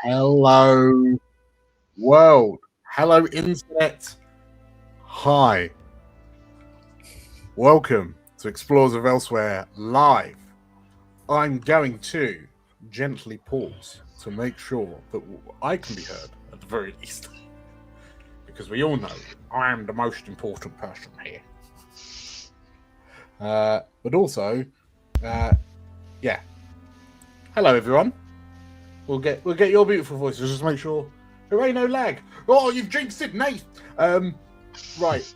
Hello, world. Hello, internet. Hi. Welcome to Explorers of Elsewhere Live. I'm going to gently pause to make sure that I can be heard at the very least. Because we all know I am the most important person here. But also, yeah. Hello, everyone. We'll get your beautiful voices. Just make sure there ain't no lag. Oh, you've jinxed it, Nate. Right.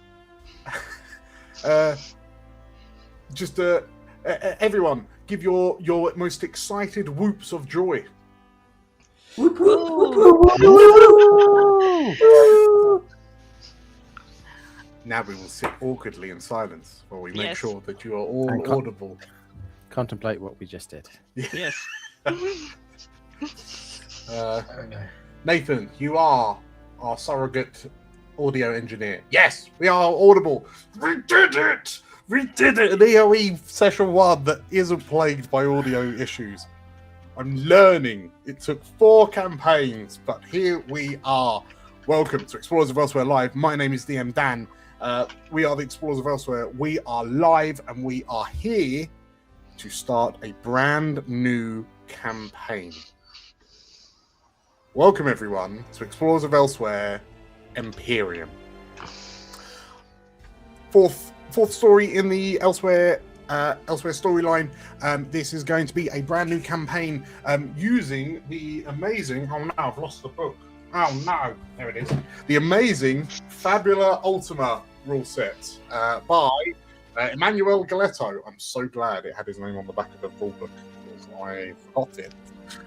Everyone, give your most excited whoops of joy. Whoop, whoop, whoop, whoop, whoop, whoop. Now we will sit awkwardly in silence while we make Yes. sure that you are all audible. Contemplate what we just did. Yes. Nathan, you are our surrogate audio engineer. Yes, we are audible. We did it! We did it! An EOE session 1 that isn't plagued by audio issues. I'm learning. It took 4 campaigns, but here we are. Welcome to Explorers of Elsewhere Live. My name is DM Dan. We are the Explorers of Elsewhere. We are live and we are here to start a brand new campaign. Welcome everyone to Explorers of Elsewhere Empyrium. Fourth story in the Elsewhere storyline. This is going to be a brand new campaign using the amazing. Oh no, I've lost the book. Oh no, there it is. The amazing Fabula Ultima rule set by Emmanuel Galetto. I'm so glad it had his name on the back of the rule book because I forgot it.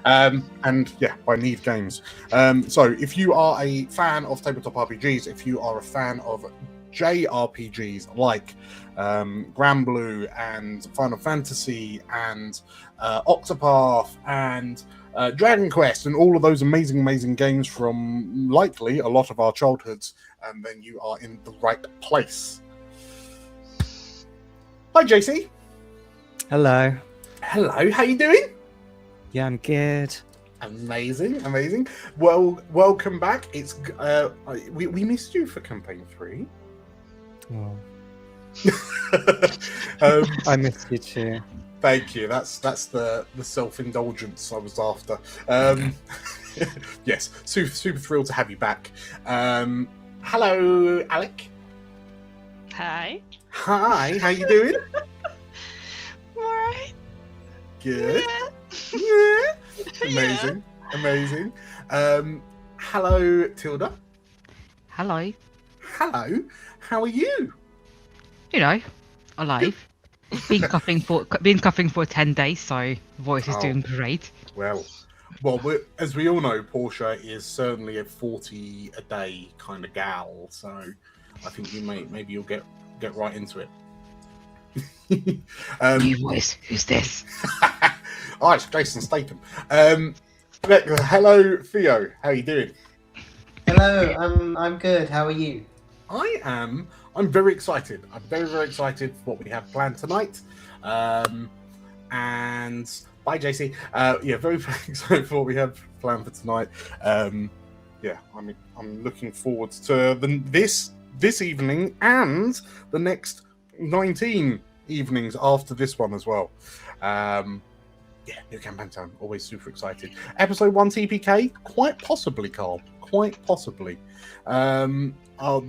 And yeah, by Need Games. So if you are a fan of tabletop RPGs, if you are a fan of JRPGs like Granblue and Final Fantasy and Octopath and Dragon Quest and all of those amazing games from likely a lot of our childhoods, then you are in the right place. Hi JC. Hello. Hello, how you doing? Yeah, I'm good. Amazing. Well, welcome back. It's we missed you for campaign 3. Oh. I missed you too. Thank you. That's the self-indulgence I was after. Yes, super thrilled to have you back. Hello, Alec. Hi. Hi, how you doing? Alright. Good. Yeah. Yeah. Amazing. Hello, Tilda. Hello. Hello. How are you? You know, alive. Been coughing for 10 days, so voice is doing great. Well, as we all know, Portia is certainly a 40 a day kind of gal, so I think maybe you'll get right into it. New voice, who's this? Oh, it's Jason Statham. Hello, Theo. How are you doing? Hello, I'm good. How are you? I'm very excited. I'm very excited for what we have planned tonight. And bye, JC. Yeah, very excited for what we have planned for tonight. Yeah, I'm looking forward to this evening and the next 19 evenings after this one as well. Yeah, new campaign time. Always super excited. Episode 1 TPK? Quite possibly, Carl. Quite possibly. I'll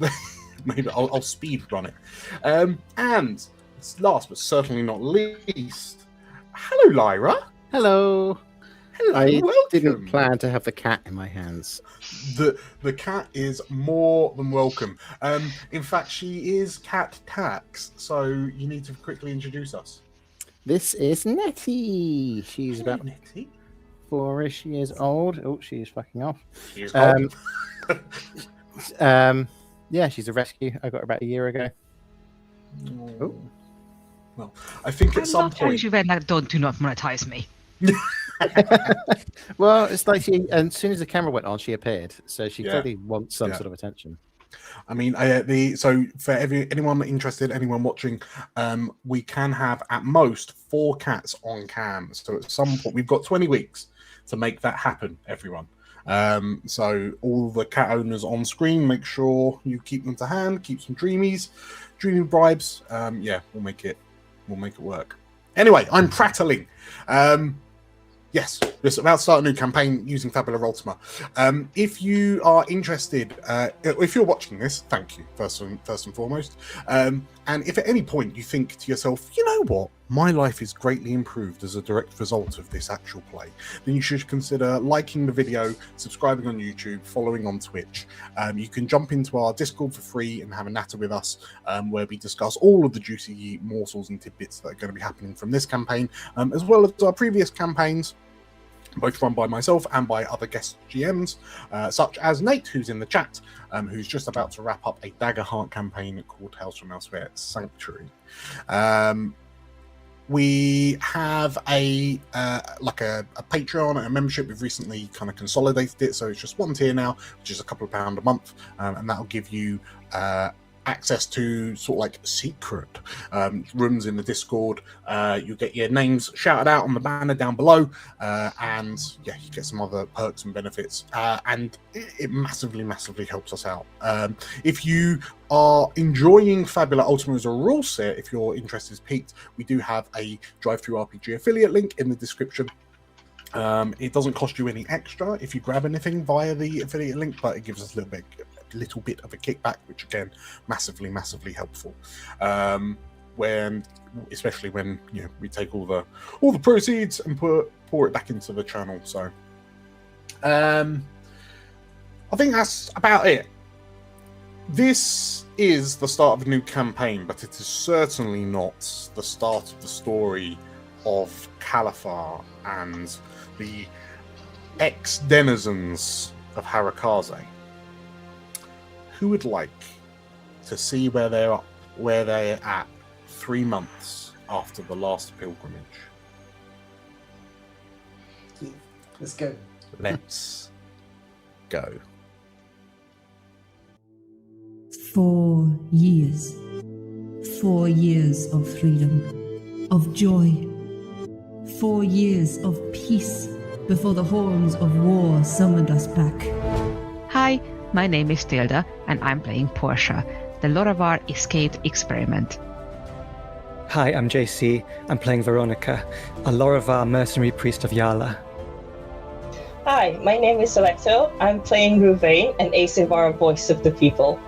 speed run it. And last but certainly not least, hello, Lyra. Hello. I Welcome. didn't plan to have the cat in my hands. The cat is more than welcome. In fact, she is Cat Tax, so you need to quickly introduce us. This is Nettie. She's about Nettie. 4-ish years old. Oh, she is fucking off. She is old. Yeah, she's a rescue. I got her about a year ago. Oh. Well, I think at some point. You read that do not monetize me. Well, it's like as soon as the camera went on, she appeared. So she clearly wants some sort of attention. I mean, so for anyone interested, anyone watching, we can have at most 4 cats on cam. So at some point, we've got 20 weeks to make that happen, everyone. So all the cat owners on screen, make sure you keep them to hand, keep some dreamy bribes. We'll make it work. Anyway, I'm prattling. Yes, it's about to start a new campaign using Fabula Ultima. If you are interested, if you're watching this, thank you, first and foremost. And if at any point you think to yourself, you know what, my life is greatly improved as a direct result of this actual play, then you should consider liking the video, subscribing on YouTube, following on Twitch. You can jump into our Discord for free and have a natter with us, where we discuss all of the juicy morsels and tidbits that are going to be happening from this campaign, as well as our previous campaigns, both run by myself and by other guest GMs, such as Nate, who's in the chat, who's just about to wrap up a Daggerheart campaign called Tales from Elsewhere Sanctuary. We have a Patreon and a membership. We've recently kind of consolidated it, so it's just one tier now, which is £2 a month, and that'll give you access to sort of like secret rooms in the Discord. You get your names shouted out on the banner down below, and you get some other perks and benefits, and it massively helps us out. If you are enjoying Fabula Ultima as a rule set, if your interest is piqued, we do have a drive-through RPG affiliate link in the description. It doesn't cost you any extra if you grab anything via the affiliate link, but it gives us a little bit of a kickback, which again, massively helpful. Especially when we take all the proceeds and pour it back into the channel. So I think that's about it. This is the start of a new campaign, but it is certainly not the start of the story of Kalathar and the ex-denizens of Harukaze. Who would like to see where they're at 3 months after the last pilgrimage? Let's go. Let's go. 4 years. 4 years of freedom, of joy. 4 years of peace before the horns of war summoned us back. Hi, my name is Tilda, and I'm playing Portia, the Lorvar escaped experiment. Hi, I'm JC. I'm playing Veronika, a Lorvar mercenary priest of Yala. Hi, my name is Alexo. I'm playing Ruvaen, an Asimara voice of the people.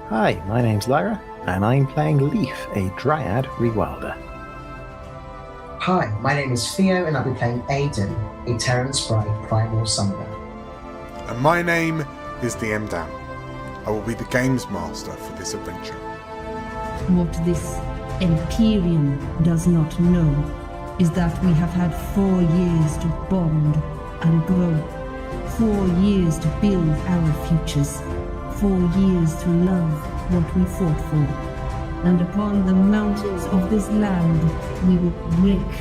Hi, my name's Lyra, and I'm playing Leif, a Dryad Rewilder. Hi, my name is Theo, and I'll be playing Aiden, a Terran Sprite Primal Summoner. And my name is DM Dan. I will be the games master for this adventure. What this Empyrium does not know is that we have had 4 years to bond and grow. 4 years to build our futures. 4 years to love what we fought for. And upon the mountains of this land, we will break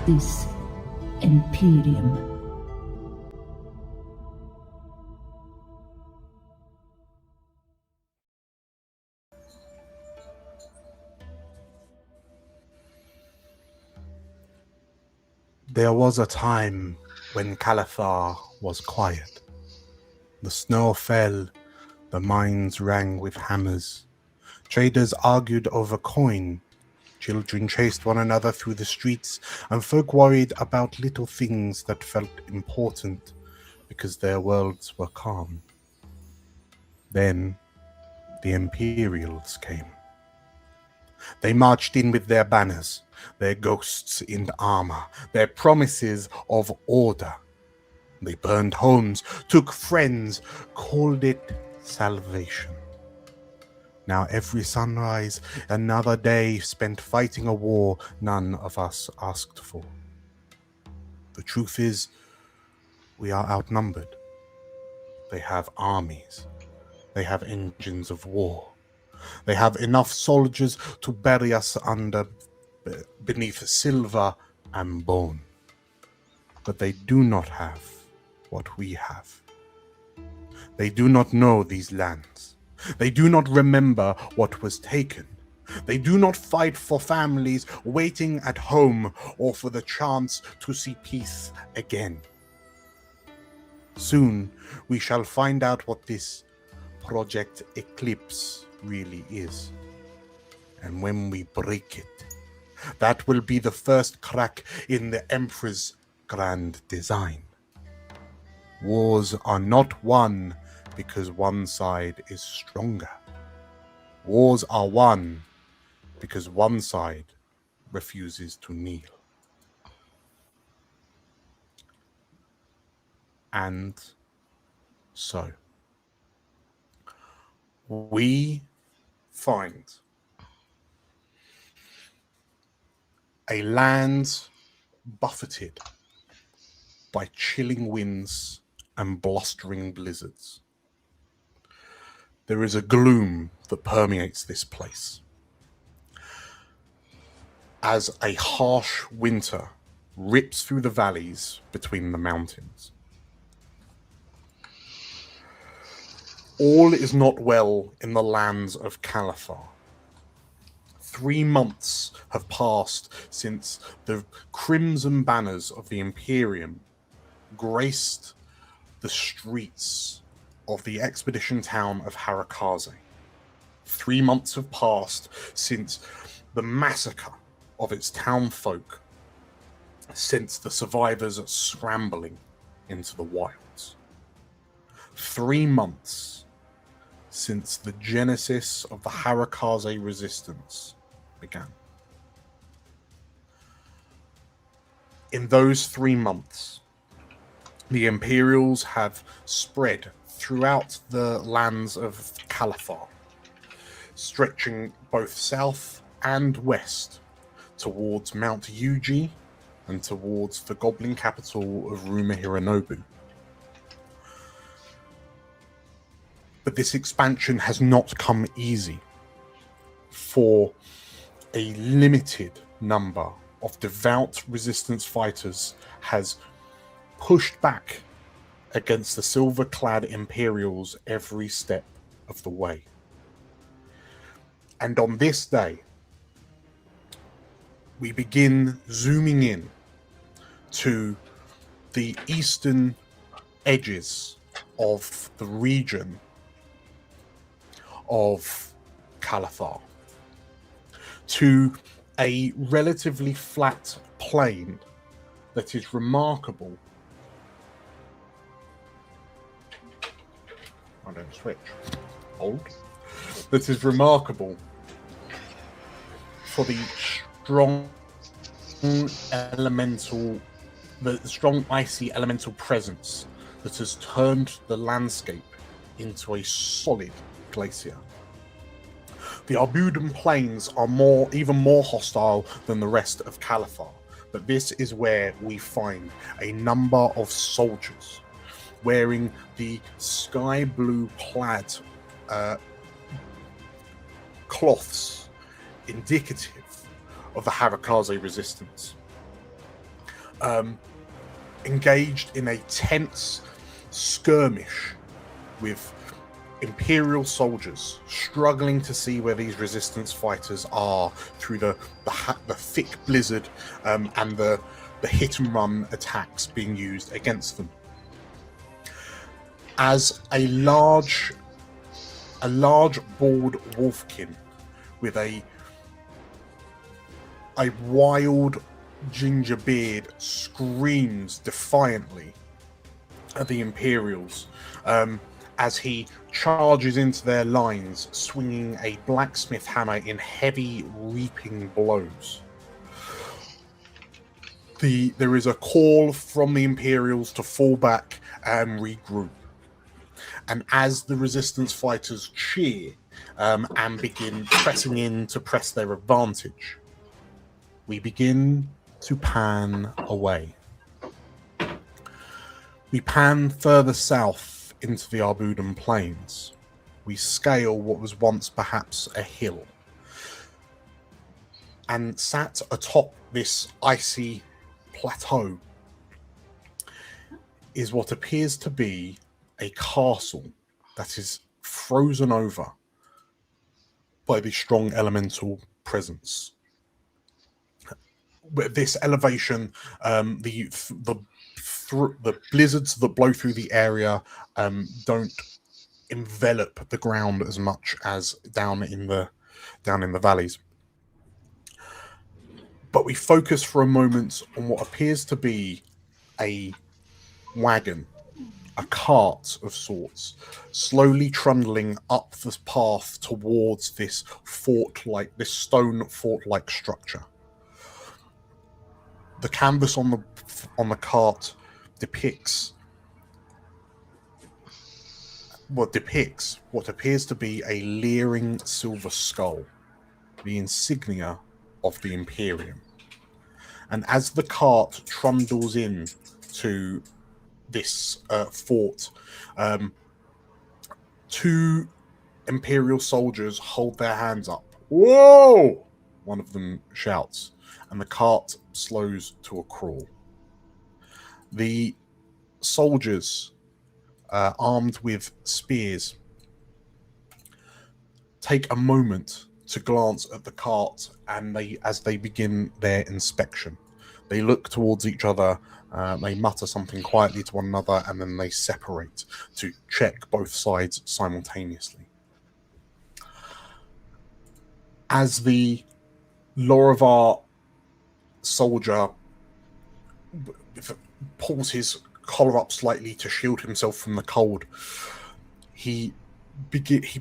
this Empyrium. There was a time when Kalathar was quiet. The snow fell, the mines rang with hammers. Traders argued over coin. Children chased one another through the streets, and folk worried about little things that felt important because their worlds were calm. Then the Empyrials came. They marched in with their banners, their ghosts in armor, their promises of order. They burned homes, took friends, called it salvation. Now every sunrise, another day spent fighting a war none of us asked for. The truth is, we are outnumbered. They have armies. They have engines of war. They have enough soldiers to bury us beneath silver and bone. But they do not have what we have. They do not know these lands. They do not remember what was taken. They do not fight for families waiting at home or for the chance to see peace again. Soon we shall find out what this Project Eclipse really is. And when we break it, that will be the first crack in the Emperor's grand design. Wars are not won because one side is stronger. Wars are won because one side refuses to kneel. And so, we find a land buffeted by chilling winds and blustering blizzards. There is a gloom that permeates this place, as a harsh winter rips through the valleys between the mountains. All is not well in the lands of Kalathar. 3 months have passed since the crimson banners of the Empyrium graced the streets of the expedition town of Harukaze. 3 months have passed since the massacre of its townfolk, since the survivors scrambling into the wilds. 3 months since the genesis of the Harukaze Resistance began. In those 3 months, the Imperials have spread throughout the lands of Kalathar, stretching both south and west towards Mount Yuji and towards the goblin capital of Ruma Hironobu. But this expansion has not come easy, for a limited number of devout resistance fighters has pushed back against the silver-clad Imperials every step of the way. And on this day, we begin zooming in to the eastern edges of the region of Kalathar, to a relatively flat plain that is remarkable. I don't switch. Hold. That is remarkable for the strong icy elemental presence that has turned the landscape into a solid glacier. The Arbudan Plains are even more hostile than the rest of Kalathar, but this is where we find a number of soldiers wearing the sky blue plaid cloths indicative of the Harukaze Resistance, engaged in a tense skirmish with Imperial soldiers struggling to see where these resistance fighters are through the thick blizzard and the hit and run attacks being used against them. As a large bald wolfkin with a wild ginger beard screams defiantly at the Imperials as he charges into their lines, swinging a blacksmith hammer in heavy reaping blows. There is a call from the Imperials to fall back and regroup. And as the resistance fighters cheer and begin pressing in to press their advantage, we begin to pan away. We pan further south into the Arbudan Plains. We scale what was once perhaps a hill. And sat atop this icy plateau is what appears to be a castle that is frozen over by the strong elemental presence. With this elevation, the the blizzards that blow through the area don't envelop the ground as much as down in the valleys. But we focus for a moment on what appears to be a wagon, a cart of sorts, slowly trundling up the path towards this stone fort-like structure. The canvas on the cart depicts what appears to be a leering silver skull, the insignia of the Empyrium. And as the cart trundles in to this fort, 2 Imperial soldiers hold their hands up. Whoa! One of them shouts, and the cart slows to a crawl. The soldiers, armed with spears, take a moment to glance at the cart, and as they begin their inspection, they look towards each other. They mutter something quietly to one another, and then they separate to check both sides simultaneously. As the Lorivar soldier pulls his collar up slightly to shield himself from the cold, he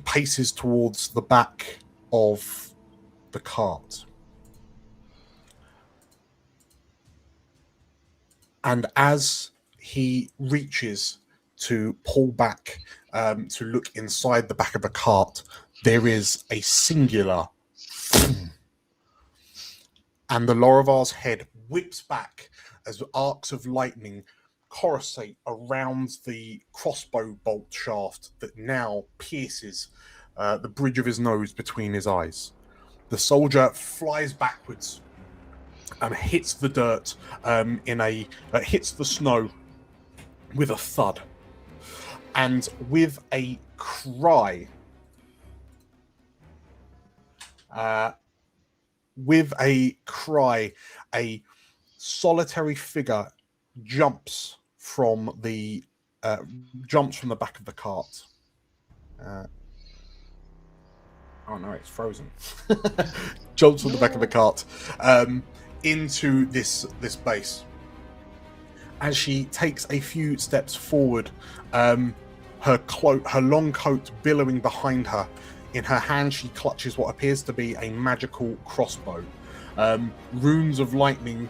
paces towards the back of the cart. And as he reaches to pull back to look inside the back of the cart, there is a singular and the Lorivar's head whips back as arcs of lightning coruscate around the crossbow bolt shaft that now pierces the bridge of his nose between his eyes. The soldier flies backwards and hits the dirt hits the snow with a thud, and with a cry, a solitary figure jumps from the back of the cart. Oh no, it's frozen. Jumps from the back of the cart into this base. As she takes a few steps forward, her long coat billowing behind her, in her hand she clutches what appears to be a magical crossbow. Runes of lightning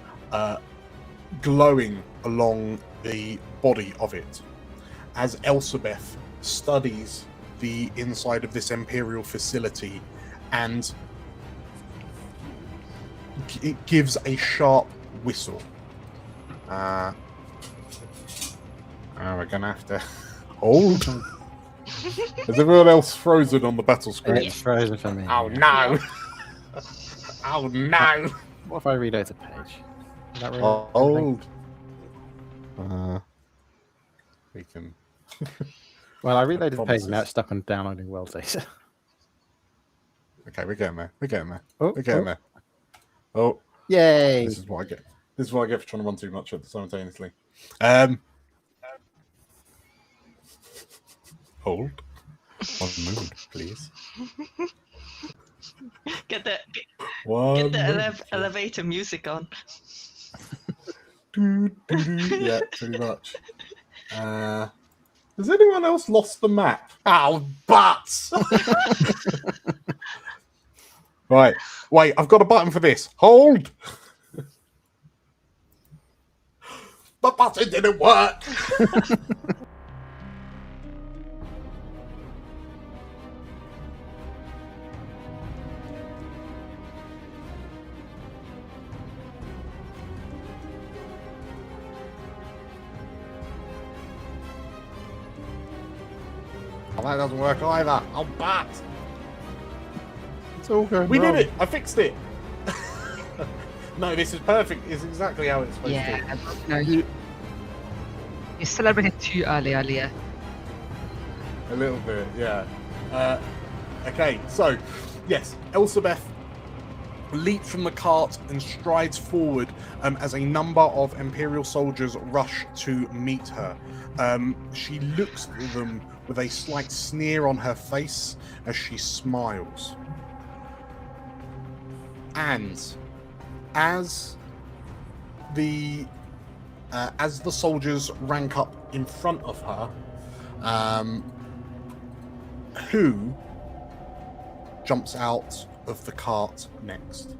glowing along the body of it. As Elsabeth studies the inside of this Imperial facility, and it gives a sharp whistle. We're gonna have to hold. Is everyone else frozen on the battle screen? It's frozen for me. Oh no! Oh no! What if I reload the page? Is that really hold. We can. Well, I reloaded the page and now it's stuck on downloading world data. Okay, we're getting there. We're getting there. Oh, we're getting there. Oh, yay! This is what I get. This is what I get for trying to run too much simultaneously. Hold. One moment, please. Get the One elevator music on. Yeah, pretty much. Has anyone else lost the map? Oh, butts! Right. Wait, I've got a button for this. Hold! The button didn't work! Oh, that doesn't work either. Oh, but It's all going we wrong. did it. I fixed it. No, this is perfect. It's exactly how it's supposed to be. No, you celebrated too early earlier. A little bit, yeah. Okay, so yes, Elsabeth leaps from the cart and strides forward as a number of Empyrial soldiers rush to meet her. She looks at them with a slight sneer on her face as she smiles. And as the soldiers rank up in front of her, who jumps out of the cart next?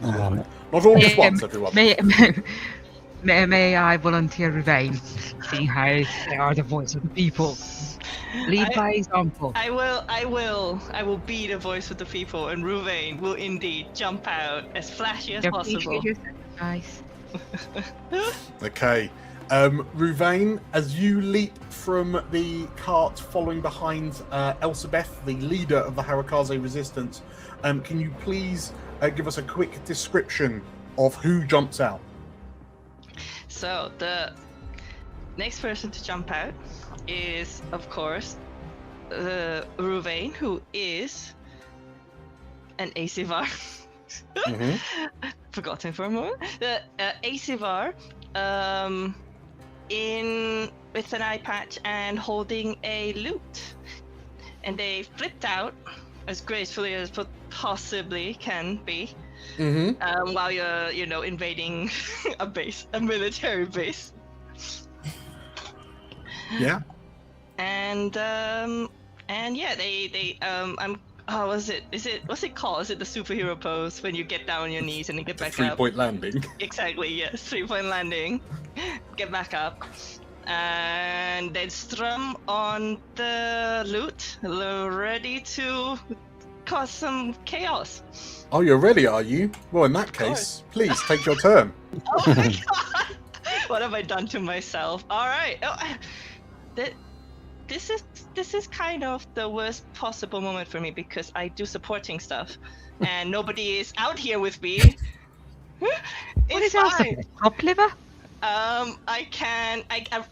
Not all at once, everyone. May I volunteer Ruvaen, seeing how they are the voice of the people? Lead by example. I will be the voice of the people, and Ruvaen will indeed jump out as flashy as possible. Nice. Okay. Ruvaen, as you leap from the cart following behind Elsabeth, the leader of the Harukaze Resistance, can you please give us a quick description of who jumps out? So, the next person to jump out is, of course, Ruvaen, who is an Asivar. Forgotten for a moment. The Asivar, with an eye patch and holding a lute, and they flipped out as gracefully as possibly can be, while you're invading a military base. Yeah. And yeah, they what's it called? Is it the superhero pose when you get down on your knees and then get back up? 3-point landing. Exactly, yes. 3-point landing. Get back up. And then strum on the lute, ready to cause some chaos. Oh, you're ready, are you? Well, in that case, please take your turn. Oh my god! What have I done to myself? Alright. This is kind of the worst possible moment for me because I do supporting stuff and nobody is out here with me. It's fine. Top liver? I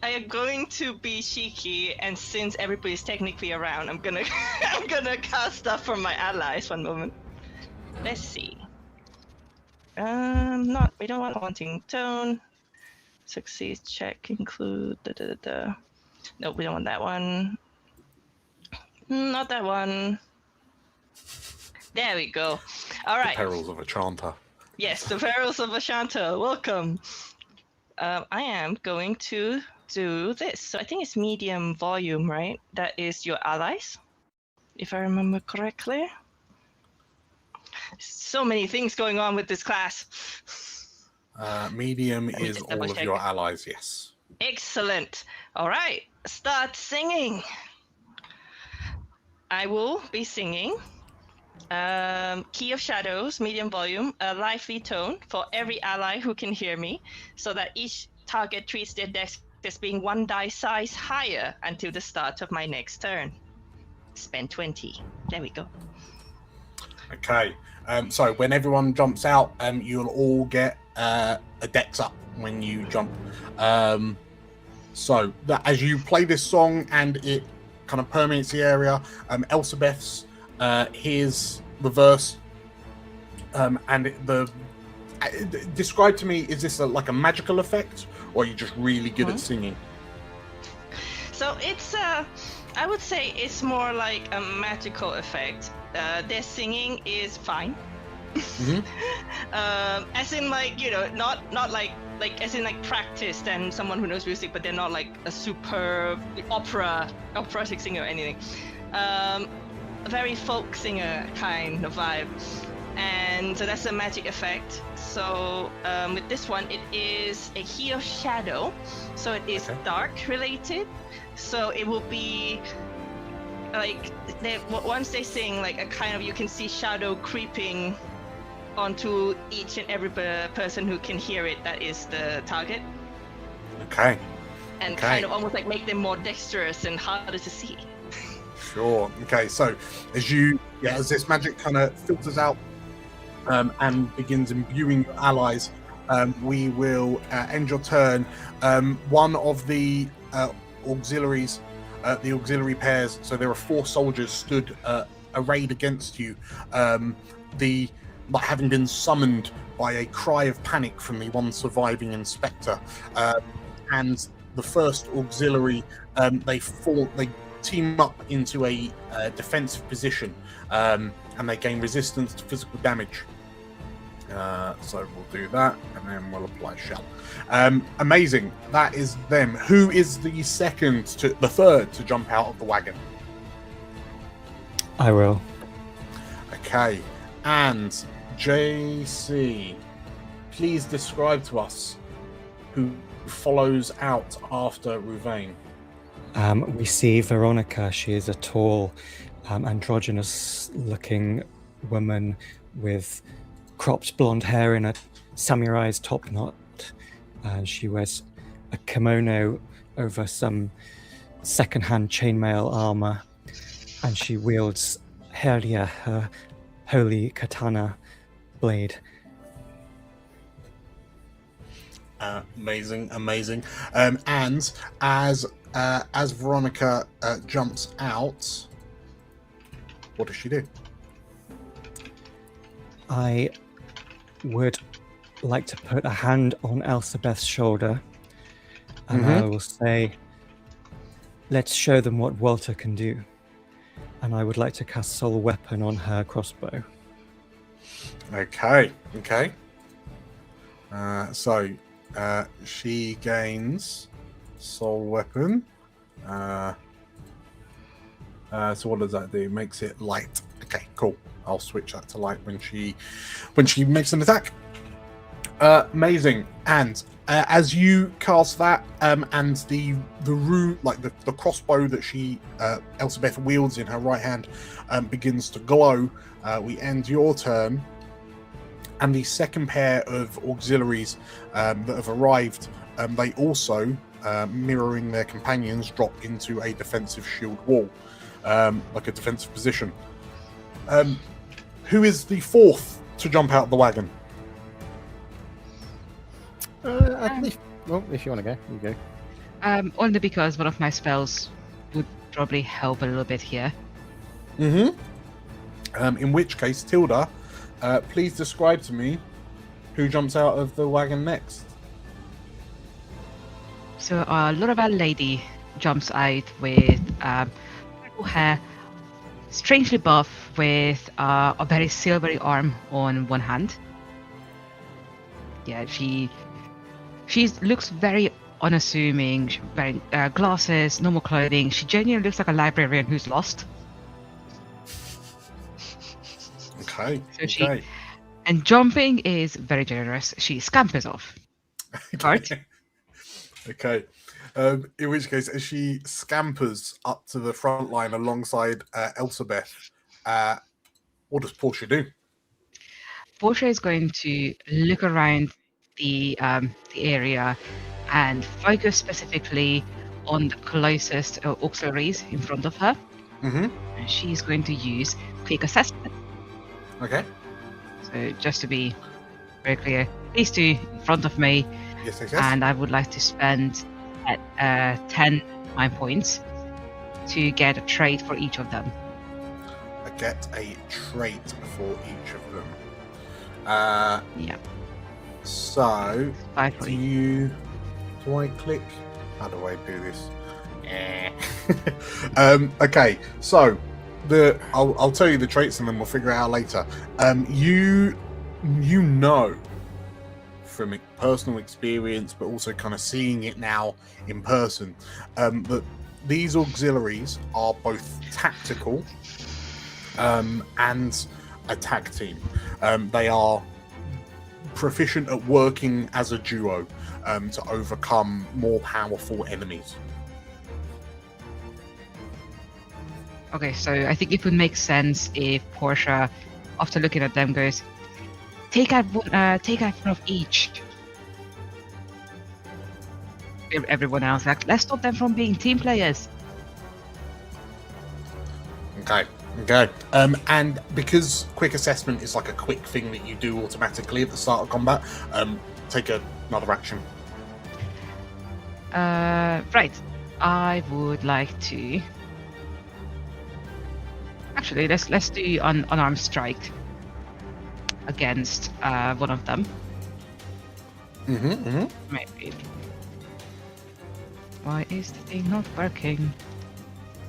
am going to be cheeky, and since everybody's technically around, I'm gonna cast stuff from my allies. One moment. Let's see. We don't want haunting tone. Succeed check include No, we don't want that one. Not that one. There we go. All right. The Perils of a Chanter. Yes, the Perils of a Chanter. Welcome. I am going to do this. So I think it's medium volume, right? That is your allies, if I remember correctly. So many things going on with this class. Medium is all of your allies, yes. Excellent. All right, start singing. I will be singing Key of Shadows, medium volume, a lively tone for every ally who can hear me, so that each target treats their dex as being one die size higher until the start of my next turn. Spend 20. There we go. Okay. So when everyone jumps out, you'll all get a dex up when you jump. So that as you play this song and it kind of permeates the area, Elsabeth's hears the verse, and describe to me, is this like a magical effect, or are you just really good at singing? So it's I would say it's more like a magical effect. Their singing is fine. As in, like, not like as in like practiced and someone who knows music, but they're not like a super operatic singer or anything. A very folk singer kind of vibe, and so that's a magic very So with this one, it is a Key of Shadow, so it is dark related. So it will be like once they sing, like a kind of, you can see shadow creeping onto each and every person who can hear it. That is the target. Okay. And kind of almost like make them more dexterous and harder to see. Sure. Okay. So as this magic kind of filters out and begins imbuing your allies, we will end your turn. One of the auxiliaries, the auxiliary pairs. So there are 4 soldiers stood arrayed against you. Having been summoned by a cry of panic from the one surviving inspector, and the first auxiliary, they team up into a defensive position, and they gain resistance to physical damage. So we'll do that, and then we'll apply shell. Amazing. That is them. Who is the third to jump out of the wagon? I will. Okay. And JC, please describe to us who follows out after Ruvaen. We see Veronika. She is a tall, androgynous-looking woman with cropped blonde hair in a samurai's top knot. She wears a kimono over some second-hand chainmail armor, and she wields Heria, her holy katana blade. Amazing. And as Veronika jumps out, what does she do? I would like to put a hand on Elsabeth's shoulder, and I will say, let's show them what Walter can do. And I would like to cast Soul Weapon on her crossbow. Okay. So she gains Soul Weapon. So what does that do? Makes it light. Okay, cool. I'll switch that to light when she makes an attack. Amazing. And as you cast that, and the crossbow that Elsabeth wields in her right hand begins to glow, we end your turn. And the second pair of auxiliaries that have arrived, they also, mirroring their companions, drop into a defensive shield wall, like a defensive position. Who is the fourth to jump out of the wagon? If you want to go, you go. Only because one of my spells would probably help a little bit here. In which case, Tilda, please describe to me who jumps out of the wagon next. So Lorabelle lady jumps out with purple hair, strangely buff, with a very silvery arm on one hand. Yeah, she looks very unassuming, wearing glasses, normal clothing. She genuinely looks like a librarian who's lost. Okay. So and jumping is very generous. She scampers off. Okay. In which case, as she scampers up to the front line alongside Elsabeth, what does Portia do? Portia is going to look around the area and focus specifically on the closest auxiliaries in front of her. And she's going to use quick assessment. Okay. So just to be very clear, these two in front of me. Yes. And I would like to spend 10 mind points to get a trait for each of them. I get a trait for each of them. Yeah. So, 5 for each. Do I click? How do I do this? Okay, so I'll tell you the traits and then we'll figure it out later. You know from personal experience, but also kind of seeing it now in person, that these auxiliaries are both tactical and attack team. They are proficient at working as a duo to overcome more powerful enemies. Okay, so I think it would make sense if Portia, after looking at them, goes, take out one of each. Everyone else, like, let's stop them from being team players. Okay. And because quick assessment is like a quick thing that you do automatically at the start of combat, take another action. Right. I would like to. Actually, let's do unarmed strike against one of them. Maybe. Why is the thing not working?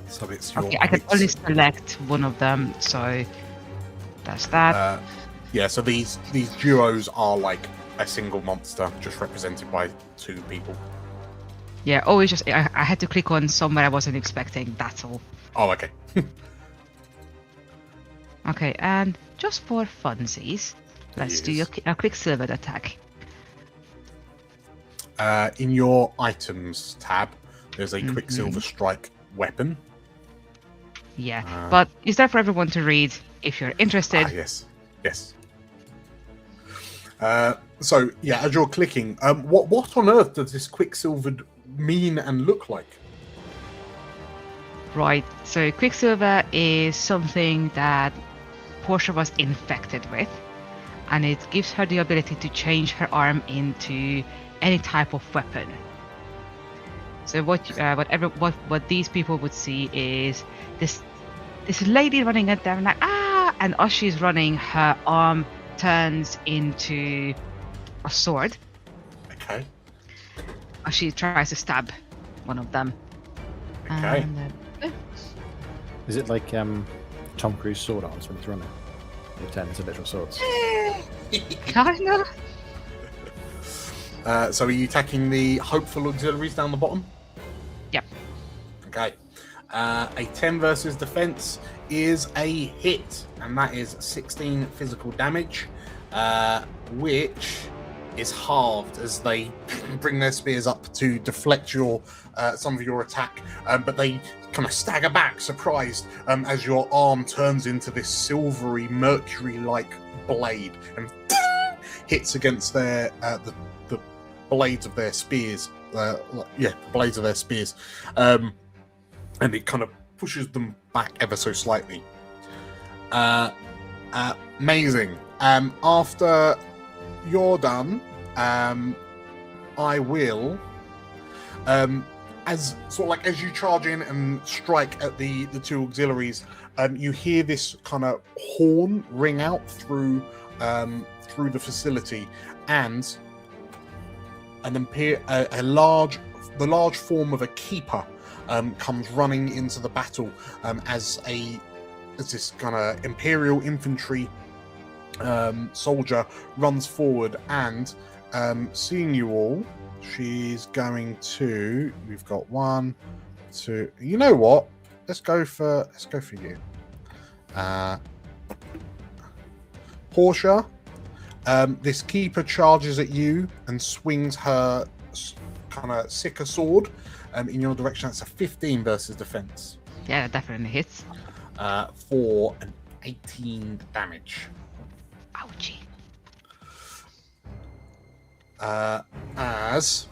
So it's your. Okay, I can only select one of them, so that's that. Yeah, so these duos are like a single monster, just represented by 2 people. Yeah, always just I had to click on somewhere I wasn't expecting. That's all. Oh, okay. Okay, and just for funsies, let's do a Quicksilver attack. In your items tab, there's a Quicksilver Strike weapon. Yeah, but is there for everyone to read if you're interested? Yes. So yeah, as you're clicking, what on earth does this Quicksilver mean and look like? Right, so Quicksilver is something that Portia was infected with, and it gives her the ability to change her arm into any type of weapon. So what these people would see is this lady running at them like and as she's running, her arm turns into a sword. Okay. As she tries to stab one of them. Okay. And, Is it like Tom Cruise sword arms when he's running? They turn into literal swords. Kinda. So are you attacking the hopeful auxiliaries down the bottom? Yep. Okay. A 10 versus defense is a hit, and that is 16 physical damage, which is halved as they bring their spears up to deflect your some of your attack, but they kind of stagger back, surprised, as your arm turns into this silvery, mercury-like blade and hits against their the blades of their spears. The blades of their spears, and it kind of pushes them back ever so slightly. Amazing. After you're done, I will, as you charge in and strike at the 2 auxiliaries, you hear this kind of horn ring out through the facility, and the large form of a keeper comes running into the battle as this kind of Imperial infantry soldier runs forward, and seeing you all, she's going to. We've got 1, 2. You know what? Let's go for you, Portia. This keeper charges at you and swings her kind of sicker sword in your direction. That's a 15 versus defense. Yeah, that definitely hits. For an 18 damage. Ouchie. As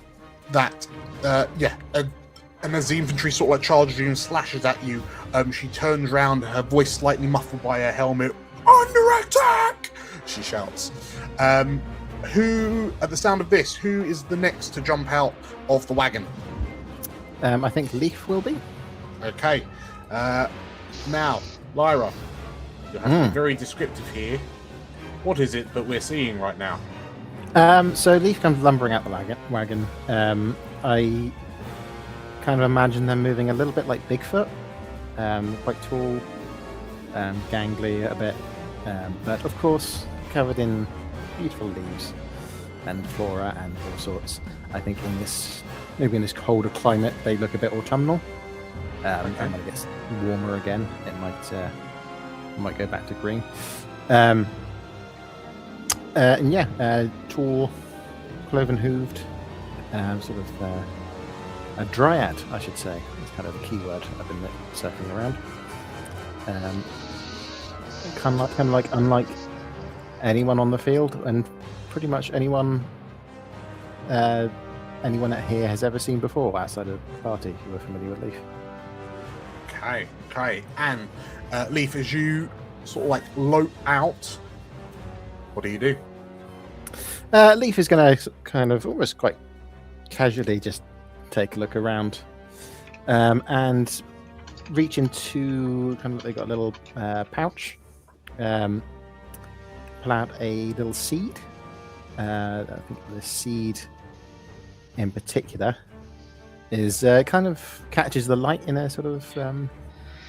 that, and as the infantry sort of like charges you and slashes at you, she turns around, her voice slightly muffled by her helmet. Under attack! She shouts. Who, at the sound of this, who is the next to jump out of the wagon? I think Leif will be. Okay. Now, Lyra, you have to be very descriptive here. What is it that we're seeing right now? So Leif comes lumbering out the wagon. I kind of imagine them moving a little bit like Bigfoot. Quite tall, gangly a bit, but of course covered in beautiful leaves and flora and all sorts. I think maybe in this colder climate, they look a bit autumnal. And when it gets warmer again, it might go back to green. Tall, cloven hooved, sort of a dryad, I should say. It's kind of the key word I've been circling around. Kind of like unlike anyone on the field, and pretty much anyone at here has ever seen before outside of the party who are familiar with Leif. Okay. And Leif, as you sort of like lope out, what do you do? Leif is going to kind of almost quite casually just take a look around. and reach into kind of, they got a little pouch. Pull out a little seed. I think the seed in particular is kind of catches the light in a sort of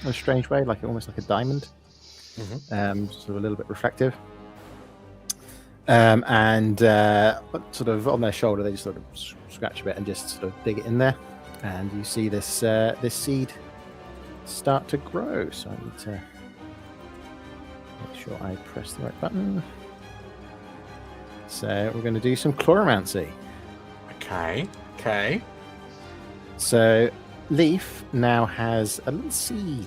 a strange way, like almost like a diamond, sort of a little bit reflective. And sort of on their shoulder, they just sort of scratch a bit and just sort of dig it in there, and you see this this seed start to grow. So I need to make sure I press the right button. So we're going to do some chloromancy. Okay. So Leif now has a little seed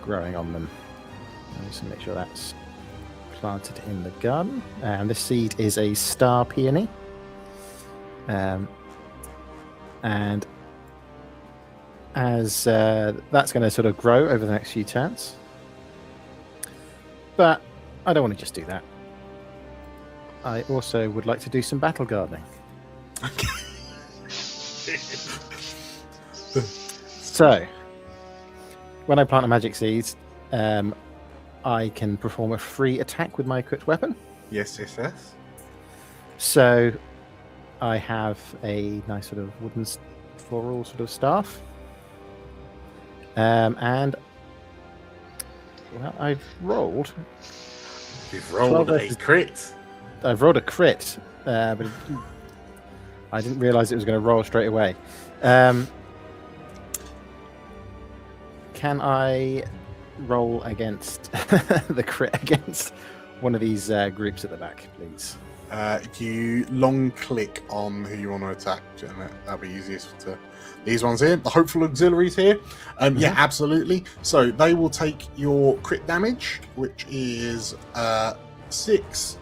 growing on them. I just make sure that's planted in the garden. And this seed is a star peony. And as that's going to sort of grow over the next few turns. But I don't want to just do that. I also would like to do some battle gardening. So, when I plant a magic seed, I can perform a free attack with my equipped weapon. Yes. So, I have a nice sort of wooden floral sort of staff. And well, I've rolled. You've rolled a crit. I've rolled a crit, but I didn't realise it was going to roll straight away. Can I roll against the crit against one of these groups at the back, please? You long click on who you want to attack, and that'll be easiest to these ones here. The hopeful auxiliaries here. Yeah, absolutely. So they will take your crit damage, which is 6,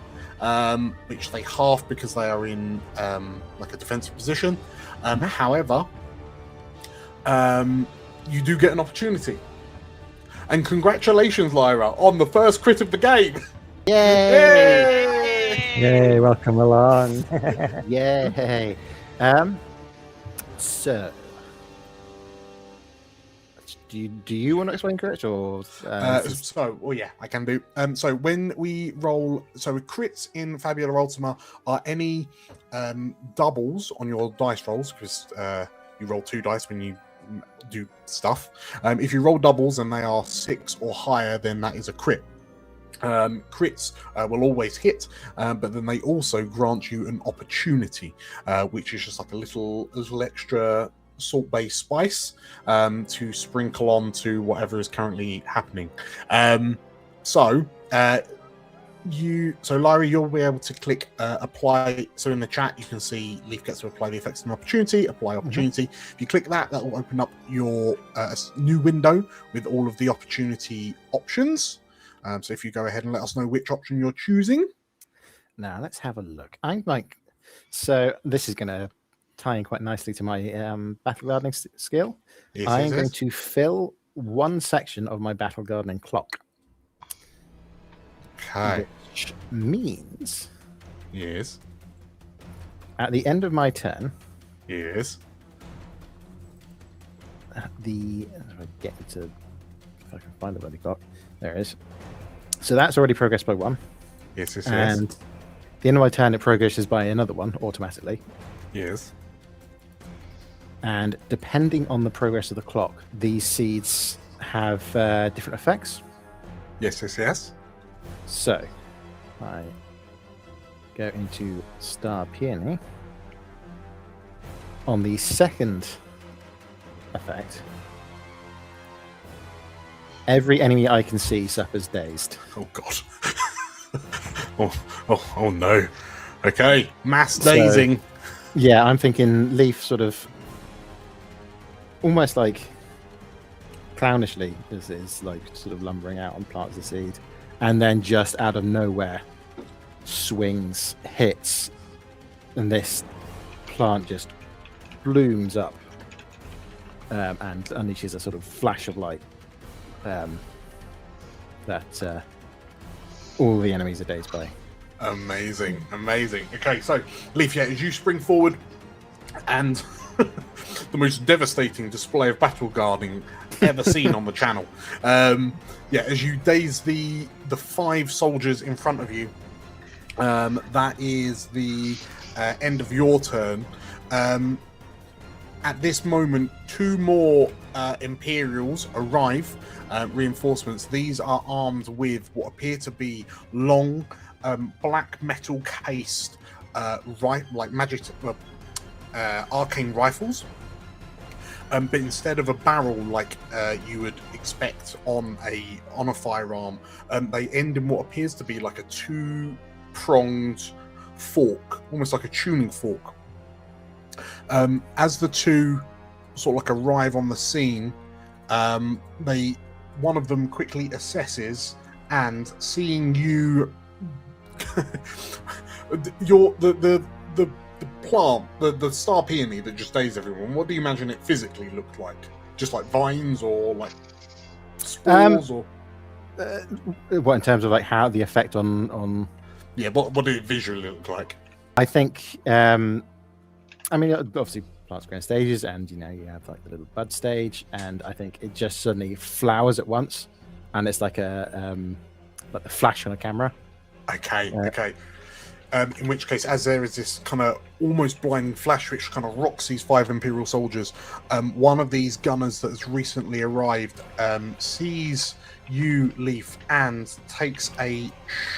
which they half because they are in like a defensive position. However, you do get an opportunity. And congratulations, Lyra, on the first crit of the game. Yay! Yay, welcome along. Yay! So, do you want to explain crit or? Yeah, I can do. So when we roll, so crits in Fabula Ultima are any doubles on your dice rolls, because you roll 2 dice when you do stuff. If you roll doubles and they are 6 or higher, then that is a crit. Crits will always hit, but then they also grant you an opportunity, which is just like a little Extra salt-based spice to sprinkle on to whatever is currently happening. So Lyra, you'll be able to click apply. So in the chat, you can see Leif gets to apply the effects of an opportunity, apply opportunity. If you click that, that will open up your new window with all of the opportunity options. So if you go ahead and let us know which option you're choosing. Now let's have a look. So this is going to tie in quite nicely to my battle gardening skill. I'm going to fill one section of my battle gardening clock. Okay. Which means, yes, at the end of my turn, yes, if I get into, if I can find the bloody clock, there it is. So that's already progressed by 1. Yes. And at the end of my turn, it progresses by another 1 automatically. Yes. And depending on the progress of the clock, these seeds have different effects. Yes. So, I go into Star Peony. On the second effect, every enemy I can see suffers dazed. Oh god. oh no. Okay, mass dazing. Yeah, I'm thinking Leif sort of almost like clownishly is like sort of lumbering out and plants the seed, and then just out of nowhere swings, hits, and this plant just blooms up and unleashes a sort of flash of light that all the enemies are dazed by. Amazing. Okay, so Leif, as you spring forward and the most devastating display of battle guarding ever seen on the channel. As you daze the 5 soldiers in front of you, that is the end of your turn. At this moment, 2 more Imperials arrive, reinforcements. These are armed with what appear to be long, black metal cased, arcane rifles. But instead of a barrel like you would expect on a firearm, they end in what appears to be like a 2-pronged fork, almost like a tuning fork. As the 2 sort of like arrive on the scene, one of them quickly assesses, and seeing you, the plant, the star peony that just dazed everyone, what do you imagine it physically looked like? Just like vines or like spores or what in terms of like how the effect on yeah, what did it visually look like? I think I mean obviously plants grow in stages, and you have like the little bud stage, and I think it just suddenly flowers at once, and it's like a like the flash on a camera. Okay. In which case, as there is this kind of almost blinding flash which kind of rocks these 5 Imperial soldiers, one of these gunners that has recently arrived sees you, Leif, and takes a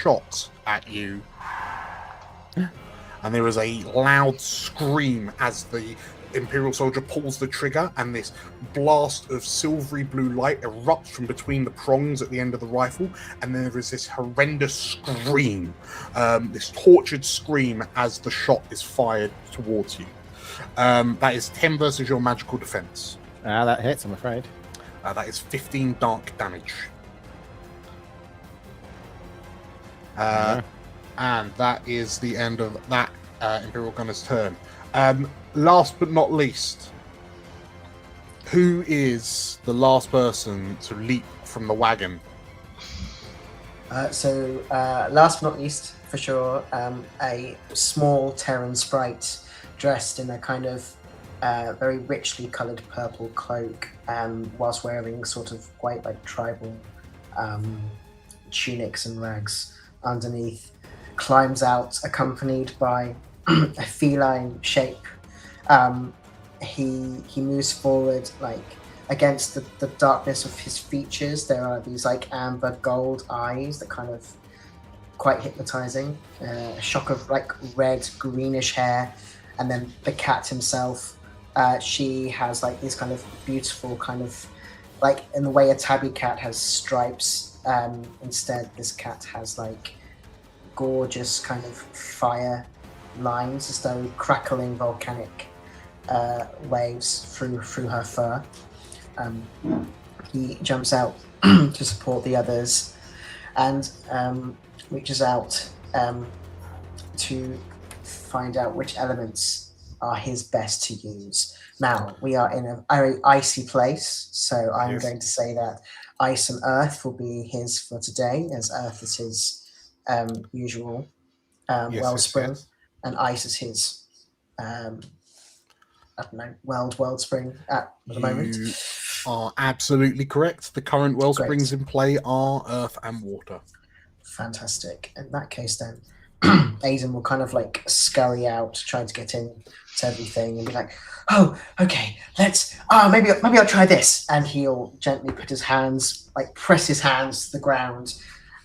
shot at you. And there is a loud scream as the Imperial soldier pulls the trigger, and this blast of silvery blue light erupts from between the prongs at the end of the rifle, and then there is this horrendous scream, this tortured scream as the shot is fired towards you. That is 10 versus your magical defense. That hits, I'm afraid. That is 15 dark damage. And that is the end of that Imperial Gunner's turn. Last but not least, who is the last person to leap from the wagon? Last but not least, for sure, a small Terran sprite dressed in a kind of very richly coloured purple cloak, whilst wearing sort of quite like tribal tunics and rags underneath, climbs out accompanied by a feline shape. He moves forward, like against the darkness of his features. There are these like amber gold eyes that kind of quite hypnotizing. A shock of like red greenish hair, and then the cat himself. She has like these kind of beautiful kind of like in the way a tabby cat has stripes. Instead, this cat has like gorgeous kind of fire lines, as though crackling volcanic waves through her fur. He jumps out to support the others, and reaches out to find out which elements are his best to use. Now, we are in a very icy place, so I'm going to say that ice and earth will be his for today, as earth is his usual wellspring, and ice is his wellspring at the moment. You are absolutely correct. The current wellsprings in play are earth and water. Fantastic. In that case, then, Aiden will kind of like scurry out, trying to get in to everything, and be like, "Oh, okay, let's. Maybe I'll try this." And he'll gently put his hands, like press his hands to the ground,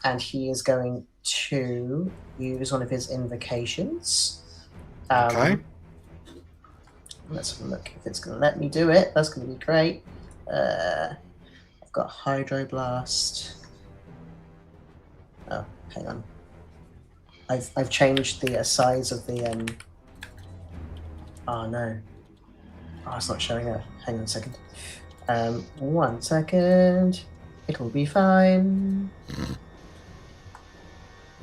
and he is going to use one of his invocations. Okay. Let's have a look if it's going to let me do it. That's going to be great. I've got Hydroblast. Oh, hang on. I've changed the size of the. Oh no. Oh, it's not showing up. Hang on a second. 1 second. It'll be fine.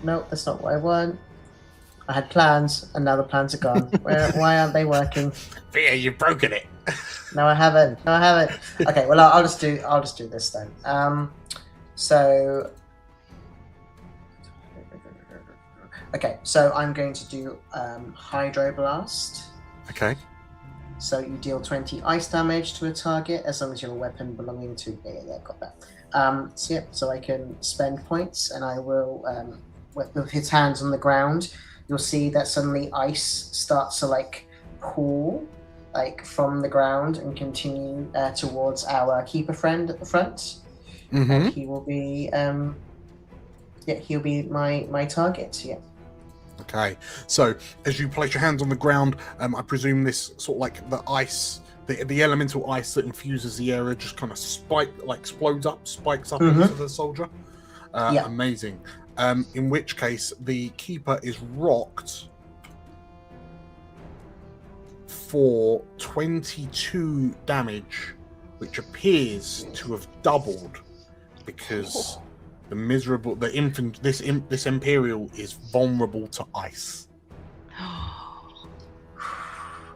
No, that's not what I want. I had plans, and now the plans are gone. Why aren't they working? Fear, you've broken it. No, I haven't. Okay, well, I'll just do this then. Okay, so I'm going to do Hydroblast. Okay. So you deal 20 ice damage to a target as long as you're a weapon belonging to. Yeah, got that. So I can spend points, and I will, with his hands on the ground, you'll see that suddenly ice starts to like pool like from the ground and continue towards our keeper friend at the front. And he will be, he'll be my target. Yeah. Okay, so as you place your hands on the ground, I presume this sort of like the ice, the elemental ice that infuses the area just kind of spikes up into the soldier. Amazing. In which case, the keeper is rocked for 22 damage, which appears to have doubled because this Empyrial is vulnerable to ice.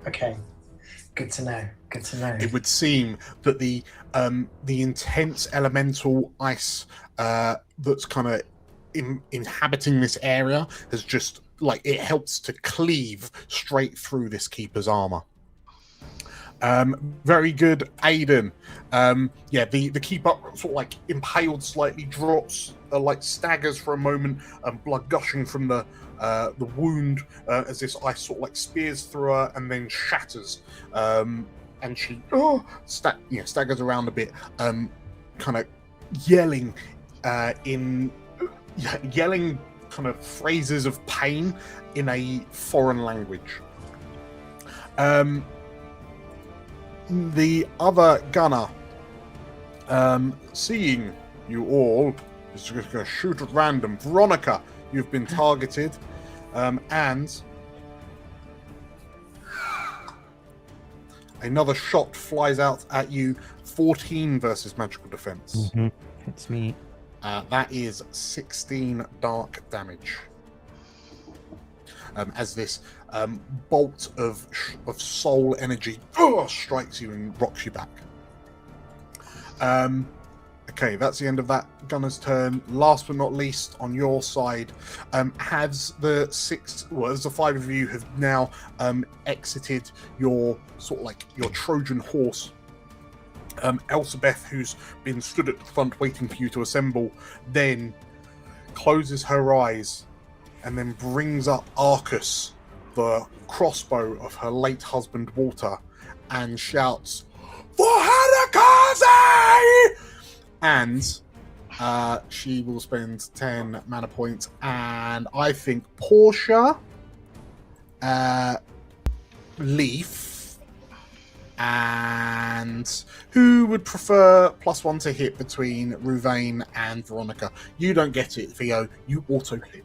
Okay, good to know. It would seem that the intense elemental ice that's kind of inhabiting this area has just it helps to cleave straight through this keeper's armor. Very good, Aiden. The keeper sort of impaled slightly, drops, staggers for a moment, blood gushing from the wound as this ice sort of spears through her and then shatters. And she staggers around a bit, kind of yelling kind of phrases of pain in a foreign language. The other gunner, seeing you all, is just going to shoot at random. Veronika, you've been targeted, and another shot flies out at you. 14 versus magical defense. Hits me. That is 16 dark damage. As this bolt of soul energy strikes you and rocks you back. Okay, that's the end of that gunner's turn. Last but not least, on your side, as the five of you have now exited your your Trojan horse, Elsabeth, who's been stood at the front waiting for you to assemble, then closes her eyes and then brings up Arcus, the crossbow of her late husband Walter, and shouts, "For Harukaze!" And she will spend 10 mana points, and I think Portia, Leif, and who would prefer +1 to hit between Ruvaen and Veronika? You don't get it, Theo. You auto hit.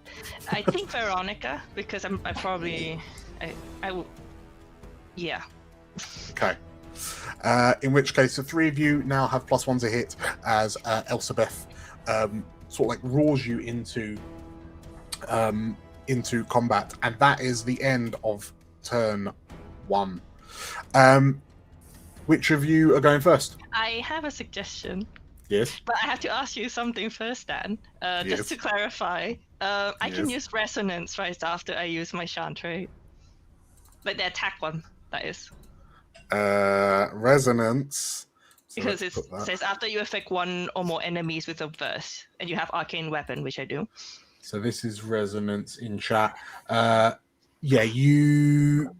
I think Veronika, because I will. Yeah. Okay. In which case, the three of you now have +1 to hit as Elsabeth roars you into combat, and that is the end of turn 1. Which of you are going first? I have a suggestion. Yes. But I have to ask you something first, Dan. Just to clarify, I can use resonance right after I use my chant, right? Like the attack one, that is. Resonance. Because it says after you affect one or more enemies with a verse, and you have arcane weapon, which I do. So this is resonance in chat. You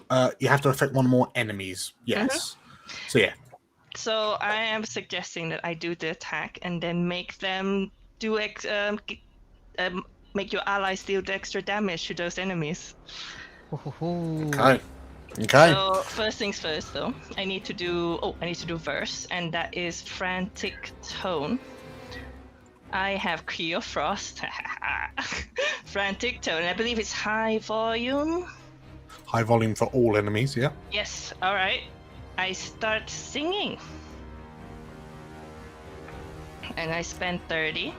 have to affect one or more enemies. Yes. So yeah. So I am suggesting that I do the attack and then make them do make your allies deal the extra damage to those enemies. Okay. So first things first, though, I need to do verse, and that is frantic tone. I have Key of Frost, frantic tone. I believe it's high volume. High volume for all enemies. Yeah. Yes. All right. I start singing, and I spend 30.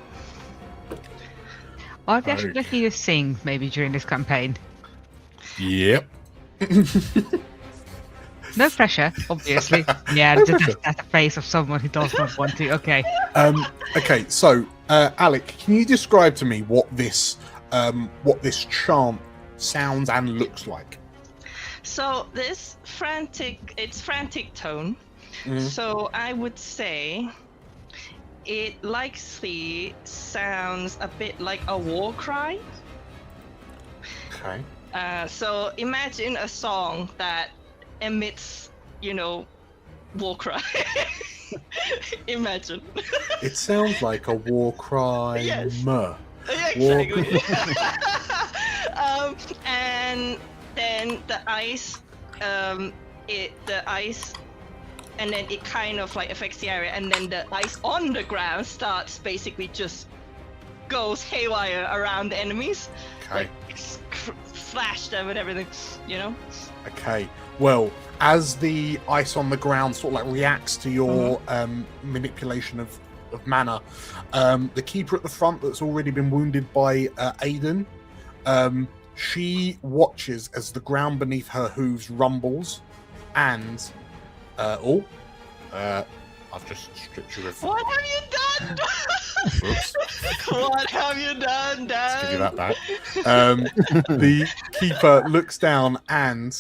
I'd actually let you sing maybe during this campaign. Yep. No pressure, obviously. Yeah, that's the face of someone who does not want to. Okay. Okay. So, Alec, can you describe to me what this chant sounds and looks like? So this frantic tone. So I would say it likely sounds a bit like a war cry. Okay. So imagine a song that emits, war cry. Imagine. It sounds like a war cry. Yes. War Exactly. And then the ice, and then it kind of like affects the area, and then the ice on the ground starts basically just goes haywire around the enemies. Okay. Like, slash them and everything, Okay. Well, as the ice on the ground sort of like reacts to your manipulation of mana, the keeper at the front that's already been wounded by Aiden, she watches as the ground beneath her hooves rumbles, and I've just stripped you of. What have you done? Oops. What have you done, Dan? Let's give you that back. The keeper looks down and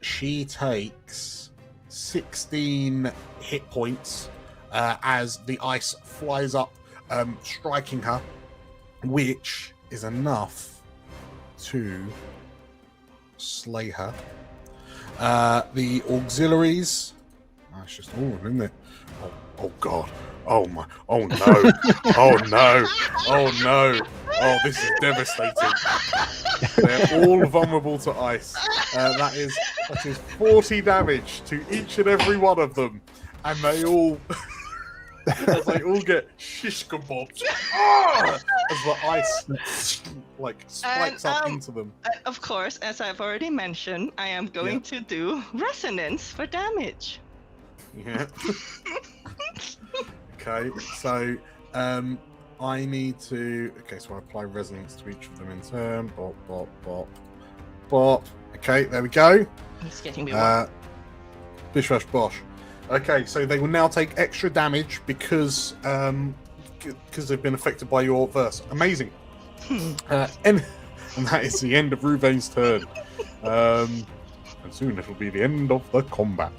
she takes 16 hit points as the ice flies up, striking her, which is enough to slay her. The auxiliaries. It's just all of them, isn't it? Oh God. Oh my. Oh no. Oh no. Oh no. Oh, this is devastating. They're all vulnerable to ice. That is 40 damage to each and every one of them, and they all get shish kebabs as the ice like spikes up into them. Of course, as I've already mentioned, I am going to do resonance for damage. Yeah. Okay, so I need to. Okay, so I apply resonance to each of them in turn. Bop, bop, bop, bop. Okay, there we go. It's getting me Bish bash bosh. Okay, so they will now take extra damage because they've been affected by your verse. Amazing. And that is the end of Ruvaen's turn. And soon it'll be the end of the combat.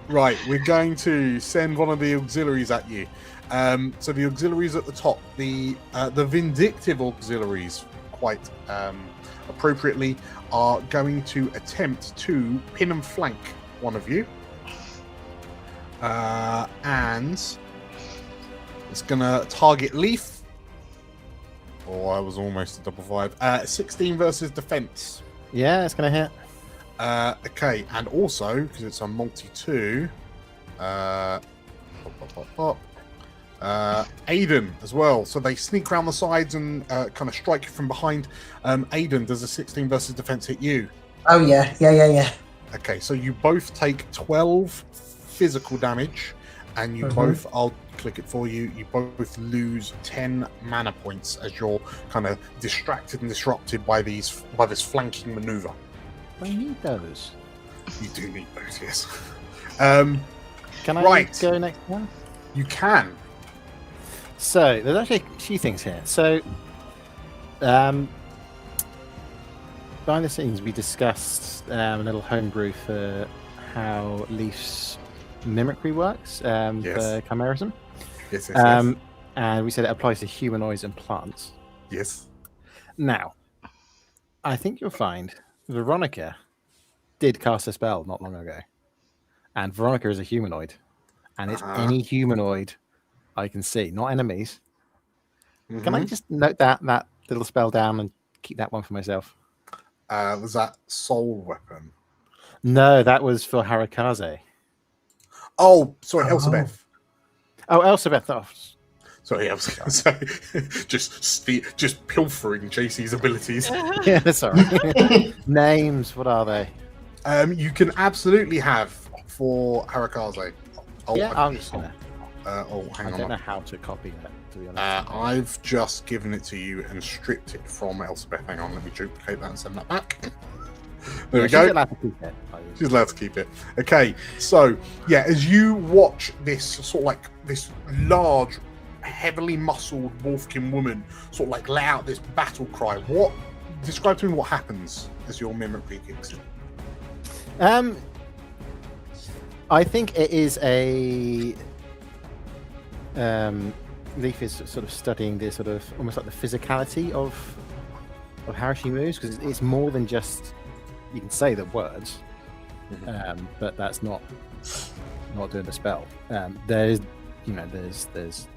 Right, we're going to send one of the auxiliaries at you. So the auxiliaries at the top, the vindictive auxiliaries, quite appropriately, are going to attempt to pin and flank one of you. And it's going to target Leif. Oh, I was almost a double 5. 16 versus defense. Yeah, it's going to hit. Okay, and also because it's a multi-2, Aiden as well. So they sneak around the sides and kind of strike you from behind. Aiden, does a 16 versus defense hit you? Oh yeah. Okay, so you both take 12 physical damage, and you both, I'll click it for you, you both lose 10 mana points as you're kind of distracted and disrupted by this flanking maneuver. I need those. You do need those, yes. Can I go next one? You can. So there's actually a few things here. So behind the scenes, we discussed a little homebrew for how Leif's mimicry works for chimerism. Yes. And we said it applies to humanoids and plants. Yes. Now, I think you'll find Veronika did cast a spell not long ago, and Veronika is a humanoid, and it's any humanoid I can see, not enemies. Can I just note that little spell down and keep that one for myself? Was that soul weapon? No, that was for Harukaze. Oh, sorry, Elsabeth. Oh, Elsabeth. Oh. Sorry, I was going to say, just pilfering JC's abilities. Yeah, that's all right. Names, what are they? You can absolutely have for Harukaze. Oh, yeah, I'm just gonna. Hang on. I don't know how to copy that, to be honest. I've just given it to you and stripped it from Elsabeth. Hang on, let me duplicate that and send that back. There we go. She's allowed to keep it. She's allowed to keep it. Okay, so yeah, as you watch this sort of like this large, heavily muscled Wolfkin woman sort of like let out this battle cry, what describe to me what happens as your mimicry kicks in. I think it is a. Leif is sort of studying the sort of almost like the physicality of how she moves, because it's more than just you can say the words, but that's not doing the spell. There's this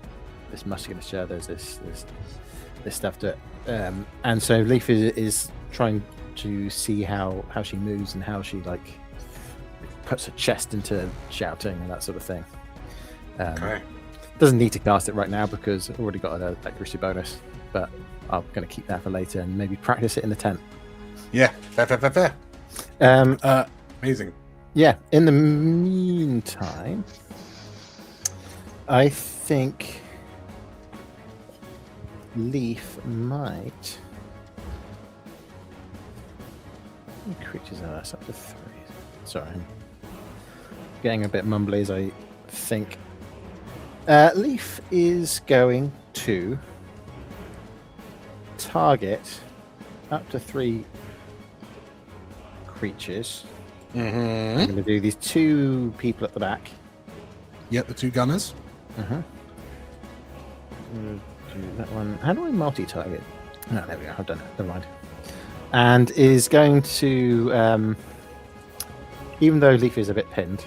musculature, there's this stuff to it, and so Leif is trying to see how she moves and how she like puts her chest into shouting and that sort of thing. Okay. Doesn't need to cast it right now because I've already got an accuracy bonus, but I'm going to keep that for later and maybe practice it in the tent. Yeah, fair. Amazing. Yeah, in the meantime, I think Leif might... How many creatures are that's up to 3? Sorry, I'm getting a bit mumbly as I think. Leif is going to target up to 3 creatures. I'm going to do these 2 people at the back. Yep, the 2 gunners. Do that one. How do I multi-target? No, there we go. I've done it. Never mind. And is going to, even though Leif is a bit pinned,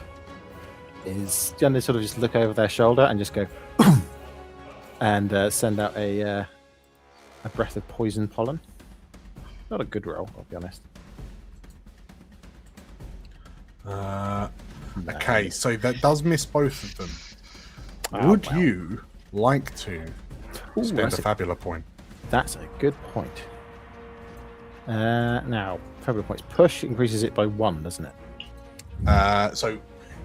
is going to sort of just look over their shoulder and just go and send out a breath of poison pollen. Not a good roll, I'll be honest. Okay, so that does miss both of them. Would you like to spend a Fabula point? That's a good point. Now, Fabula points. Push increases it by 1, doesn't it? So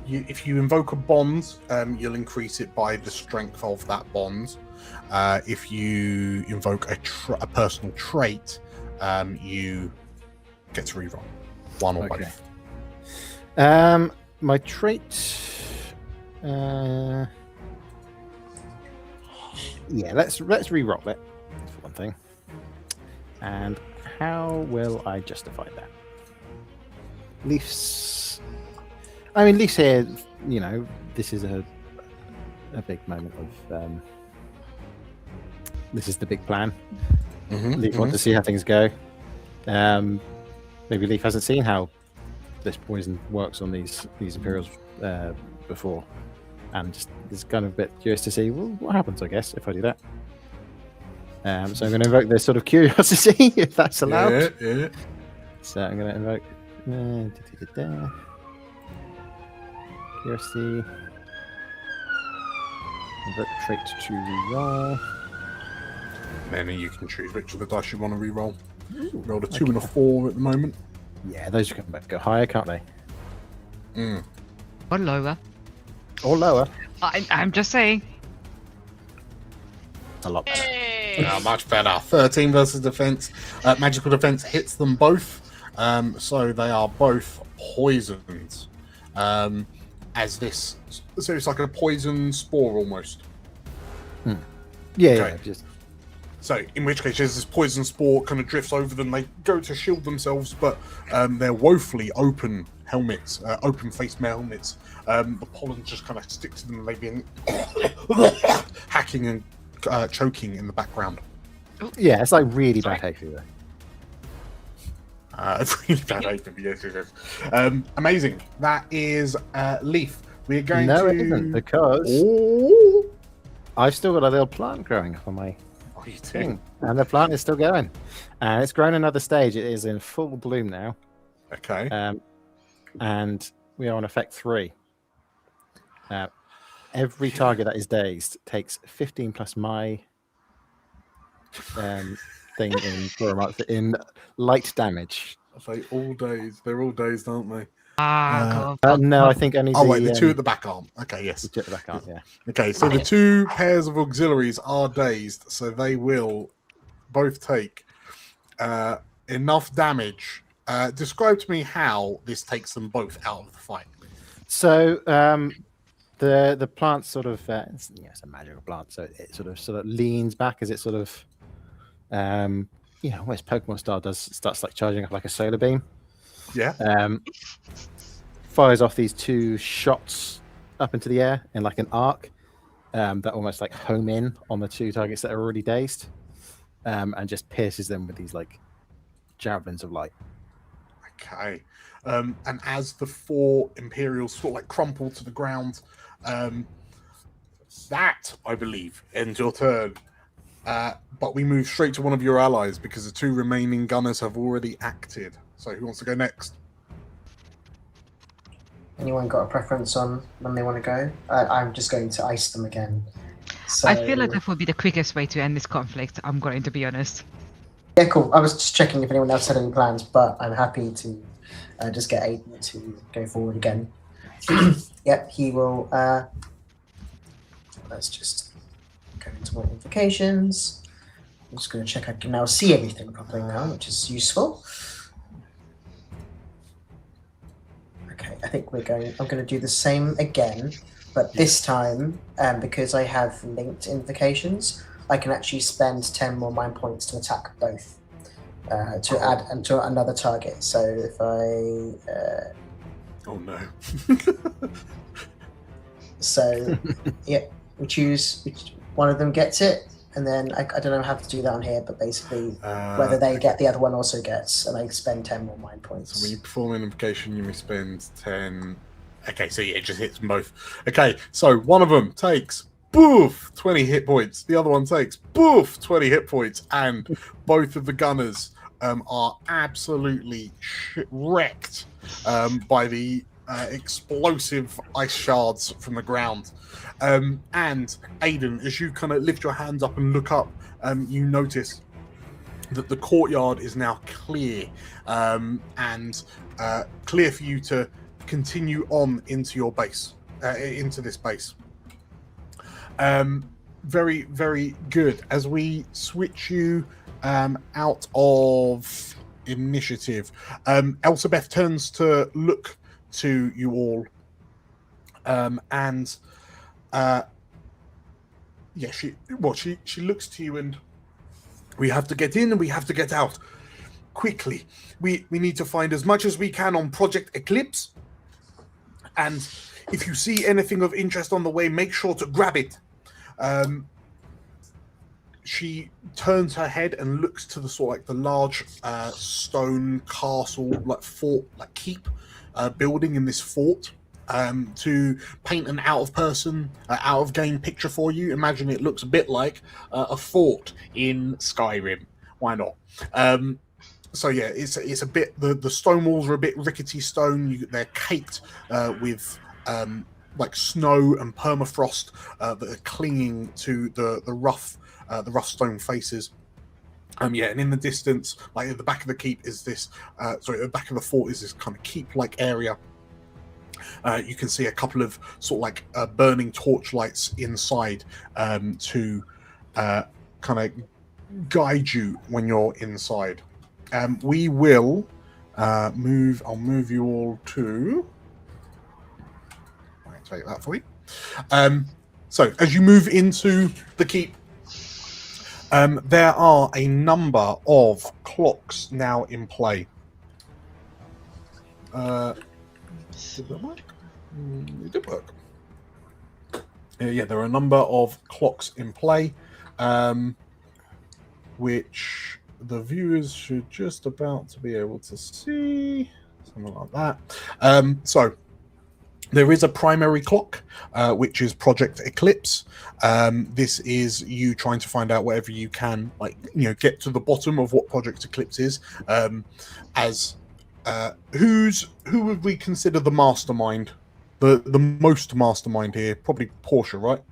if you invoke a bond, you'll increase it by the strength of that bond. If you invoke a personal trait, you get to reroll 1 or both. My trait. Yeah, let's reroll it for one thing. And how will I justify that? Leif's here. You know, this is a big moment of. This is the big plan. Leif wants to see how things go. Maybe Leif hasn't seen how this poison works on these Imperials before, and just is kind of a bit curious to see what happens, I guess, if I do that. So I'm going to invoke this sort of curiosity, if that's allowed. Yeah. So I'm going to invoke curiosity. Invoke trait to reroll. Then you can choose which of the dice you want to reroll. Rolled a 2 and a 4 at the moment. Yeah, those can go higher, can't they? Or lower. Or lower. I'm just saying. It's a lot better. Much better. 13 versus defense. Magical defense hits them both. So they are both poisoned. As this, so it's like a poison spore almost. Yeah, just. So, in which case, as this poison spore kind of drifts over them, they go to shield themselves, but they're woefully open helmets, open-faced helmets. The pollen just kind of sticks to them, and they've been hacking and choking in the background. Yeah, it's like really bad hay fever. Really bad hay fever, yes. Amazing. That is Leif. We're going to... No, it isn't, because I've still got a little plant growing up on my... thing, and the plant is still going, and it's grown another stage. It is in full bloom now. Okay. And we are on effect 3. Every target that is dazed takes 15 plus my thing in light damage. I say all days. They're all dazed, aren't they? No, I think only. The 2 at the back aren't. Okay, yes. The 2 at the back aren't. Yeah. Okay, so the 2 pairs of auxiliaries are dazed, so they will both take enough damage. Describe to me how this takes them both out of the fight. So the plant sort of it's a magical plant, so it sort of leans back as it sort of Where's Pokemon Star starts like charging up like a solar beam. Yeah. Fires off these 2 shots up into the air in like an arc that almost like home in on the 2 targets that are already dazed, and just pierces them with these like javelins of light. Okay. And as the 4 Imperials sort of like crumple to the ground, that, I believe, ends your turn. But we move straight to one of your allies because the 2 remaining gunners have already acted. So who wants to go next? Anyone got a preference on when they want to go? I'm just going to ice them again. So... I feel like that would be the quickest way to end this conflict, I'm going to be honest. Yeah, cool. I was just checking if anyone else had any plans, but I'm happy to just get Aiden to go forward again. Yep, he will... let's just go into my invocations. I'm just going to check I can now see everything properly now, which is useful. Okay, I think I'm going to do the same again, but this time, because I have linked invocations, I can actually spend 10 more mind points to attack both, to add and to another target. So if I... Oh no. So, yeah, we choose which one of them gets it, and then I don't know how to do that on here, but basically whether they get the other one also gets, and I spend 10 more mind points. So when you perform an invocation, you may spend 10. Okay, so yeah, it just hits them both. Okay, so one of them takes boof 20 hit points. The other one takes boof 20 hit points, and both of the gunners are absolutely wrecked by the explosive ice shards from the ground. And Aiden, as you kind of lift your hands up and look up, you notice that the courtyard is now clear, and clear for you to continue on into your base, into this base. Very, very good. As we switch you out of initiative, Elsabeth turns to look to you all, and yeah, she looks to you, and we have to get in and we have to get out quickly. We need to find as much as we can on Project Eclipse, and if you see anything of interest on the way, make sure to grab it. She turns her head and looks to the sort of like the large stone castle, like fort, like keep building in this fort, to paint an out of game picture for you. Imagine it looks a bit like a fort in Skyrim. Why not? So yeah, it's a bit, the stone walls are a bit rickety stone. They're caked with like snow and permafrost that are clinging to the rough stone faces. Yeah, and in the distance, like at the back of the keep is this, at the back of the fort is this kind of keep-like area. You can see a couple of sort of like burning torchlights inside to kind of guide you when you're inside. We will move. I'll move you all to. I'll take that for you. So as you move into the keep, there are a number of clocks now in play. Did that work? It did work. Yeah, there are a number of clocks in play, which the viewers should just about to be able to see. Something like that. So there is a primary clock, which is Project Eclipse. This is you trying to find out whatever you can, like, get to the bottom of what Project Eclipse is. Who would we consider the mastermind? The most mastermind here? Probably Portia, right?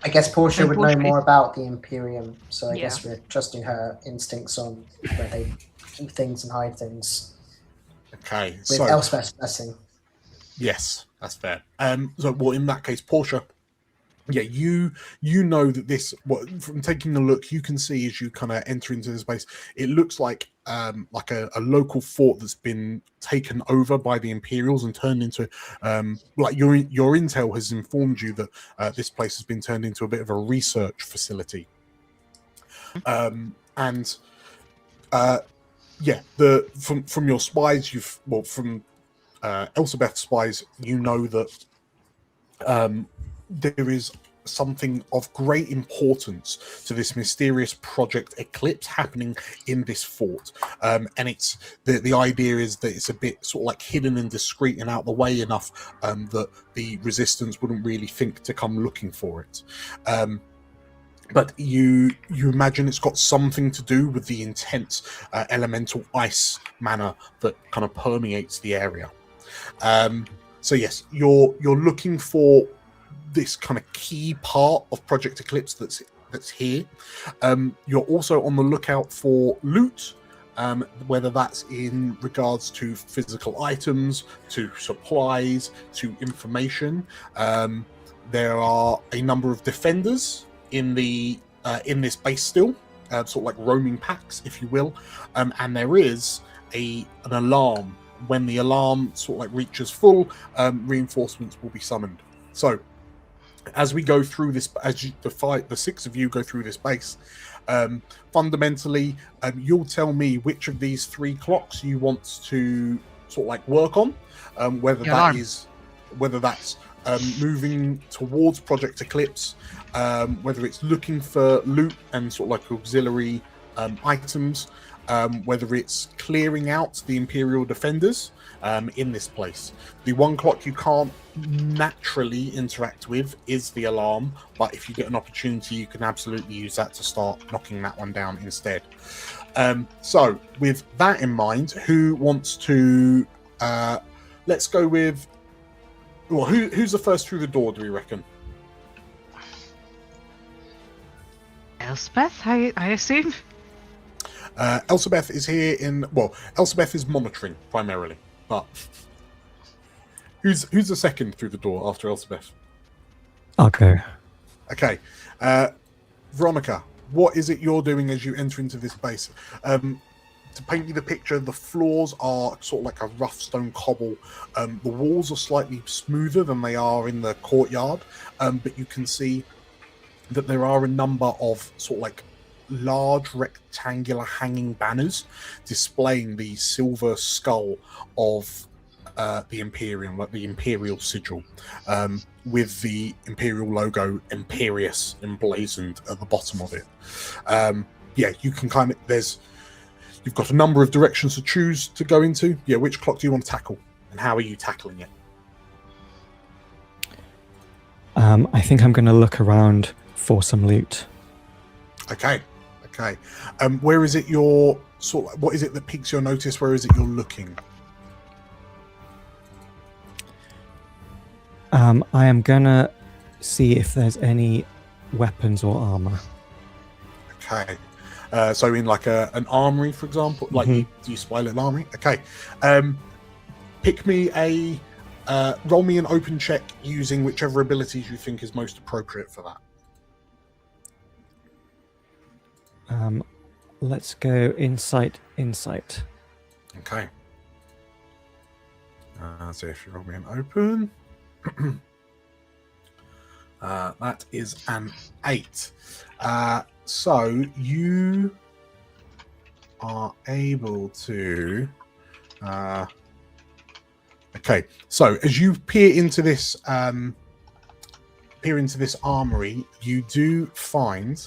I guess Portia would know Portia more about the Empyrium, so I Yeah. guess we're trusting her instincts on where they keep things and hide things. Okay, With so Elsbeth's blessing. yes, that's fair. So, well, in that case, Portia, yeah, you know that this, from taking a look, you can see as you kind of enter into this base, it looks like a local fort that's been taken over by the Imperials and turned into, like your intel has informed you that this place has been turned into a bit of a research facility. And from your spies, from Elsabeth's spies, you know that there is something of great importance to this mysterious Project Eclipse happening in this fort, and it's the idea is that it's a bit sort of like hidden and discreet and out the way enough that the resistance wouldn't really think to come looking for it. But you imagine it's got something to do with the intense elemental ice mana that kind of permeates the area. So yes, you're looking for this kind of key part of Project Eclipse that's here. You're also on the lookout for loot, whether that's in regards to physical items, to supplies, to information. There are a number of defenders in this base still, sort of like roaming packs, if you will, and there is an alarm. When the alarm sort of like reaches full, reinforcements will be summoned. So as we go through this, the six of you go through this base, fundamentally, you'll tell me which of these 3 clocks you want to sort of like work on, whether that's moving towards Project Eclipse, whether it's looking for loot and sort of like auxiliary items, whether it's clearing out the Imperial defenders in this place. The 1 clock you can't naturally interact with is the alarm, but if you get an opportunity, you can absolutely use that to start knocking that one down instead. So with that in mind, who wants to let's go with, well, who's the first through the door, do we reckon? Elspeth, I assume? Elsabeth is here Elsabeth is monitoring primarily, but who's the second through the door after Elsabeth? I'll go. Okay. Veronika, what is it you're doing as you enter into this base? To paint you the picture, the floors are sort of like a rough stone cobble. The walls are slightly smoother than they are in the courtyard, but you can see that there are a number of sort of like large rectangular hanging banners displaying the silver skull of the Empyrium, like the Imperial sigil, with the Imperial logo Imperius emblazoned at the bottom of it. You can you've got a number of directions to choose to go into. Yeah, which clock do you want to tackle, and how are you tackling it? I think I'm going to look around for some loot. Okay. Where is it what is it that piques your notice? Where is it you're looking? I am going to see if there's any weapons or armor. Okay. So in like an armory, for example, like do you spy an armory? Okay. Pick me roll me an open check using whichever abilities you think is most appropriate for that. Let's go insight. Okay. So if you roll me an open, that is an 8. So you are able to. Okay. So as you peer into this armory, you do find.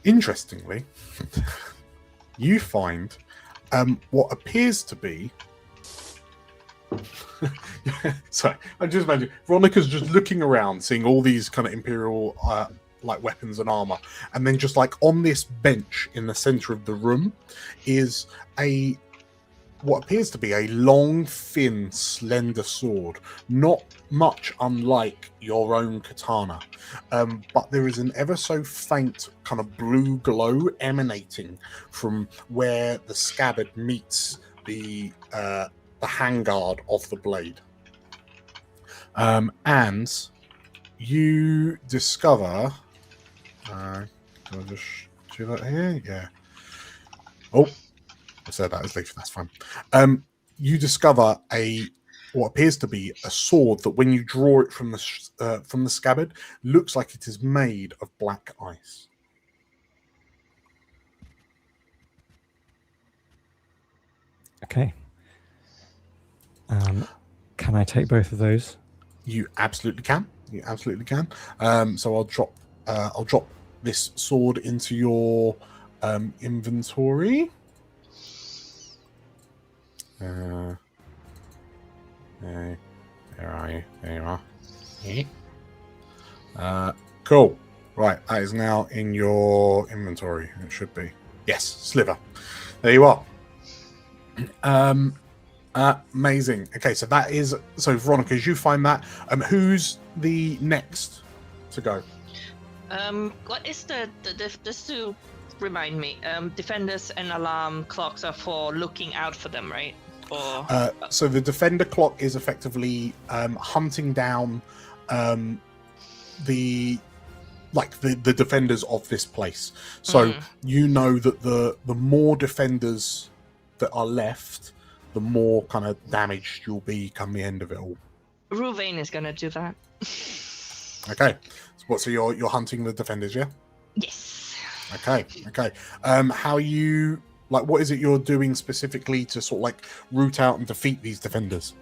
Interestingly, you find what appears to be. Sorry, I just imagine Veronika's just looking around, seeing all these kind of Imperial like weapons and armor, and then just like on this bench in the center of the room is what appears to be a long, thin, slender sword, not much unlike your own katana, but there is an ever so faint kind of blue glow emanating from where the scabbard meets the handguard of the blade. And you discover... can I just do that here? Yeah. Oh, I said that as Leif, that's fine. You discover a what appears to be a sword that, when you draw it from the scabbard, looks like it is made of black ice. Okay. Can I take both of those? You absolutely can. You absolutely can. So I'll drop this sword into your inventory. There are you? There you are. Cool. Right, that is now in your inventory. It should be. Yes, sliver. There you are. Amazing. Okay, so that is Veronika, as you find that, who's the next to go? What is the just to remind me? Defenders and alarm clocks are for looking out for them, right? Or so the defender clock is effectively hunting down the defenders of this place. So you know that the more defenders that are left, the more kind of damaged you'll be come the end of it all. Ruvaen is gonna do that. Okay. So you're hunting the defenders, yeah? Yes. Okay. How you what is it you're doing specifically to sort of like root out and defeat these defenders?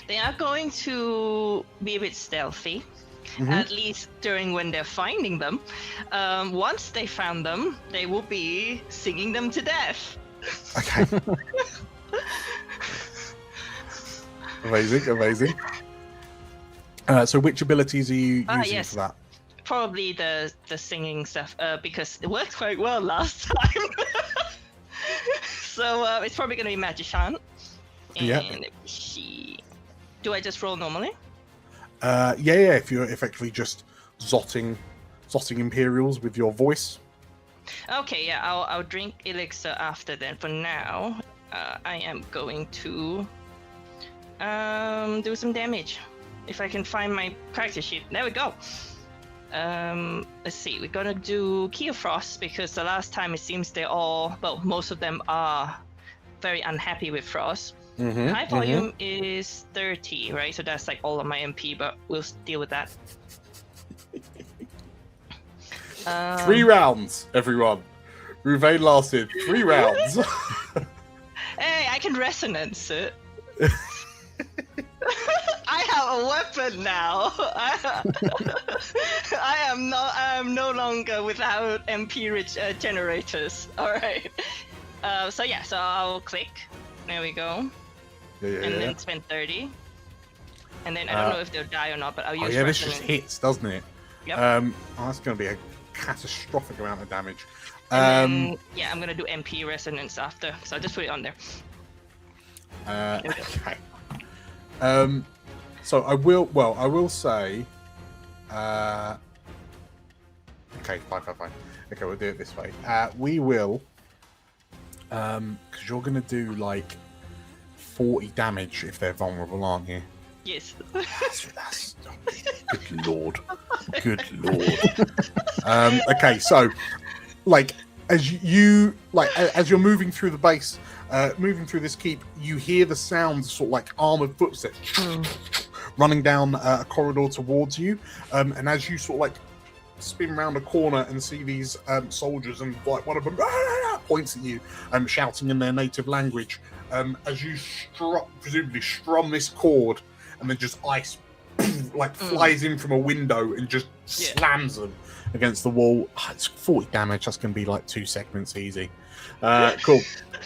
They are going to be a bit stealthy, at least during when they're finding them. Once they found them, they will be singing them to death. Okay. Amazing. So which abilities are you using for that? Probably the singing stuff, because it worked quite well last time. So it's probably going to be Magician. And do I just roll normally? Yeah. If you're effectively just zotting Imperials with your voice. Okay, yeah. I'll drink elixir after then. For now, I am going to do some damage. If I can find my character sheet. There we go. Let's see. We're gonna do Key of Frost because the last time it seems most of them are very unhappy with Frost. High volume is 30, right? So that's like all of my MP, but we'll deal with that. 3 rounds, everyone. Ruvaen lasted 3 rounds. Hey, I can resonance it. I have a weapon now. I am no longer without MP generators. All right. So I'll click. There we go. Then spend 30. And then I don't know if they'll die or not, but I'll use this just hits, doesn't it? Yep. That's going to be a catastrophic amount of damage. And then, I'm going to do MP resonance after, so I'll just put it on there. Okay. So I will say, okay, fine. Okay, we'll do it this way. We will, because you're going to do like 40 damage if they're vulnerable, aren't you? Yes. That's good lord. Okay, so as you're moving through the base, moving through this keep, you hear the sounds sort of like armored footsteps running down a corridor towards you, and as you sort of like spin around a corner and see these soldiers, and like one of them points at you, shouting in their native language, as you presumably strum this chord, and then just ice flies in from a window and just slams them against the wall. It's 40 damage. That's going to be like 2 segments easy. Cool.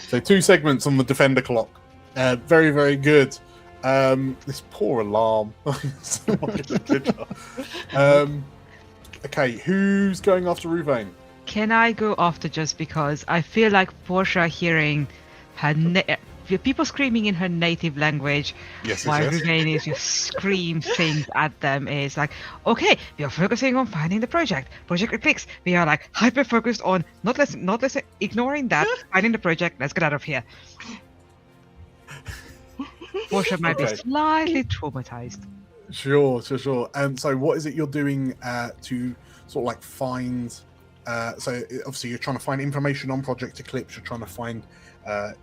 So 2 segments on the defender clock. Very, very good. This poor alarm. Good job. Okay, who's going after Ruvaen? Can I go after just because I feel like Portia hearing her people screaming in her native language while Ruvaen is just scream things at them is like, okay, we are focusing on finding the Project Eclipse. We are like hyper focused on not ignoring that, finding the project. Let's get out of here. Portia might be slightly traumatized. Sure. So what is it you're doing to sort of like find? So obviously you're trying to find information on Project Eclipse. You're trying to find So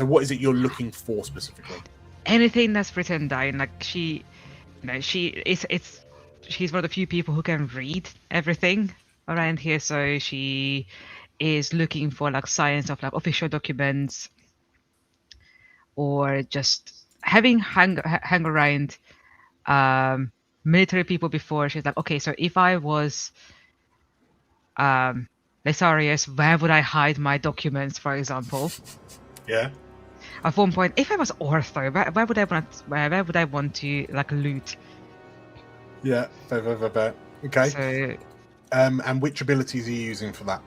what is it you're looking for specifically? anything that's written down. Like she, she's one of the few people who can read everything around here. So she is looking for like signs of like official documents, or just having hang around military people before. She's like, okay, so if I was Lesarius, where would I hide my documents, for example? Yeah. At one point, if I was Ortho, where would I want to like loot? Yeah. Fair. Okay. So And which abilities are you using for that?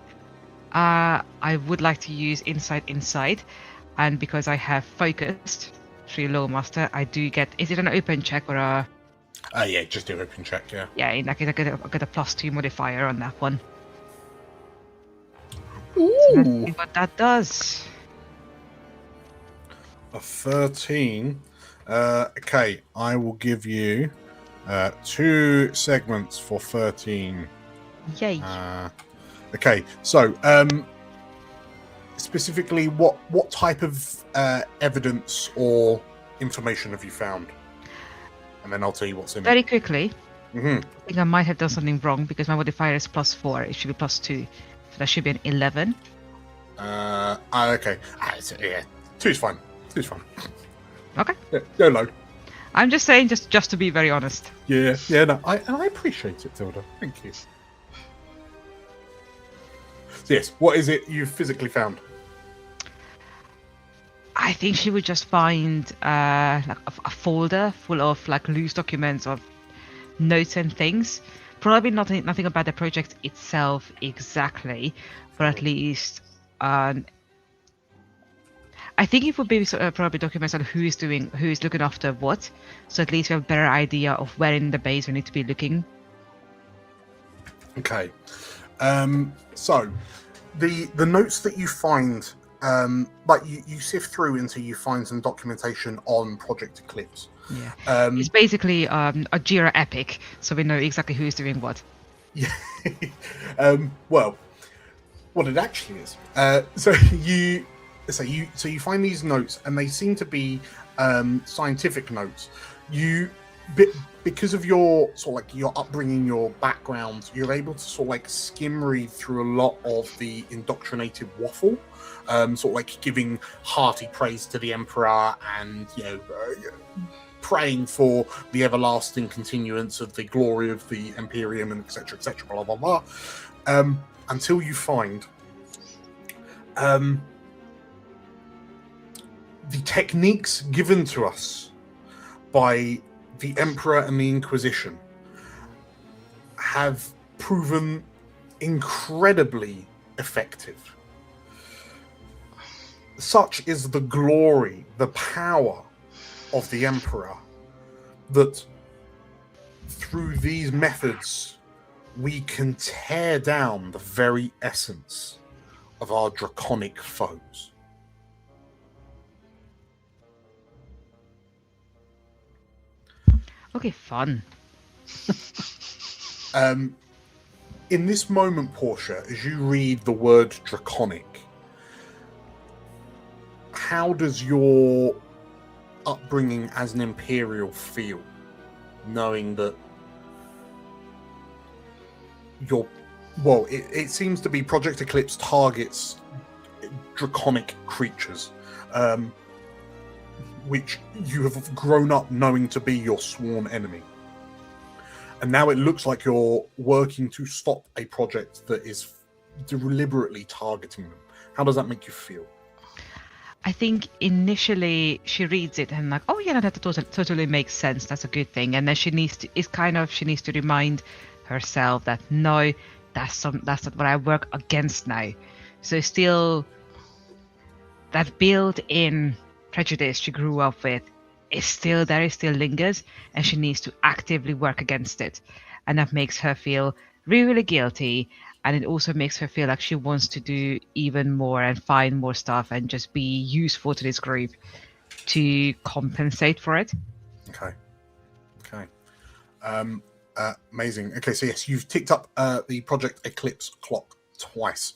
I would like to use inside, and because I have focused through Lawmaster, I do get. Is it an open check or a? Yeah, just do open check. Yeah. Yeah, I get a +2 modifier on that one. Ooh. So let's see what that does. A 13. Okay, I will give you 2 segments for 13. Yay! Okay, so specifically, what type of evidence or information have you found? And then I'll tell you what's in Very it. quickly, Mm-hmm. I think I might have done something wrong because my modifier is +4. It should be +2, so that should be an 11. Okay. Yeah, 2's fine. 2's fine. Okay. Yeah, go low. I'm just saying, just to be very honest. Yeah, no, I appreciate it, Tilda. Thank you. So yes, what is it you physically found? I think she would just find like a folder full of like loose documents of notes and things. Probably nothing about the project itself exactly, but at least I think it would be probably documents on who is looking after what. So at least we have a better idea of where in the base we need to be looking. Okay. So the notes that you find, like you sift through until you find some documentation on Project Eclipse. Yeah. It's basically a Jira epic, so we know exactly who's doing what. Yeah. Well, what it actually is. So you find these notes, and they seem to be scientific notes. Because of your sort of like your upbringing, your background, you're able to sort of like skim read through a lot of the indoctrinated waffle, sort of like giving hearty praise to the Emperor, and praying for the everlasting continuance of the glory of the Empyrium, and etc., blah blah blah, until you find the techniques given to us by the Emperor and the Inquisition have proven incredibly effective. Such is the glory, the power of the Emperor, that through these methods we can tear down the very essence of our draconic foes. Okay, fun. In this moment, Portia, as you read the word draconic, how does your upbringing as an Imperial feel, knowing that it seems to be Project Eclipse targets draconic creatures, which you have grown up knowing to be your sworn enemy. And now it looks like you're working to stop a project that is deliberately targeting them. How does that make you feel? I think initially she reads it and like, oh yeah, no, that totally makes sense. That's a good thing. And then she needs to remind herself that no, that's not what I work against now. So still, that built-in prejudice she grew up with is still there, it still lingers, and she needs to actively work against it. And that makes her feel really, really guilty. And it also makes her feel like she wants to do even more and find more stuff and just be useful to this group to compensate for it. Okay. Amazing. Okay, so yes, you've ticked up the Project Eclipse clock. twice.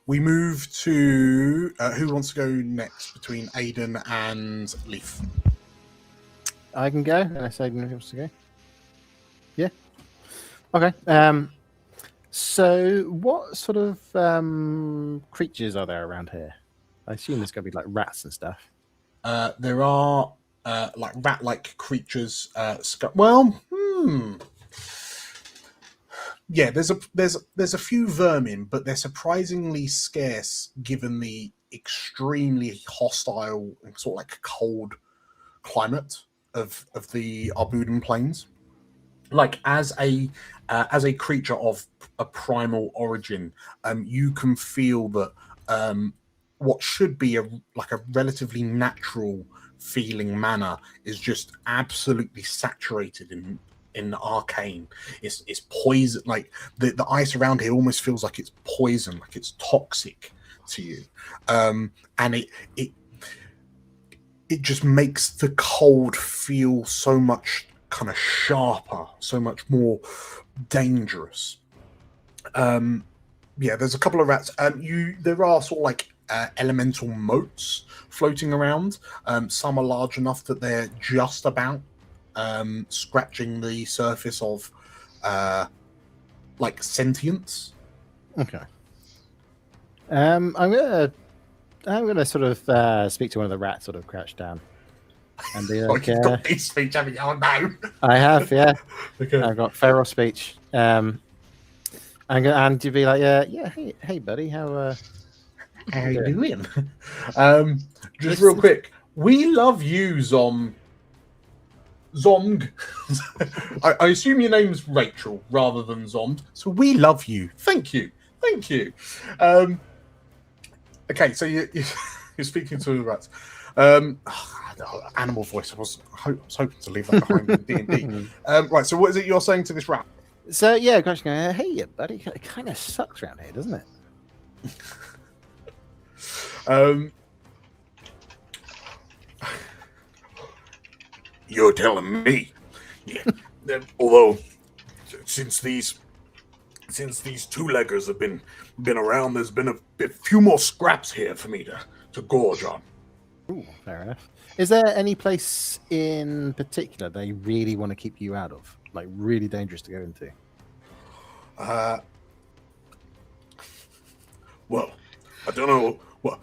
We move to who wants to go next between Aiden and Leif? I can go unless Aiden wants to go. Yeah. Okay. So what sort of creatures are there around here? I assume there's going to be like rats and stuff. There are like rat-like creatures. Yeah, there's a few vermin, but they're surprisingly scarce given the extremely hostile and sort of like cold climate of the Arbudan Plains. Like as a creature of a primal origin, you can feel that what should be a relatively natural feeling mana is just absolutely saturated in arcane. It's poison. Like the ice around here almost feels like it's poison, like it's toxic to you, and it just makes the cold feel so much kind of sharper, so much more dangerous. Yeah, there's a couple of rats. There are sort of like elemental moats floating around. Some are large enough that they're just about scratching the surface of like sentience. Okay. I'm gonna sort of speak to one of the rats, sort of crouch down, and be like, You've got this speech, haven't you? Oh no! I have, yeah. Okay. I've got feral speech. And to be like, yeah, hey, buddy, how you doing? Just real quick, we love you, Zong. I assume your name's Rachel rather than Zond, so we love you. Thank you. Okay, so you're speaking to the rats. Animal voice. I was hoping to leave that behind in D&D. Right, so what is it you're saying to this rat? So yeah, gosh, hey, buddy, it kind of sucks around here, doesn't it? You're telling me, yeah. Although since these two-leggers have been around, there's been a few more scraps here for me to gorge on. Ooh, fair enough. Is there any place in particular they really want to keep you out of? Like really dangerous to go into? Well, I don't know. Well,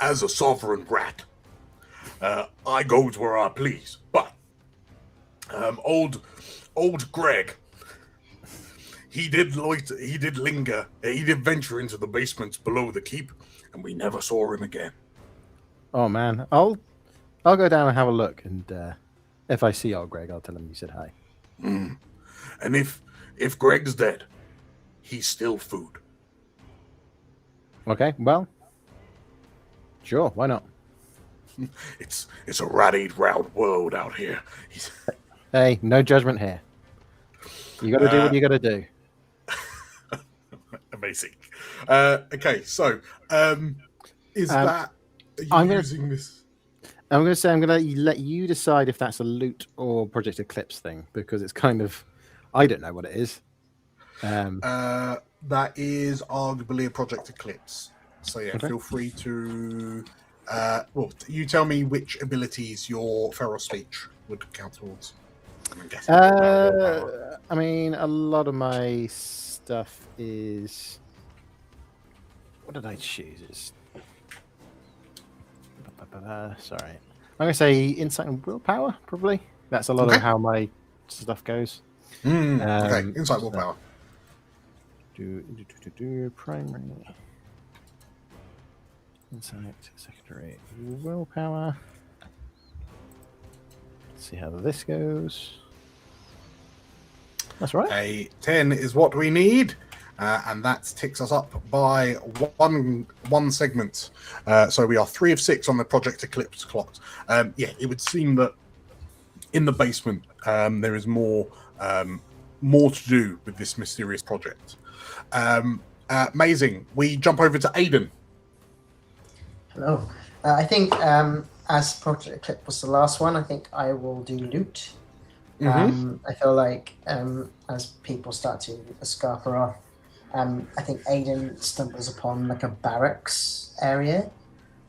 as a sovereign rat, I go to where I please. But old Greg, he did linger. He did venture into the basements below the keep, and we never saw him again. Oh man, I'll go down and have a look, and if I see old Greg, I'll tell him you said hi. And if Greg's dead, he's still food. Okay, well, sure, why not? It's a rat-eat-round world out here. Hey, no judgment here. You got to do what you got to do. Amazing. Okay, so is that? Are you using this? I'm going to say I'm going to let you decide if that's a loot or Project Eclipse thing, because it's kind of, I don't know what it is. That is arguably a Project Eclipse. So yeah, Okay. Feel free to. Well, you tell me which abilities your feral speech would count towards. I'm guessing I mean, a lot of my stuff is. What did I choose? Sorry. I'm going to say insight and willpower, probably. That's a lot of how my stuff goes. Okay, insight so- willpower. Primary. Insight, secondary, willpower. Let's see how this goes. That's right. A 10 is what we need, and that ticks us up by one segment. So we are 3 of 6 on the Project Eclipse clock. Yeah, it would seem that in the basement there is more to do with this mysterious project. Amazing. We jump over to Aiden. Hello. I think as Project Eclipse was the last one, I think I will do loot. I feel like as people start to scamper off, I think Aiden stumbles upon like a barracks area,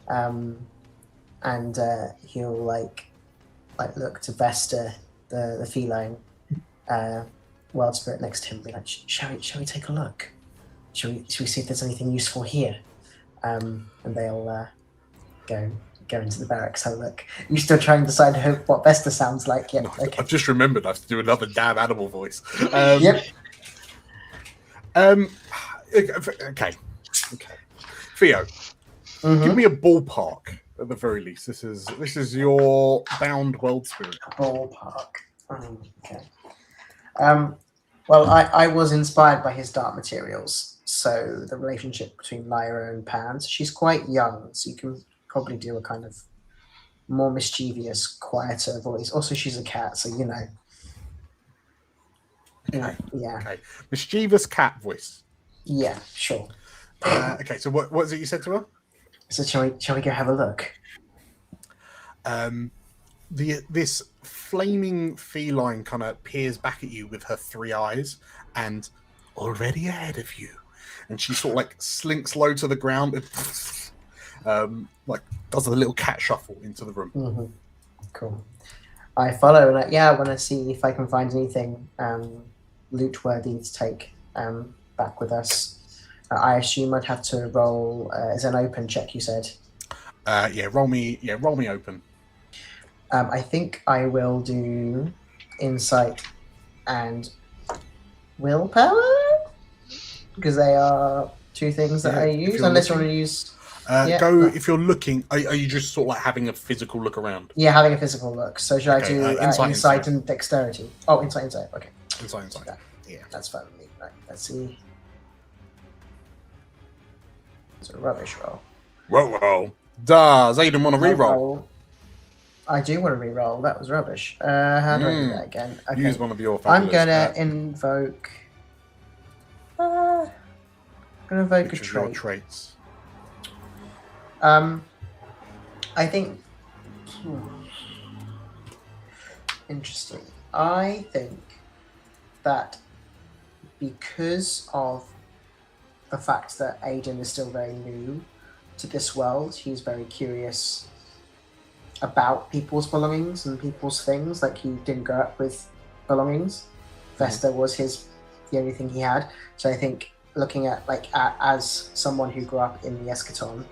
and he'll like look to Vesta, the feline wild spirit next to him, and be like, "Shall we take a look? Shall we see if there's anything useful here?" And they'll go into the barracks, have a look. You still trying to decide what Vesta sounds like? Yep. No, Okay. I've just remembered I have to do another damn animal voice. Yep. Okay. Theo, give me a ballpark at the very least. This is your bound world spirit. Ballpark. Okay. Well, I was inspired by his dark materials, so the relationship between Lyra and Pan. So she's quite young, so you can probably do a kind of more mischievous, quieter voice. Also, she's a cat, so you know. Okay. Yeah. Okay. Mischievous cat voice. Yeah, sure. Okay, so what is it you said to her? So shall we go have a look? This flaming feline kind of peers back at you with her three eyes, and already ahead of you, and she sort of like slinks low to the ground and like does a little cat shuffle into the room. Mm-hmm. Cool. I follow, and I want to see if I can find anything loot worthy to take back with us. I assume I'd have to roll as an open check. You said. Roll me open. I think I will do insight and willpower because they are two things that I use. Unless you want to use. If you're looking. Are you just sort of like having a physical look around? Yeah, having a physical look. So should I do insight and dexterity? Oh, insight. Okay. Insight. Yeah, that's fine with me. Right, let's see. It's a rubbish roll. Roll. Does Aiden want to reroll? I do want to reroll. That was rubbish. How do I do that again? Okay. Use one of your. I'm gonna invoke. I'm gonna invoke a trait. Your traits. I think. Interesting. I think that because of the fact that Aiden is still very new to this world, he's very curious about people's belongings and people's things. Like, he didn't grow up with belongings. Vesta was the only thing he had. So I think looking at as someone who grew up in the Eschaton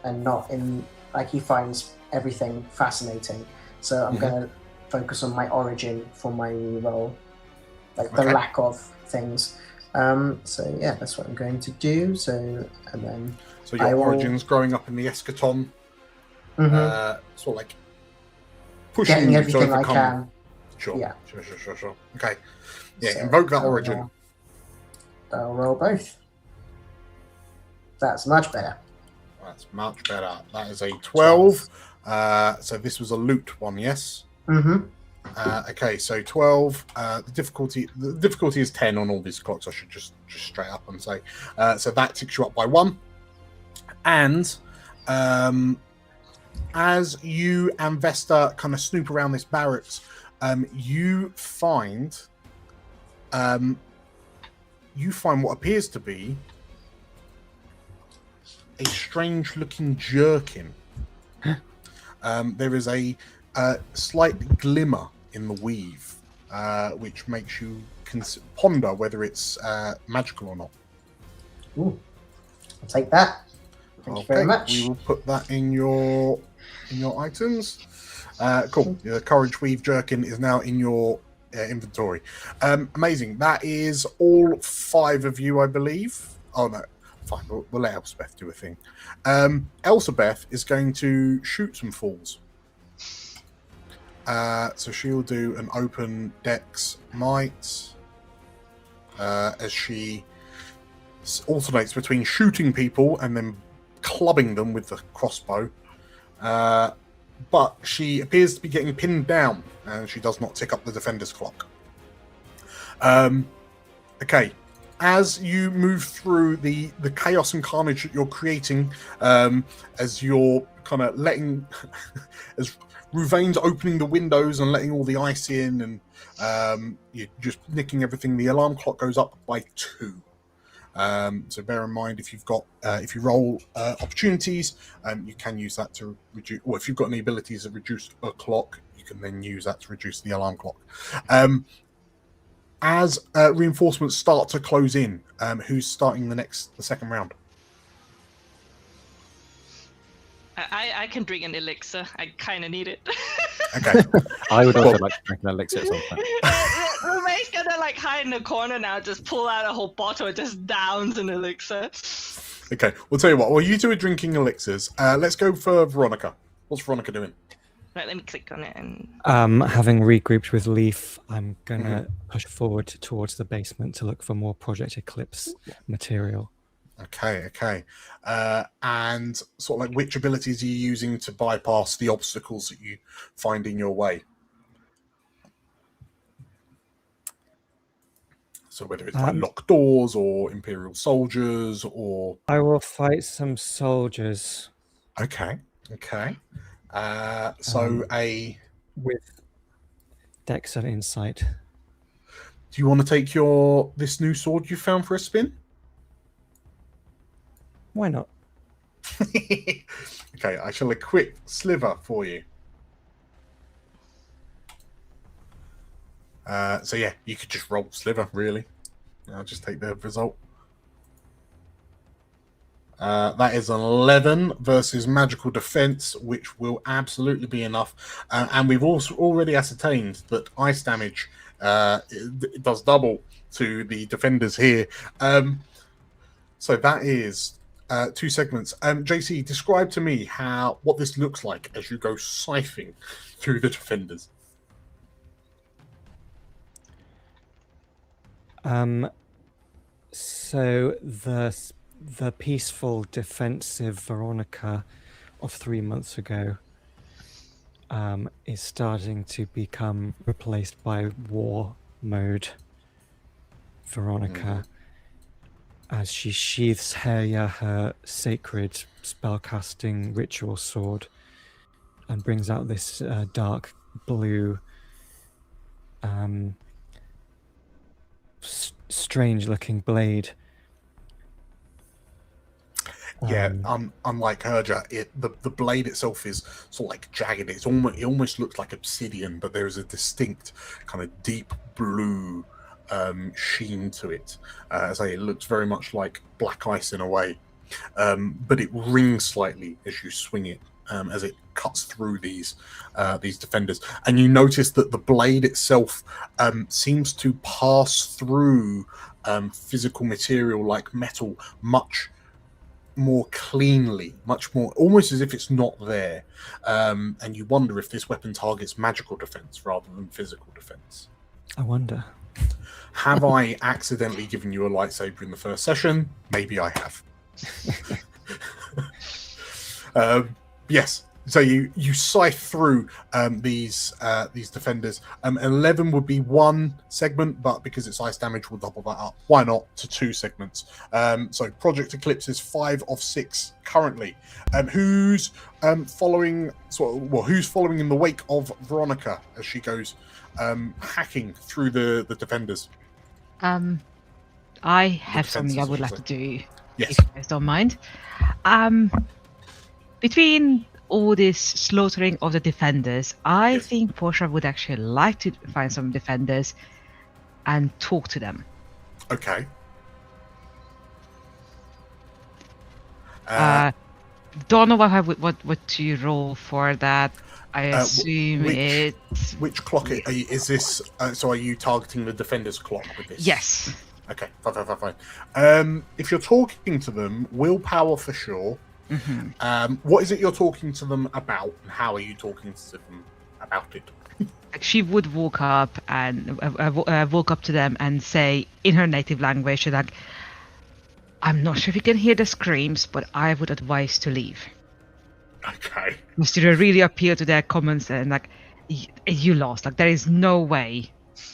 and not in, like, he finds everything fascinating. So I'm going to focus on my origin for my reroll, like the lack of things. So yeah, that's what I'm going to do. So your origin's growing up in the Eschaton. Sort of like pushing getting you everything to overcome. I can. Sure. Yeah. Sure. Okay. Yeah, So invoke that origin. I'll roll both. That's much better. That's much better. That is a 12. So this was a loot one, yes? Okay, so 12. The difficulty is 10 on all these clocks. I should just straight up and say. So that ticks you up by 1. And as you and Vesta kind of snoop around this barracks, you find what appears to be a strange-looking jerkin. There is a slight glimmer in the weave, which makes you ponder whether it's magical or not. Ooh, I'll take that. Thank you very much. We will put that in your items. Cool. The Courage Weave Jerkin is now in your inventory. Amazing. That is all 5 of you, I believe. Oh no, fine. We'll let Elsbeth do a thing. Elsbeth is going to shoot some fools. So she'll do an open dex might as she alternates between shooting people and then clubbing them with the crossbow. But she appears to be getting pinned down, and she does not tick up the defender's clock. Okay. As you move through the chaos and carnage that you're creating, as you're kind of letting as Ruvaen's opening the windows and letting all the ice in, and you're just nicking everything. The alarm clock goes up by 2. So bear in mind, if you roll opportunities, you can use that to reduce. Or if you've got any abilities that reduce a clock, you can then use that to reduce the alarm clock. As reinforcements start to close in, who's starting the second round? I can drink an elixir. I kind of need it. Okay. I would also like to drink an elixir at some point. Ruvaen's gonna like hide in the corner now, just pull out a whole bottle and just downs an elixir. Okay, we'll tell you what. While you two are drinking elixirs, let's go for Veronika. What's Veronika doing? Right, let me click on it and. Having regrouped with Leif, I'm gonna push forward towards the basement to look for more Project Eclipse material. Okay. And sort of like, which abilities are you using to bypass the obstacles that you find in your way? So whether it's like locked doors or Imperial soldiers or... I will fight some soldiers. Okay. With Dex and Insight. Do you want to take this new sword you found for a spin? Why not? Okay, I shall equip Sliver for you. So yeah, you could just roll Sliver, really. I'll just take the result. That is an 11 versus magical defense, which will absolutely be enough. And we've also already ascertained that ice damage it does double to the defenders here. So that is 2 segments. JC, describe to me what this looks like as you go scything through the defenders. So the peaceful, defensive Veronika of 3 months ago is starting to become replaced by war mode Veronika, as she sheaths her sacred spellcasting ritual sword and brings out this dark blue strange looking blade. Yeah, unlike Herja, the blade itself is sort of like jagged. It almost looks like obsidian, but there is a distinct kind of deep blue sheen to it. As I say, it looks very much like black ice in a way, but it rings slightly as you swing it, as it cuts through these defenders. And you notice that the blade itself seems to pass through physical material like metal much more cleanly, much more, almost as if it's not there. And you wonder if this weapon targets magical defense rather than physical defense. I wonder. Have I accidentally given you a lightsaber in the first session? Maybe I have. Yes. So you scythe through these defenders. 11 would be 1 segment, but because it's ice damage, we'll double that up. Why not to 2 segments? So Project Eclipse is 5 of 6 currently. Who's following? Who's following in the wake of Veronika as she goes hacking through the defenders? I have something I would like to do. Yes. If you guys don't mind. Between all this slaughtering of the defenders, I think Portia would actually like to find some defenders and talk to them. Okay. Don't know what to roll for that. I assume it's... Which clock is this? So are you targeting the defender's clock with this? Yes. Okay, fine. If you're talking to them, willpower for sure. Mm-hmm. What is it you're talking to them about, and how are you talking to them about it? She would walk up to them and say in her native language, she's like, "I'm not sure if you can hear the screams, but I would advise to leave." Okay. Just to really appeal to their comments and like, you lost. Like, there is no way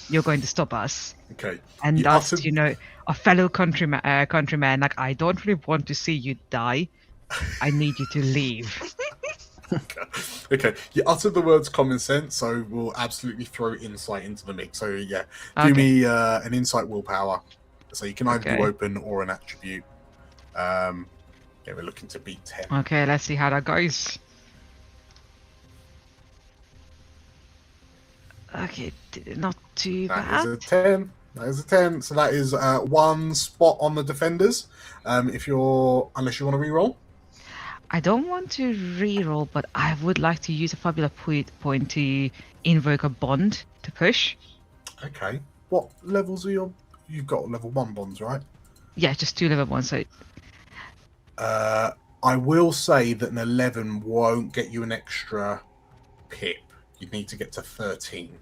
you're going to stop us. Okay. And us, a fellow countryman, like, I don't really want to see you die. I need you to leave. Okay, you uttered the words common sense, so we'll absolutely throw insight into the mix. So yeah, do Okay. me an insight willpower. So you can either do Okay. open or an attribute. Yeah, we're looking to beat 10. Okay, let's see how that goes. Okay, not too That bad. is a 10. That is a 10. So that is 1 spot on the defenders. Unless you want to reroll. I don't want to reroll, but I would like to use a Fabula point to invoke a bond to push. Okay. What levels are your? You've got level 1 bonds, right? Yeah, just 2 level 1. So I will say that an 11 won't get you an extra pip. You'd need to get to 13.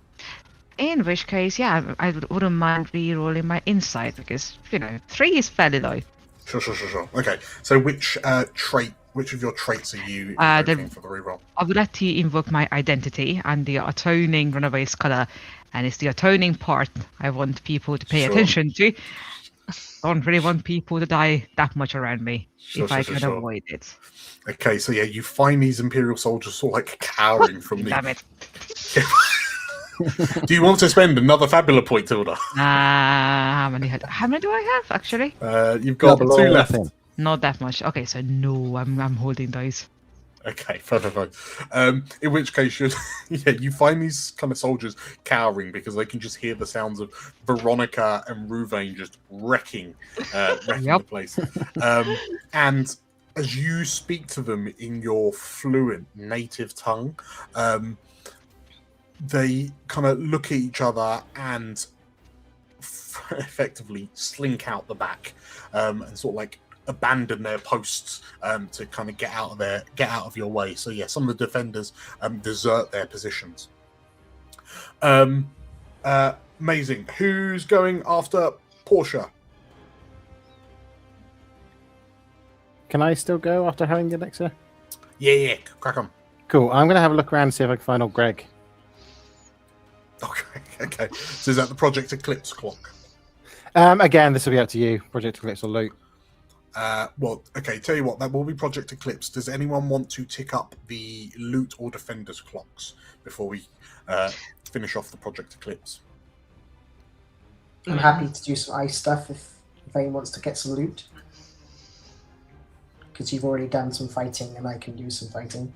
in which case, yeah, I wouldn't mind re-rolling my insight because 3 is fairly low. Sure. Okay. So which of your traits are you invoking for the reroll? I would like to invoke my identity and the atoning runaway scholar, and it's the atoning part I want people to pay attention to. Don't really want people to die that much around me if I can avoid it. Okay, so yeah, you find these Imperial soldiers sort of like cowering from the. Damn it! Do you want to spend another Fabula point, Tilda? How many do I have actually? You've got 2 left. Not that much. Okay, so no, I'm holding those. Okay, fine. In which case, you find these kind of soldiers cowering because they can just hear the sounds of Veronika and Ruvaen just wrecking the place. And as you speak to them in your fluent native tongue, they kind of look at each other and effectively slink out the back and sort of like abandon their posts to kind of get out of your way. So yeah, some of the defenders desert their positions. Amazing. Who's going after Portia? Can I still go after having the elixir? Yeah, crack on. Cool. I'm going to have a look around and see if I can find old Greg. Okay. So is that the Project Eclipse clock? Again, this will be up to you. Project Eclipse or loot. Well, okay, tell you what, that will be Project Eclipse. Does anyone want to tick up the loot or defenders clocks before we finish off the Project Eclipse? I'm happy to do some ice stuff if anyone wants to get some loot. Because you've already done some fighting and I can do some fighting.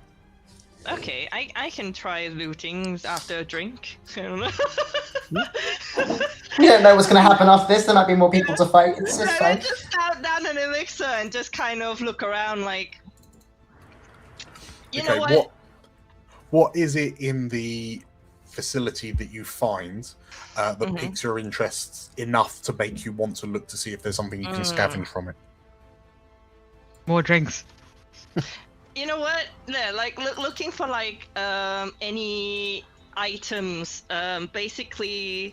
Okay, I can try looting after a drink. I don't know. We don't know what's going to happen after this. There might be more people to fight. It's just fine. Just down an elixir and just kind of look around like... You know what? What is it in the facility that you find that piques your interest enough to make you want to look to see if there's something you can scavenge from it? More drinks. You know what? Yeah, like looking for like any items, basically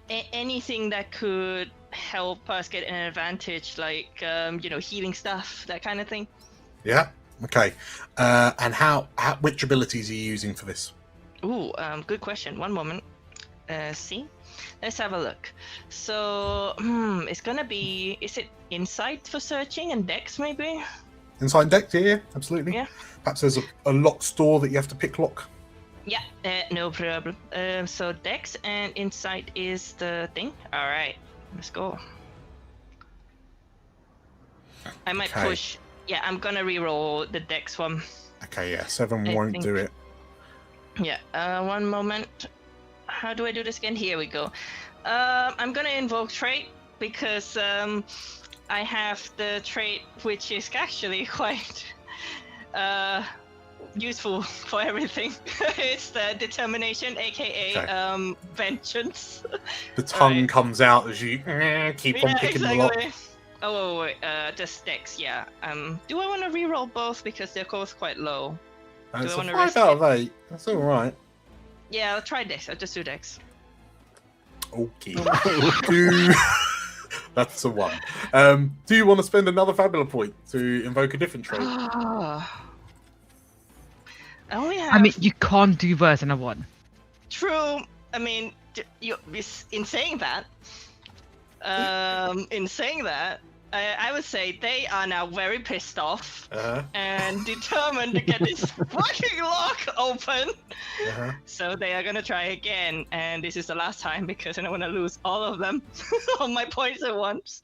anything that could help us get an advantage, like healing stuff, that kind of thing. Yeah. Okay. And which abilities are you using for this? Ooh, good question. One moment. See, let's have a look. So, it's gonna be. Is it insight for searching and dex maybe? Inside deck, yeah, absolutely. Yeah. Perhaps there's a locked door that you have to pick lock. Yeah, no problem. So dex and insight is the thing. All right, let's go. I might push. Yeah, I'm gonna reroll the dex one. Okay, yeah, 7 won't do it. Yeah, one moment. How do I do this again? Here we go. I'm gonna invoke trait because I have the trait which is actually quite useful for everything. It's the determination, aka vengeance. The tongue comes out as you keep on picking the lock. Oh wait, just dex, yeah. Do I want to reroll both because they're both quite low? That's a 5 out of 8. That's all right. Yeah, I'll try dex. I'll just do dex. Okay. That's a 1. Do you want to spend another Fabula point to invoke a different trait? I only have... I mean, you can't do worse than a 1. True. I mean, in saying that, I would say they are now very pissed off Uh-huh. and determined to get this fucking lock open. Uh-huh. So they are gonna try again, and this is the last time because I don't want to lose all of them, all my points at once.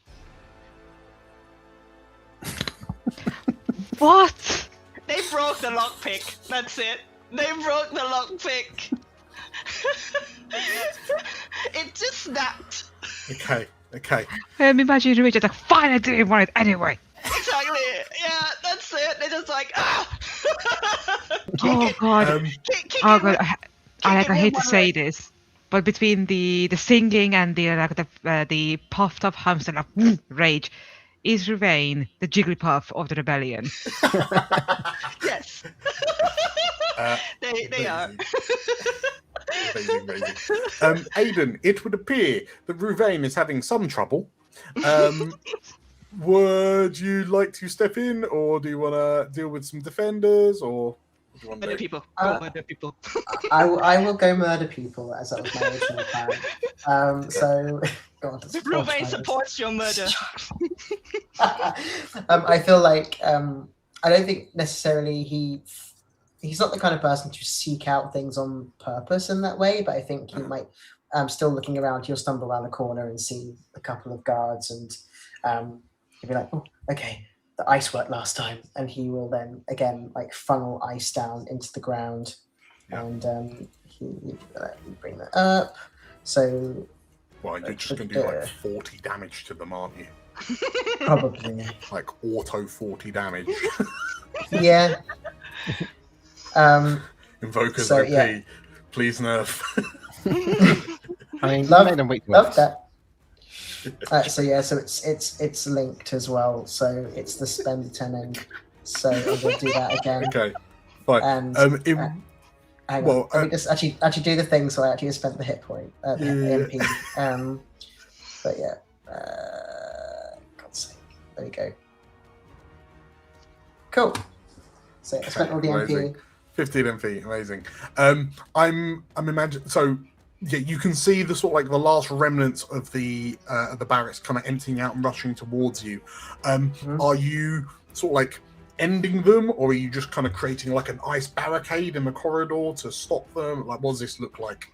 What? They broke the lockpick. That's it. They broke the lockpick. It just snapped. Okay. Imagine you just like, fine, I didn't want it anyway. Exactly. Yeah, that's it. They're just like, ah. Oh god. Kick Oh it god. with- I it hate with to one say leg. this, but between the singing and the puffed up hamster like rage, is Ruvaen the Jigglypuff of the rebellion? Yes. They are. Amazing. Aiden, it would appear that Ruvaen is having some trouble. Would you like to step in, or do you want to deal with some defenders, or what do you want to Murder do? people. Go murder people. I will go murder people, as that was my original plan. So, God, that's Ruvaen supports your murder. I feel like I don't think necessarily he's not the kind of person to seek out things on purpose in that way, but I think he might. Still looking around, he'll stumble around the corner and see a couple of guards, and he'll be like, "Oh, okay, the ice worked last time," and he will then again like funnel ice down into the ground, and he bring that up. So, Well, you're just going to do like 40 damage to them, aren't you? probably, Like auto 40 damage. yeah. Invokers So, OP. yeah. Please nerf. I mean, Love- made them weak Love points. that. So yeah, so it's linked as well. So it's the spend 10 end. So I'm going to do that again. Okay, fine. And In- hang well, on, let me just actually do the thing. So I actually spent the hit point, the MP. But yeah, God's sake, there we go. Cool. So I spent all the amazing. MP. 15 MP, amazing. I'm imagining. So yeah, you can see the sort of like the last remnants of the barracks kind of emptying out and rushing towards you. Are you sort of like ending them, or are you just kind of creating like an ice barricade in the corridor to stop them? Like, what does this look like?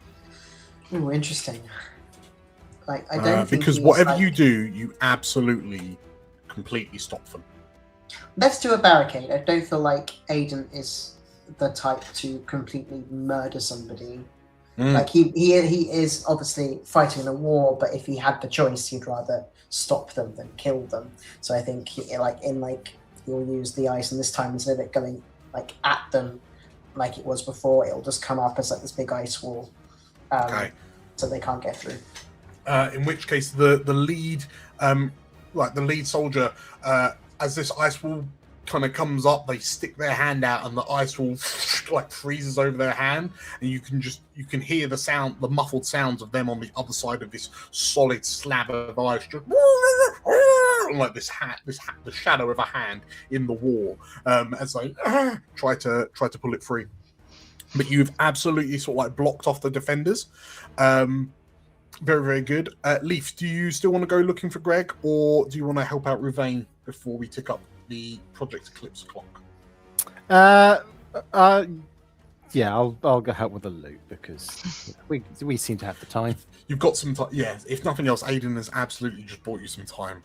Oh, interesting. Like I don't think because he's, whatever like- you do, you absolutely completely stop them. Let's do a barricade. I don't feel like Aiden is the type to completely murder somebody. Like he is obviously fighting in a war, but if he had the choice, he'd rather stop them than kill them. So I think he'll use the ice, and this time instead of it going like at them like it was before, it'll just come up as like this big ice wall, so they can't get through. In which case, the lead, like the lead soldier, as this ice wall kind of comes up, they stick their hand out, and the ice wall like freezes over their hand, and you can hear the sound, the muffled sounds of them on the other side of this solid slab of ice, just like the shadow of a hand in the wall, as they try to pull it free. But you've absolutely sort of like blocked off the defenders. Very, very good. Leif, do you still want to go looking for Greg, or do you want to help out Ruvaen before we tick up the Project Eclipse clock? Yeah, I'll go help with the loot because we seem to have the time. You've got some time. Yeah, if nothing else, Aiden has absolutely just bought you some time.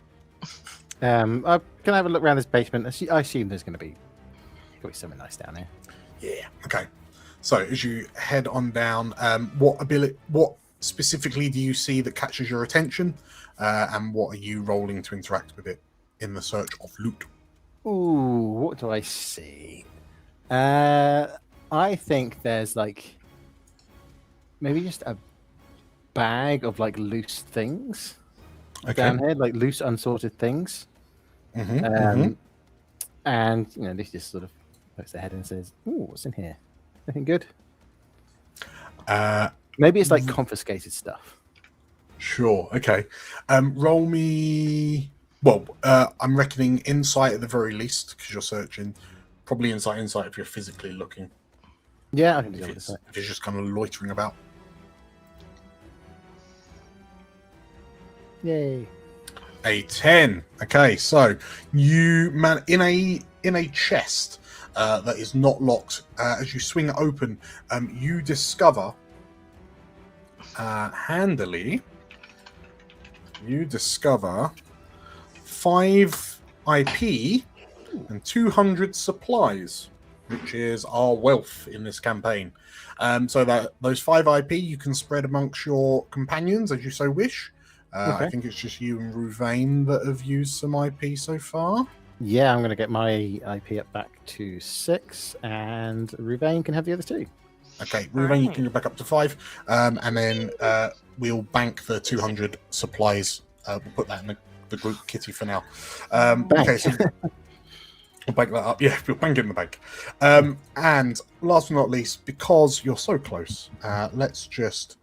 Can I have a look around this basement? I assume there's going to be something nice down here. Yeah. Okay. So as you head on down, what specifically do you see that catches your attention, and what are you rolling to interact with it in the search of loot? Ooh, what do I see? I think there's like maybe just a bag of like loose things down here, like loose unsorted things. And this just sort of puts their head in and says, "Ooh, what's in here? Anything good?" Maybe it's like confiscated stuff. Sure. Okay. Roll me. Well, I'm reckoning insight at the very least because you're searching. Probably insight if you're physically looking. Yeah, I can do If that. it's just kind of loitering about. Yay! A 10. Okay, so you in a chest that is not locked. As you swing it open, you discover handily. You discover 5 IP and 200 supplies, which is our wealth in this campaign. So that those 5 IP you can spread amongst your companions as you so wish. Okay. I think it's just you and Ruvaen that have used some IP so far. Yeah, I'm going to get my IP up back to 6, and Ruvaen can have the other 2. Okay, Ruvaen, you can go back up to 5, and then we'll bank the 200 supplies. We'll put that in the group kitty for now. Okay, so we'll bank that up. Yeah, we'll bank it in the bank. And last but not least, because you're so close, let's just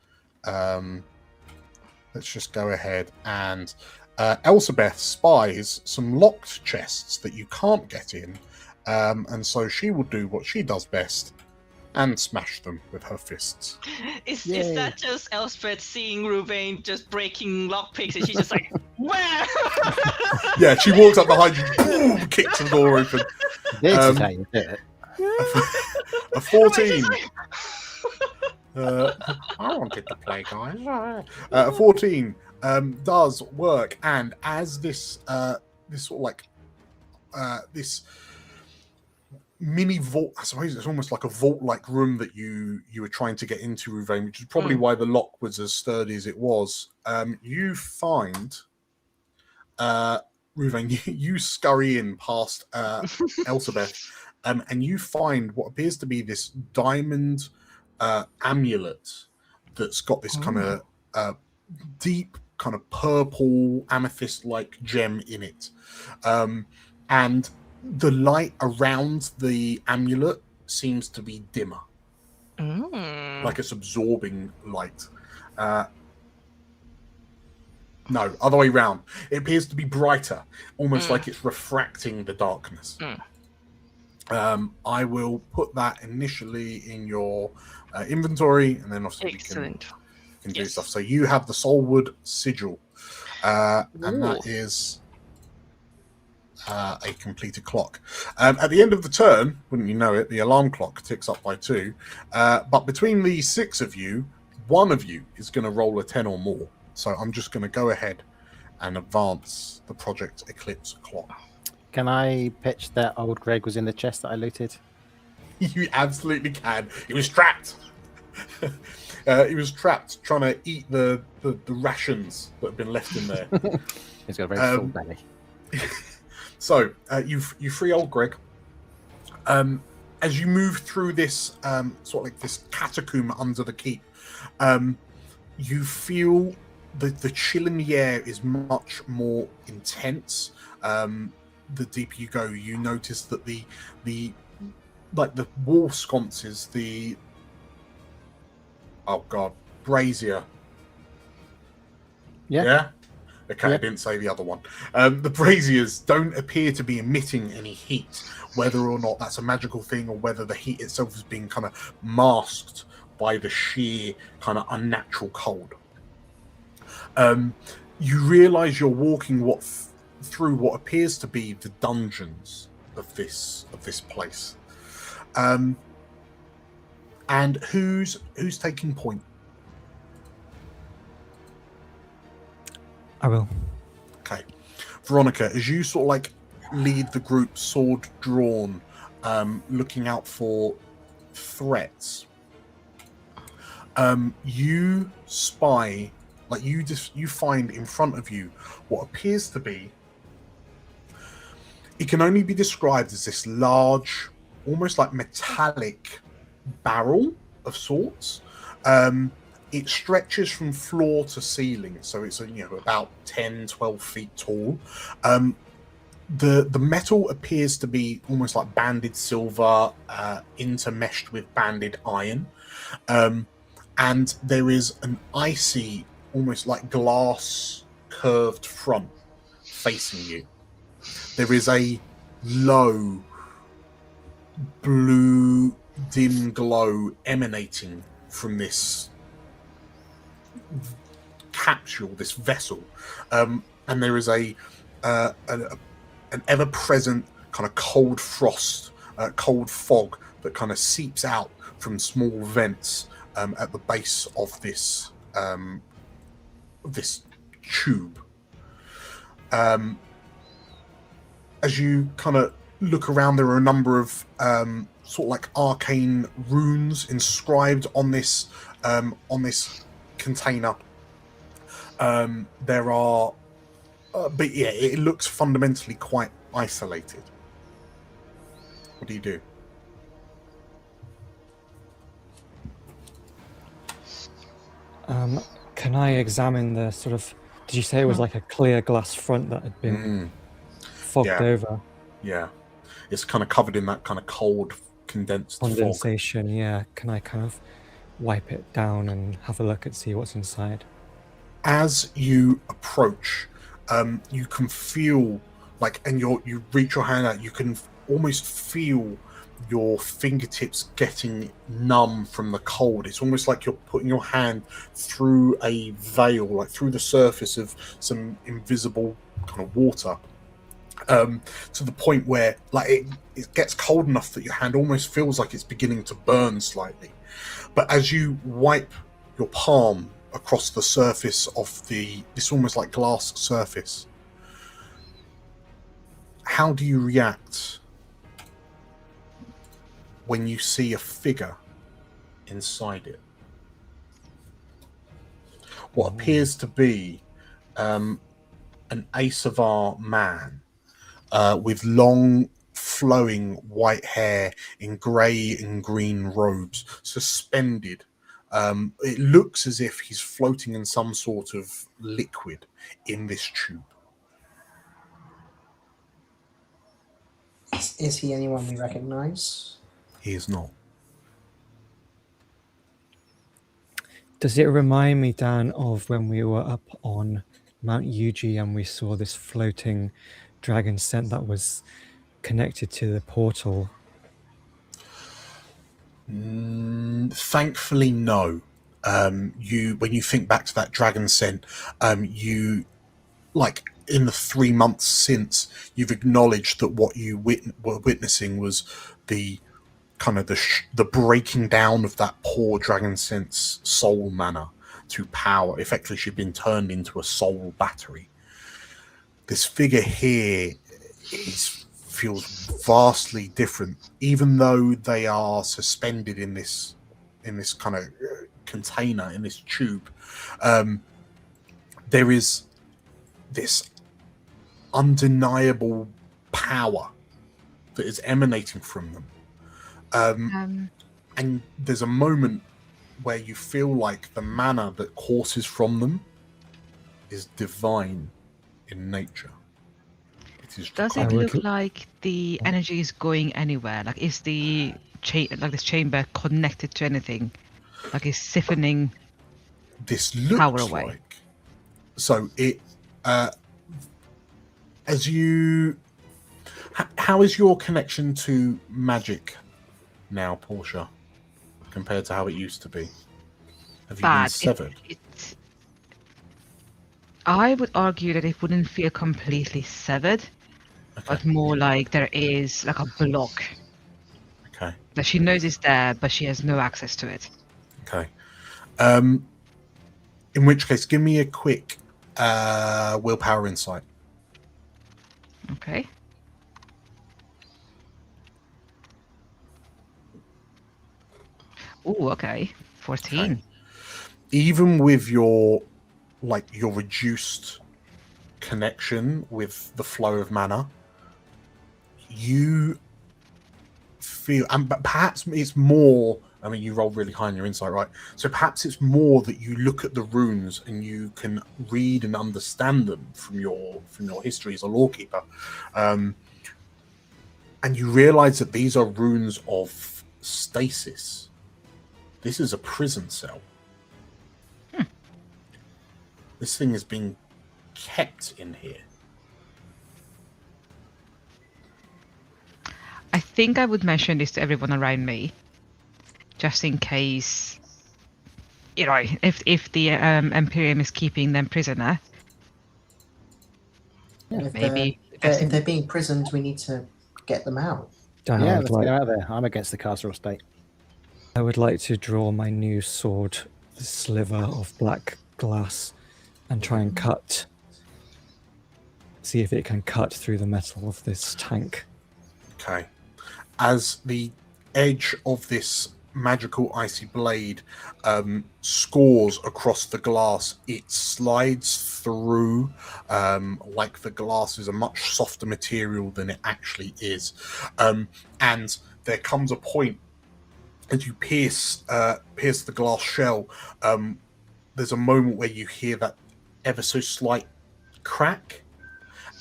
go ahead and Elsabeth spies some locked chests that you can't get in, and so she will do what she does best and smash them with her fists. Is that just Elspeth seeing Ruvaen just breaking lockpicks and she's just like, where? Yeah, she walks up behind you, boom, kicks the door open. This is how you do it. A 14. I wanted to play, guys. A 14 does work, and as this sort of like this mini vault, I suppose it's almost like a vault-like room that you were trying to get into, Ruvaen, which is probably why the lock was as sturdy as it was. You find Ruvaen, you scurry in past Elsabeth, and you find what appears to be this diamond amulet that's got this kind of deep kind of purple amethyst-like gem in it, and the light around the amulet seems to be dimmer, like it's absorbing light. No, other way round. It appears to be brighter, almost like it's refracting the darkness. I will put that initially in your inventory, and then obviously we can do stuff. So you have the Soulwood Sigil, and that is a completed clock. At the end of the turn, wouldn't you know it, the alarm clock ticks up by 2. But between the 6 of you, one of you is going to roll a 10 or more. So I'm just going to go ahead and advance the Project Eclipse clock. Can I pitch that old Greg was in the chest that I looted? You absolutely can. He was trapped. He was trapped trying to eat the rations that have been left in there. He's got a very full belly. So you free old Greg. As you move through this sort of like this catacomb under the keep, you feel the chill in the air is much more intense. The deeper you go, you notice that the wall sconces, brazier. Yeah. Okay, I didn't say the other one. The braziers don't appear to be emitting any heat, whether or not that's a magical thing or whether the heat itself is being kind of masked by the sheer kind of unnatural cold. You realize you're walking through what appears to be the dungeons of this place. And who's taking point? I will. Okay. Veronika, as you sort of like lead the group sword drawn, looking out for threats, you spy, like you find in front of you what appears to be, it can only be described as this large, almost like metallic barrel of sorts. It stretches from floor to ceiling, so it's about 10, 12 feet tall. The metal appears to be almost like banded silver, intermeshed with banded iron, and there is an icy, almost like glass curved front facing you. There is a low blue dim glow emanating from this capsule, this vessel, and there is an ever-present kind of cold frost, cold fog that kind of seeps out from small vents at the base of this tube. As you kind of look around, there are a number of sort of like arcane runes inscribed on this container. There are, but yeah, it looks fundamentally quite isolated. What do you do? Can I examine the sort of? Did you say it was like a clear glass front that had been fogged over? Yeah, it's kind of covered in that kind of cold condensed condensation. fog. Yeah, can I kind of wipe it down and have a look and see what's inside? As you approach, you can feel like, and you reach your hand out, you can almost feel your fingertips getting numb from the cold. It's almost like you're putting your hand through a veil, like through the surface of some invisible kind of water, to the point where like it gets cold enough that your hand almost feels like it's beginning to burn slightly. But as you wipe your palm across the surface of this almost like glass surface, how do you react when you see a figure inside it? What appears to be an Asavar man with long flowing white hair in grey and green robes suspended. It looks as if he's floating in some sort of liquid in this tube. Is he anyone we recognize? He is not. Does it remind me, Dan, of when we were up on Mount Yuji and we saw this floating dragon scent that was connected to the portal? Thankfully, no. When you think back to that dragon scent, you, like in the 3 months since, you've acknowledged that what you were witnessing was the kind of the breaking down of that poor dragon scent's soul mana to power. Effectively, she'd been turned into a soul battery. This figure here feels vastly different, even though they are suspended in this kind of container, in this tube. There is this undeniable power that is emanating from them. And there's a moment where you feel like the mana that courses from them is divine in nature. Does it look like the energy is going anywhere? Like, is the this chamber connected to anything? Like, is siphoning this looks power away? Like, so it as you how is your connection to magic now, Portia, compared to how it used to be? Have you been severed? I would argue that it wouldn't feel completely severed, but more like there is like a block. Okay. That she knows is there, but she has no access to it. Okay. In which case, give me a quick willpower insight. Okay. Oh, okay. 14. Okay. Even with your reduced connection with the flow of mana, you feel, and perhaps it's more, I mean, you rolled really high in your insight, right? So perhaps it's more that you look at the runes and you can read and understand them from your history as a lawkeeper, and you realize that these are runes of stasis. This is a prison cell. This thing is being kept in here. I think I would mention this to everyone around me, just in case, if the Empyrium is keeping them prisoner, And if Maybe if they're being prisoned, we need to get them out. Dan, Yeah, I, let's would get like, out of there. I'm against the castle state. I would like to draw my new sword, the sliver of black glass, and try and see if it can cut through the metal of this tank. Okay. As the edge of this magical icy blade scores across the glass, it slides through like the glass is a much softer material than it actually is. And there comes a point as you pierce the glass shell, there's a moment where you hear that ever so slight crack,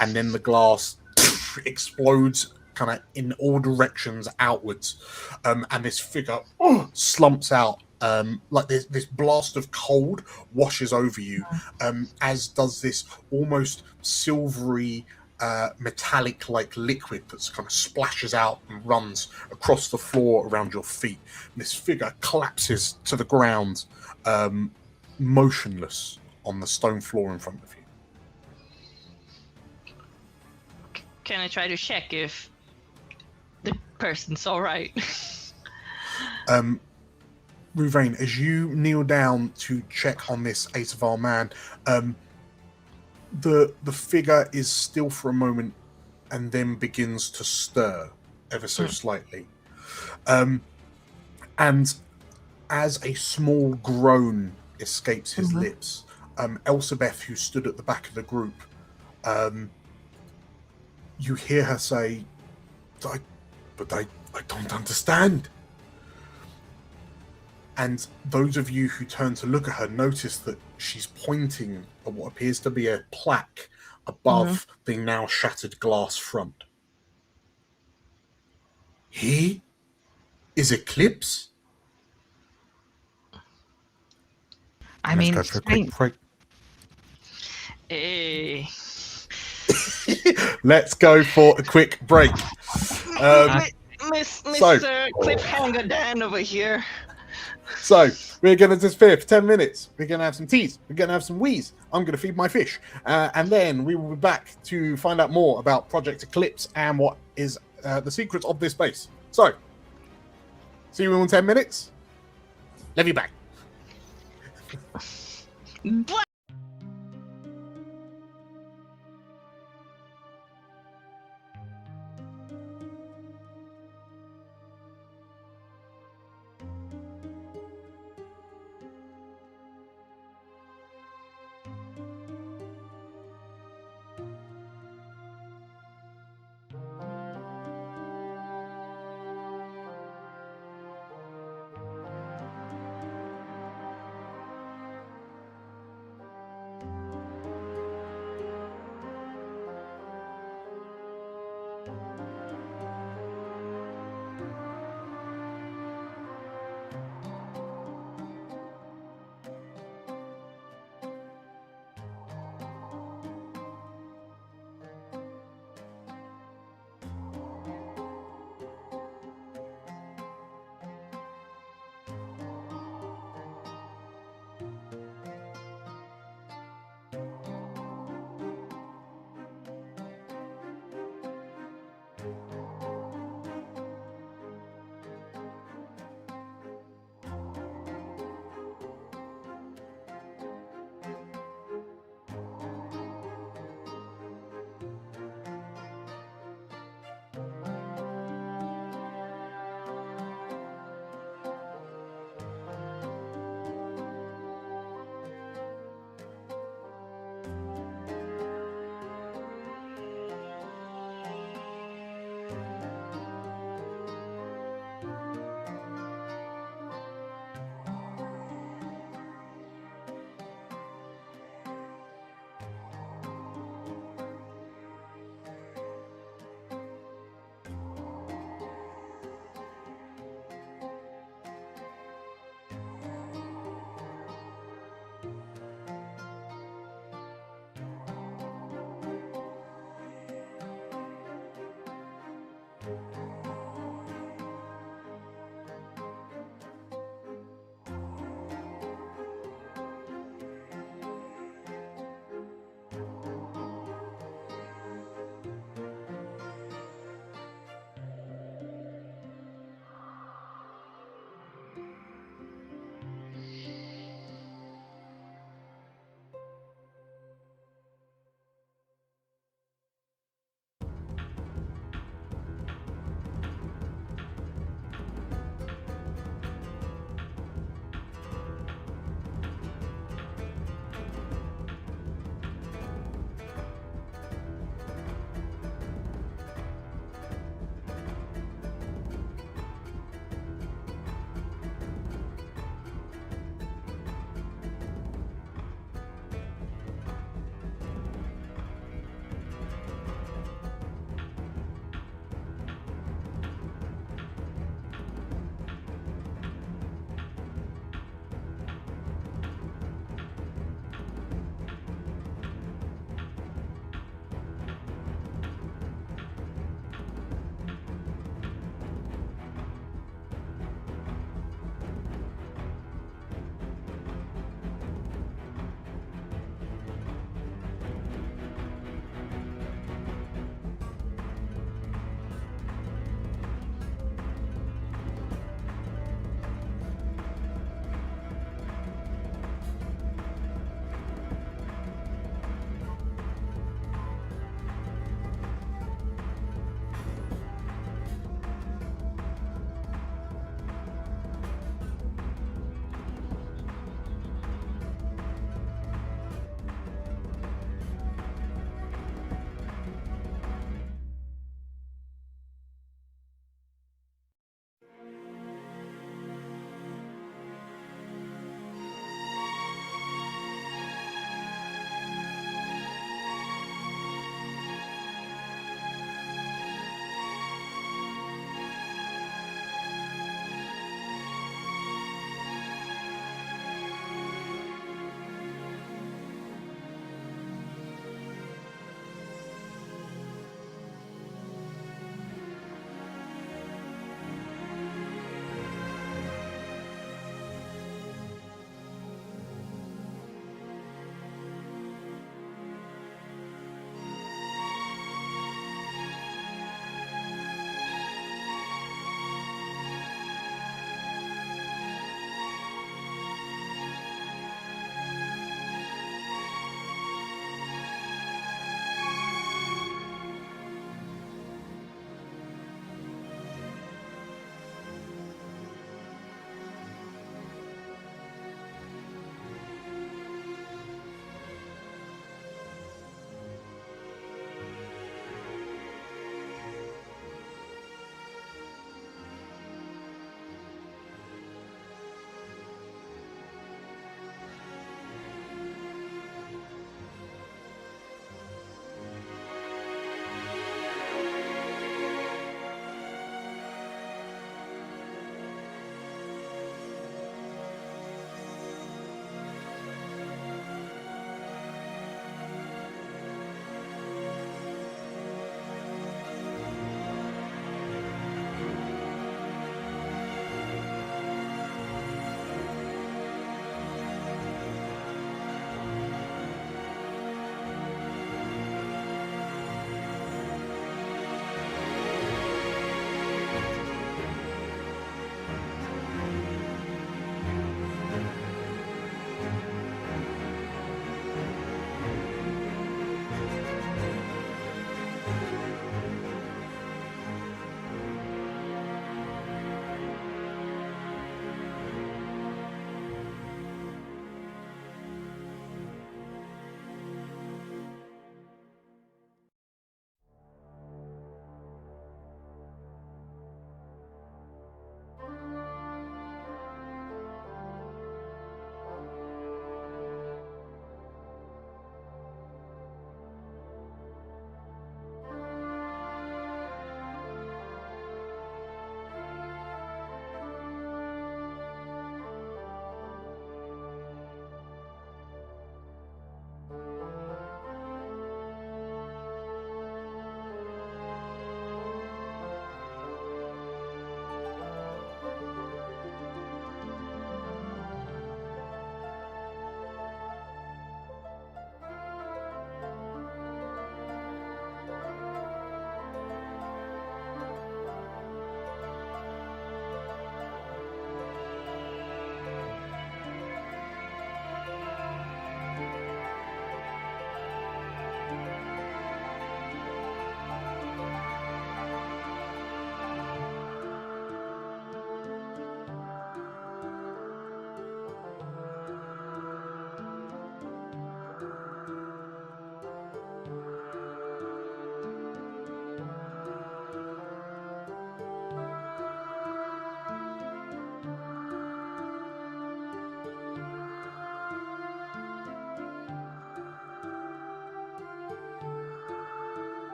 and then the glass explodes kind of in all directions outwards, and this figure slumps out, like this blast of cold washes over you, as does this almost silvery metallic like liquid that's kind of splashes out and runs across the floor around your feet. And this figure collapses to the ground, motionless on the stone floor in front of you. Can I try to check if the person's all right? Ruvaen, as you kneel down to check on this Asavar man, the figure is still for a moment and then begins to stir ever so slightly. And as a small groan escapes his lips, Elsabeth, who stood at the back of the group, you hear her say, I don't understand. And those of you who turn to look at her notice that she's pointing at what appears to be a plaque above the now shattered glass front. He is Eclipse? I Let's mean, go for a quick break. Hey. Let's go for a quick break. Mr. Cliffhanger Dan over here. So we're going to disappear for 10 minutes. We're going to have some teas. We're going to have some wheeze. I'm going to feed my fish. And then we will be back to find out more about Project Eclipse and what is the secret of this base. So, see you in 10 minutes. Love you back.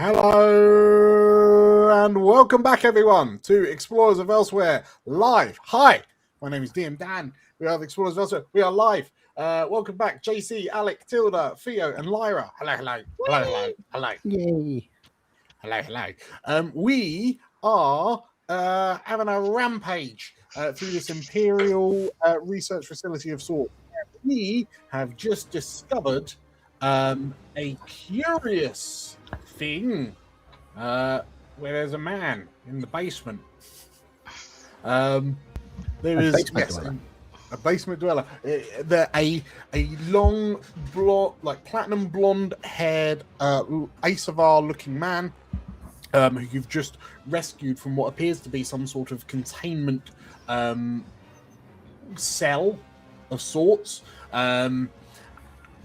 Hello and welcome back, everyone, to Explorers of Elsewhere live. Hi, my name is DM Dan. We are the Explorers of Elsewhere. We are live. Welcome back, JC, Alec, Tilda, Theo, and Lyra. Hello, hello, hello, hello, hello. Yay! Hello, hello. We are having a rampage through this Empyrial research facility of sorts. We have just discovered a curious thing where there's a man in the basement. There is a basement dweller. A long, blonde, like platinum blonde-haired Asavar-looking man who you've just rescued from what appears to be some sort of containment cell of sorts.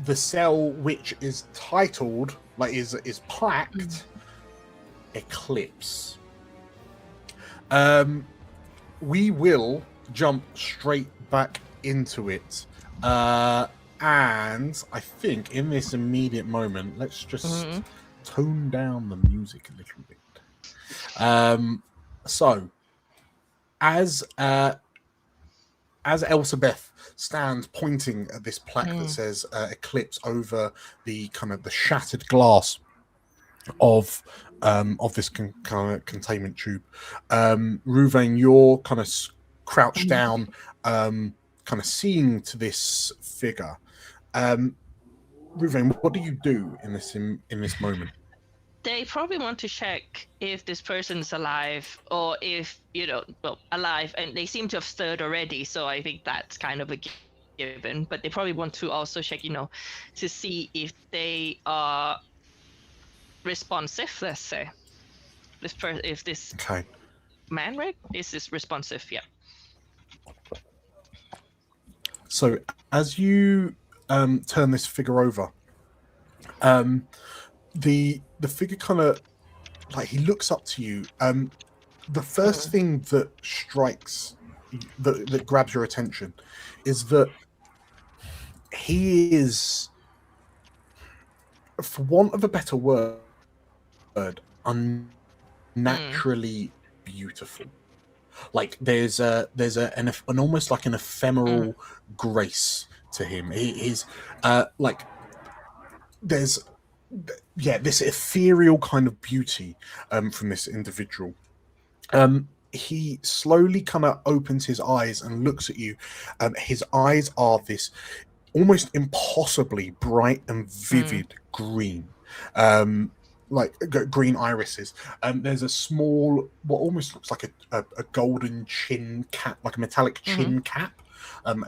The cell, which is titled, is plaqued Eclipse. We will jump straight back into it. And I think in this immediate moment, let's just tone down the music a little bit. So, as Elsabeth stands pointing at this plaque that says Eclipse over the kind of the shattered glass of this kind of containment tube, Ruvaen, you're kind of crouched down, kind of seeing to this figure. Ruvaen, what do you do in this moment? They probably want to check if this person's alive, or if, alive, and they seem to have stirred already, so I think that's kind of a given. But they probably want to also check, to see if they are responsive, let's say. If this man, right, is this responsive, yeah. So as you turn this figure over, the figure kind of he looks up to you. The first thing that strikes that grabs your attention is that he is, for want of a better word, unnaturally beautiful. Like there's an almost like an ephemeral grace to him. He's there's this ethereal kind of beauty from this individual. He slowly kind of opens his eyes and looks at you. His eyes are this almost impossibly bright and vivid green, like green irises. There's a small, what almost looks like a golden chin cap, like a metallic chin cap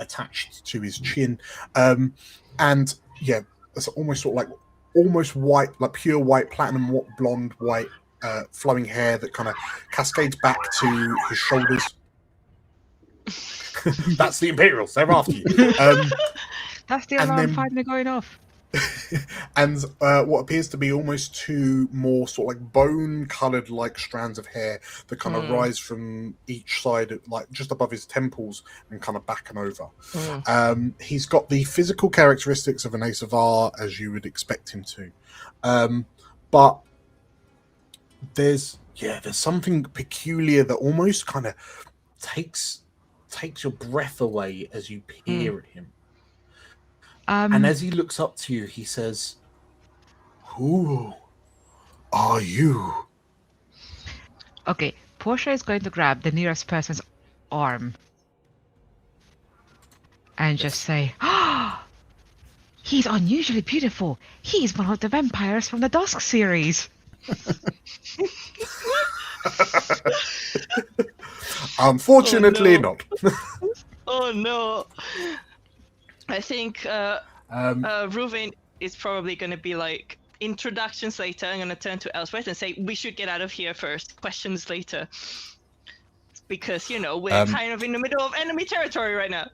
attached to his chin. And yeah, it's almost sort of like almost white, like pure white, platinum blonde white, flowing hair that kind of cascades back to his shoulders. That's the Imperials, they're after you. That's the alarm finally going off. And what appears to be almost two more sort of like bone-coloured like strands of hair that kind of rise from each side, like just above his temples and kind of back and over. He's got the physical characteristics of an Asavar, as you would expect him to, but there's something peculiar that almost kind of takes your breath away as you peer at him. And as he looks up to you, he says, "Who are you?" Okay, Portia is going to grab the nearest person's arm and just say, "He's unusually beautiful. He's one of the vampires from the Dusk series." Unfortunately, not. Oh no. I think Ruvaen is probably going to be like, introductions later. I'm going to turn to Elsewhere and say, we should get out of here first. Questions later. Because, we're kind of in the middle of enemy territory right now.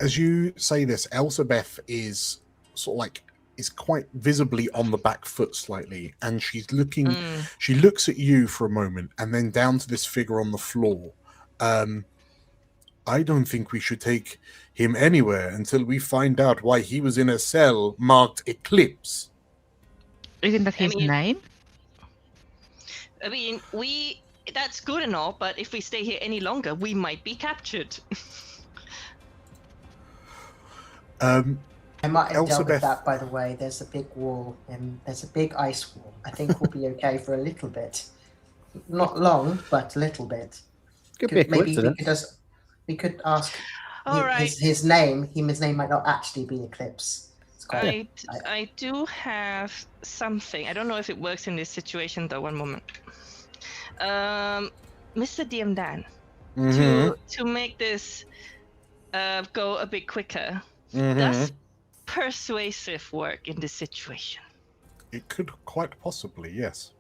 As you say this, Elsabeth is sort of like, is quite visibly on the back foot slightly. And she's looking, she looks at you for a moment and then down to this figure on the floor. I don't think we should take him anywhere until we find out why he was in a cell marked Eclipse. Isn't that his mean- name? I mean, that's good and all, but if we stay here any longer, we might be captured. I might have dealt Elizabeth- with that, by the way. There's a big wall, and there's a big ice wall. I think we'll be okay for a little bit. Not long, but a little bit. Could be a Maybe coincidence. we could ask All right. his name. His name might not actually be Eclipse. It's quite, I do have something. I don't know if it works in this situation though. One moment. Mr. DM Dan, to make this go a bit quicker, does persuasive work in this situation? It could quite possibly, yes.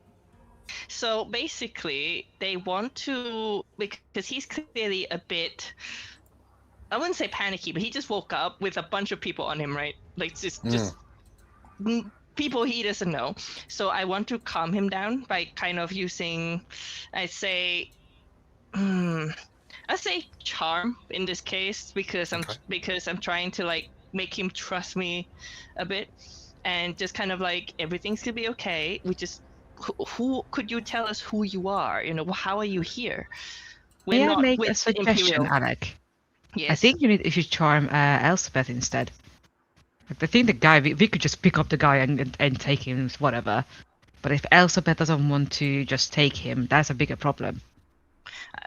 So basically, they want to, because he's clearly a bit, I wouldn't say panicky, but he just woke up with a bunch of people on him, right? Like just people he doesn't know. So I want to calm him down by kind of using, I say charm in this case, because I'm trying to like make him trust me a bit, and just kind of like everything's gonna be okay. We just who could you tell us who you are? You know, how are you here? May I not make a with suggestion, Empyrial. Alec? Yes. I think you should charm Elspeth instead. I think the guy, we could just pick up the guy and take him, whatever. But if Elspeth doesn't want to just take him, that's a bigger problem.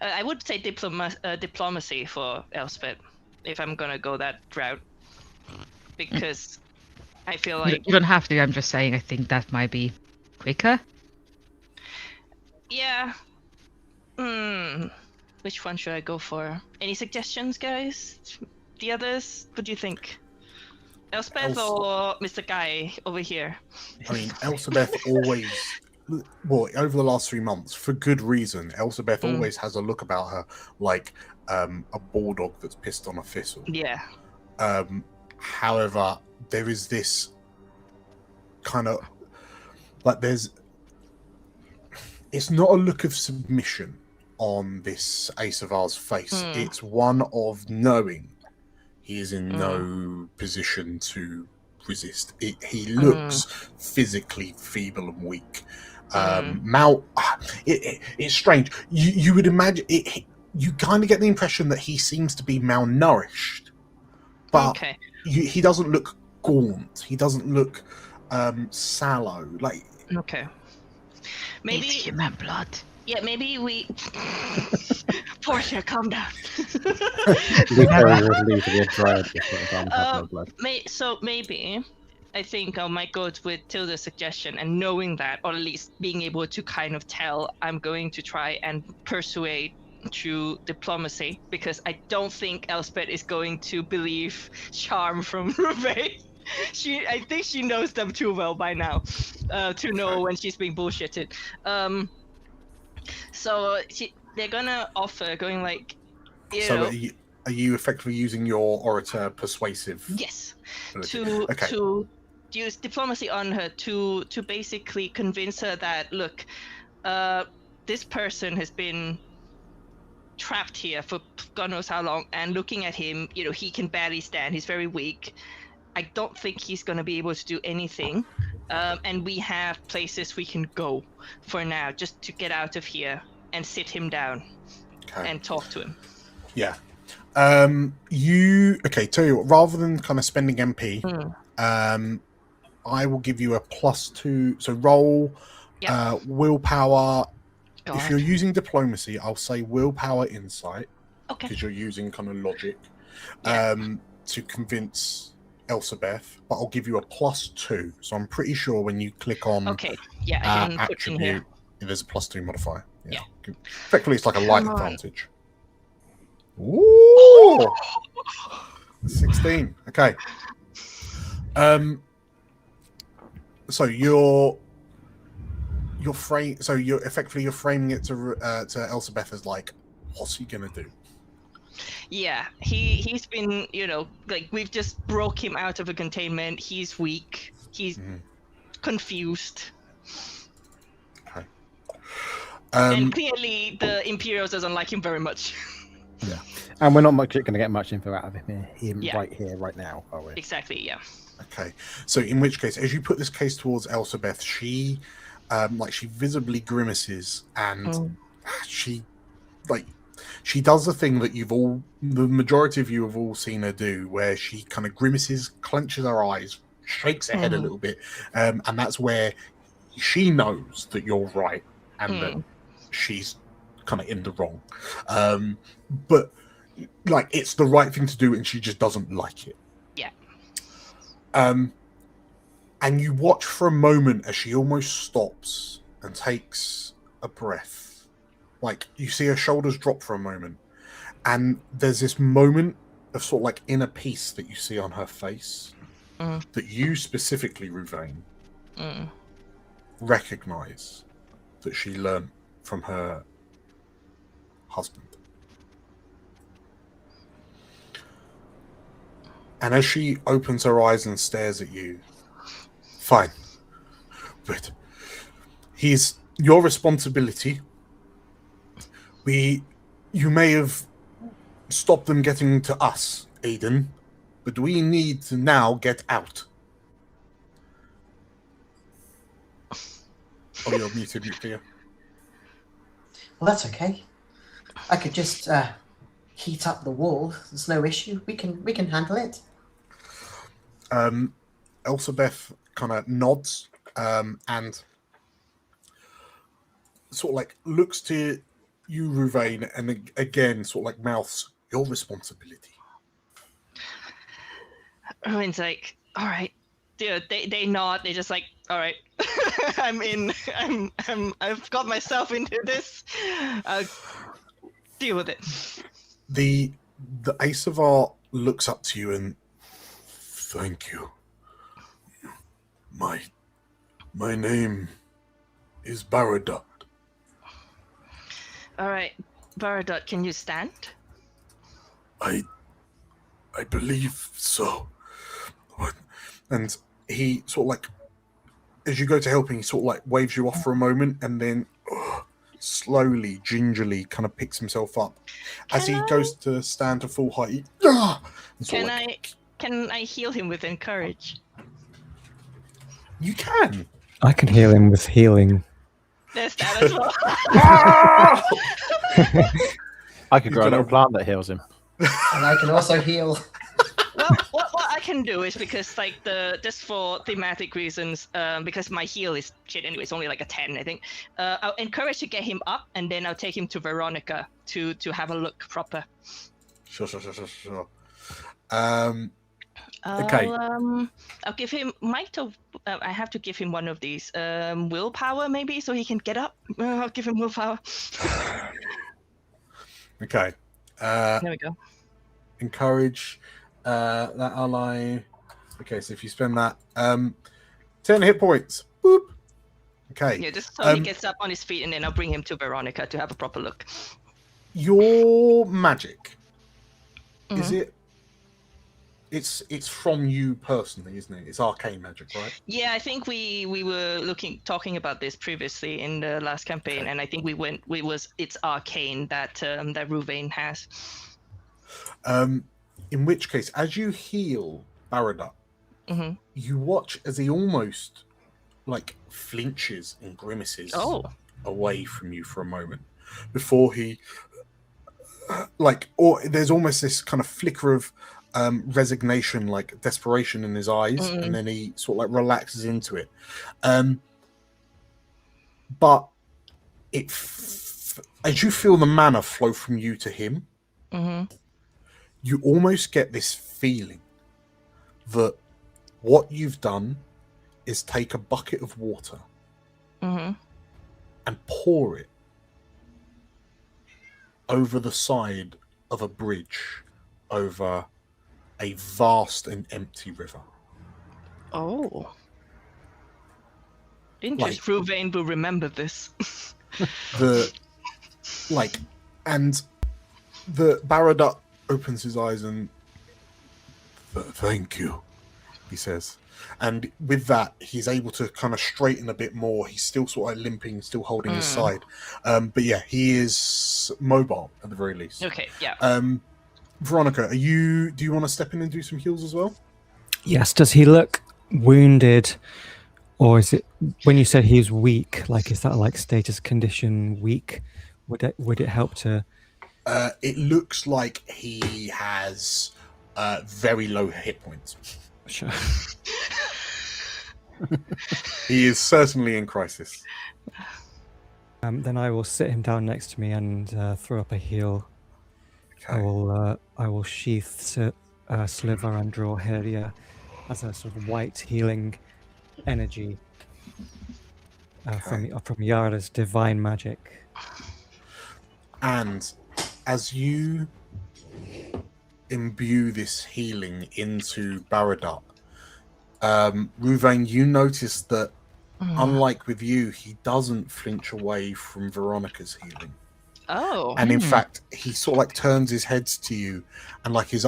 I would say diplomacy for Elspeth, if I'm gonna go that route, because I feel like You don't have to, I'm just saying I think that might be quicker. yeah. Which one should I go for? Any suggestions, guys? The others? What do you think? Elspeth or Mr. Guy over here? I mean, Elspeth always, well, over the last 3 months, for good reason, Elspeth always has a look about her like a bulldog that's pissed on a thistle. Yeah. However, there is this kind of like it's not a look of submission on this Ace of Ours face. It's one of knowing he is in no position to resist. He looks physically feeble and weak. It's strange. You would imagine you kind of get the impression that he seems to be malnourished, but he doesn't look gaunt. He doesn't look sallow. Like Maybe It's human blood. Yeah, maybe we. Portia, calm down. So maybe I think I might go with Tilda's suggestion, and knowing that, or at least being able to kind of tell, I'm going to try and persuade through diplomacy, because I don't think Elspeth is going to believe charm from Ruvaen. I think she knows them too well by now to know when she's being bullshitted. So they're gonna offer, going like, you know, are you effectively using your orator persuasive? Yes, to use diplomacy on her to basically convince her that, look, this person has been trapped here for God knows how long, and looking at him, you know, he can barely stand. He's very weak. I don't think he's going to be able to do anything. And we have places we can go for now, just to get out of here and sit him down and talk to him. Yeah. Tell you what, rather than kind of spending MP, I will give you a +2. So roll willpower. If you're using diplomacy, I'll say willpower insight. Okay. Because you're using kind of logic to convince Elspeth, but I'll give you a +2. So I'm pretty sure when you click on I can put attribute, in here. there's a +2 modifier. Yeah. Effectively, it's like a light advantage. Ooh! 16. Okay. So you're framing it to Elspeth as like, what's he gonna do? Yeah, he's been, you know, like, we've just broke him out of a containment. He's weak. He's confused. Okay. And clearly the Imperials doesn't like him very much. And we're not going to get much info out of him Yeah. right here, right now, are we? Exactly. Yeah. Okay, so in which case, as you put this case towards Elsabeth, she visibly grimaces, and she does the thing that the majority of you have all seen her do, where she kind of grimaces, clenches her eyes, shakes her head a little bit, and that's where she knows that you're right and that she's kind of in the wrong. But like, it's the right thing to do, and she just doesn't like it. Yeah. And you watch for a moment as she almost stops and takes a breath. Like, you see her shoulders drop for a moment, and there's this moment of sort of like inner peace that you see on her face that you specifically, Ruvaen, recognize that she learned from her husband. And as she opens her eyes and stares at you, fine, but he's your responsibility. You may have stopped them getting to us, Aiden, but we need to now get out. Oh, you're muted, Nuclear. Well, that's okay. I could just heat up the wall. There's no issue. We can handle it. Elsabeth kind of nods and sort of like looks to you, Ruvaen, and again sort of like mouths, your responsibility. Ruvaen's like, all right. Dude, they nod. They just like, all right. I'm in. I've got myself into this. I'll deal with it. The Asavar looks up to you and, thank you. My name is Baradot. All right, Baradot, can you stand? I believe so. And he sort of like, as you go to help him, he sort of like waves you off for a moment, and then slowly, gingerly, kind of picks himself up. As he goes to stand to full height, Can I heal him with encourage? You can. I can heal him with healing. There's that as well. I could grow a little plant that heals him. And I can also heal. Well, what I can do is, because like just for thematic reasons, because my heal is shit anyway, it's only like a 10, I think. I'll encourage to get him up, and then I'll take him to Veronika to have a look proper. Sure. Okay. I'll give him I have to give him one of these. Willpower maybe, so he can get up. I'll give him willpower. Okay. There we go. Encourage that ally. Okay, so if you spend that 10 hit points. Boop. Okay. Yeah, just so he gets up on his feet, and then I'll bring him to Veronika to have a proper look. Your magic, is it? It's from you personally, isn't it? It's arcane magic, right? Yeah, I think we were talking about this previously in the last campaign, and I think it's arcane that Ruvaen has. In which case, as you heal Baradot, you watch as he almost like flinches and grimaces away from you for a moment before he there's almost this kind of flicker of resignation, like desperation in his eyes, and then he sort of like relaxes into it. But as you feel the mana flow from you to him, you almost get this feeling that what you've done is take a bucket of water and pour it over the side of a bridge over a vast and empty river. Oh. Interesting. Ruvaen will remember this. And the Baradot opens his eyes and, thank you, he says. And with that, he's able to kind of straighten a bit more. He's still sort of limping, still holding his side. But yeah, he is looks mobile at the very least. Okay, yeah. Veronika, do you want to step in and do some heals as well? Yes. Does he look wounded, or is it when you said he's weak? Like, is that like status condition weak? Would it help to? It looks like he has very low hit points. Sure. He is certainly in crisis. Then I will sit him down next to me and throw up a heal. Okay. I will sheath Sliver and draw Heria as a sort of white healing energy from Yara's divine magic. And as you imbue this healing into Baradar, Ruvaen, you notice that unlike with you, he doesn't flinch away from Veronika's healing. Oh. And in fact, he sort of like turns his head to you, and like his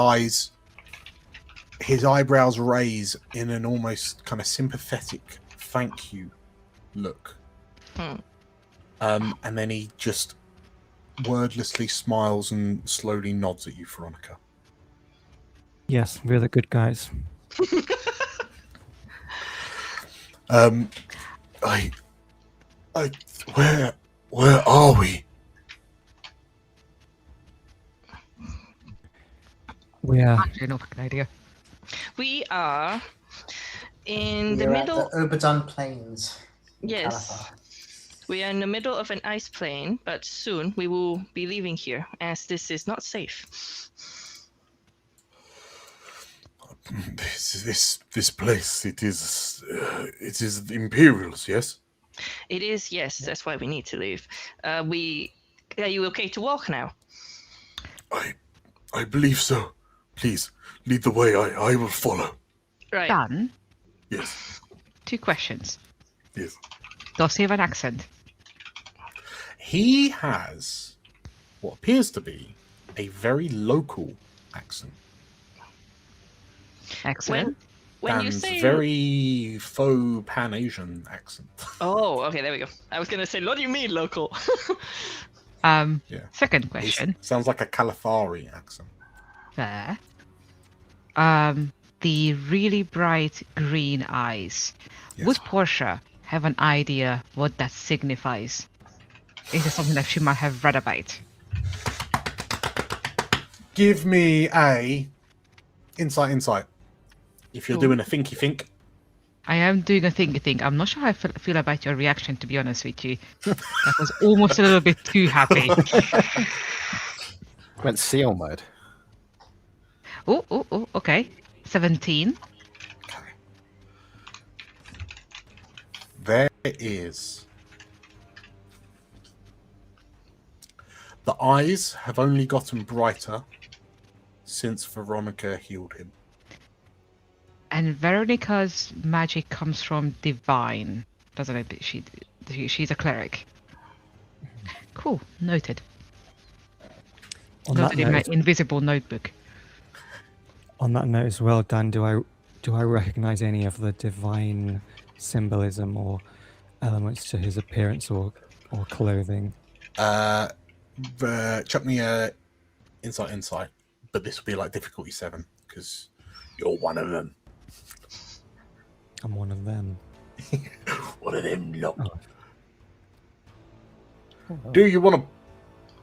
eyebrows raise in an almost kind of sympathetic thank you look. And then he just wordlessly smiles and slowly nods at you, Veronika. Yes, we're the good guys. Where are we? We are. Actually, no fucking idea. We are in the We're middle. at the Arbudan Plains. Yes. Kalathar. We are in the middle of an ice plain, but soon we will be leaving here, as this is not safe. This place, it is the Empyrials, yes? It is, yes. That's why we need to leave. Are you okay to walk now? I believe so. Please lead the way. I will follow. Right. Dan, Yes. 2 questions. Yes. Does he have an accent? He has what appears to be a very local accent. Excellent. When you Dan's say very faux Pan-Asian accent. Oh, okay, there we go. I was gonna say, what do you mean local? Yeah. Second question. Sounds like a Kalathari accent. Fair. The really bright green eyes. Yes. Would Portia have an idea what that signifies? Is it something that she might have read about? Give me a insight. If you're Ooh. doing a thinky think. I am doing a thinky thing. I'm not sure how I feel about your reaction, to be honest with you. That was almost a little bit too happy. Went seal mode. Oh, okay. 17. There is. The eyes have only gotten brighter since Veronika healed him. And Veronika's magic comes from divine, doesn't it? She's a cleric. Cool, noted. On that Noted in my note, invisible notebook. on that note as well, Dan, do I recognize any of the divine symbolism or elements to his appearance or clothing? Chuck me a insight, but this will be like difficulty 7 because you're one of them. I'm one of them. One of them lot. Oh. Do you want to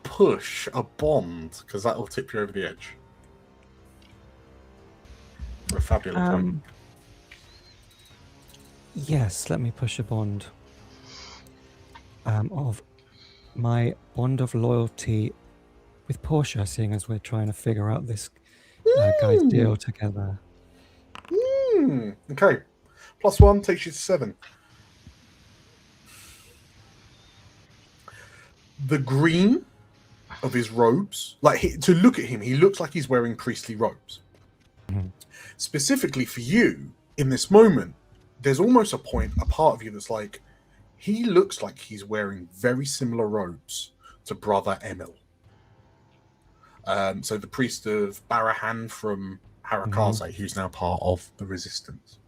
push a bond? Because that will tip you over the edge. For a fabulous point. Yes, let me push a bond of my bond of loyalty with Portia, seeing as we're trying to figure out this guy's deal together. Okay. +1 takes you to 7. The green of his robes, to look at him, he looks like he's wearing priestly robes. Mhm. Specifically for you, in this moment, there's almost a part of you that's like, he looks like he's wearing very similar robes to Brother Emil. So the priest of Barahan from Harukaze, who's now part of the Resistance.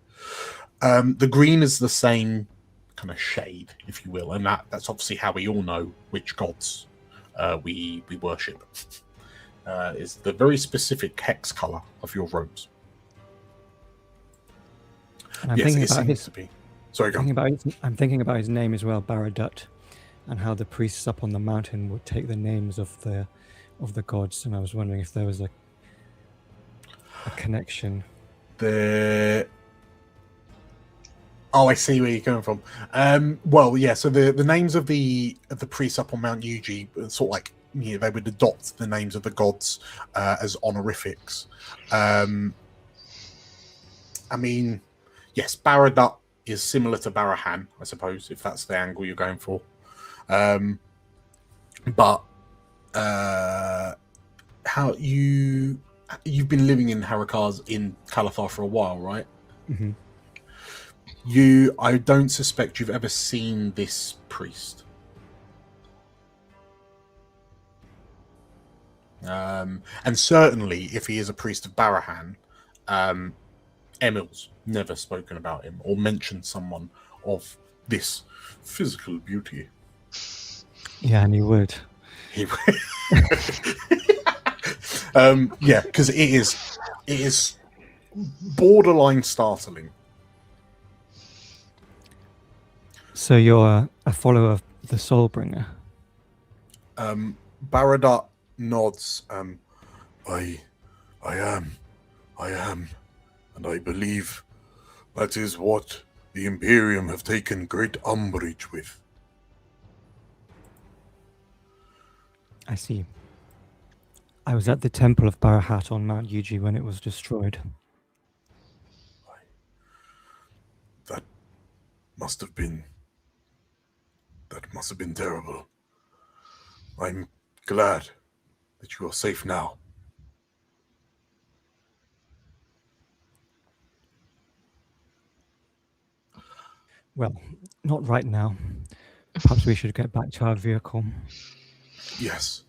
The green is the same kind of shade, if you will, and that's obviously how we all know which gods we worship. Is the very specific hex color of your robes. And I'm Yes, thinking it about seems his. to be. Sorry, go on. I'm thinking about his name as well, Baradut, and how the priests up on the mountain would take the names of the gods. And I was wondering if there was a connection. Oh, I see where you're coming from. Well, yeah. So the names of the priests up on Mount Yuji, sort of like, you know, they would adopt the names of the gods as honorifics. I mean, yes, Baradut is similar to Barahan, I suppose, if that's the angle you're going for. But how you've been living in Harukaze in Kalathar for a while, right? Mm-hmm. I don't suspect you've ever seen this priest. And certainly, if he is a priest of Barahan, Emil's never spoken about him or mentioned someone of this physical beauty. Yeah, and he would. Yeah, because it is borderline startling. So you're a follower of the Soulbringer? Baradut nods. I am, and I believe that is what the Empyrium have taken great umbrage with. I see. I was at the Temple of Barahat on Mount Yuji when it was destroyed. That must have been terrible. I'm glad that you are safe now. Well, not right now. Perhaps we should get back to our vehicle. Yes.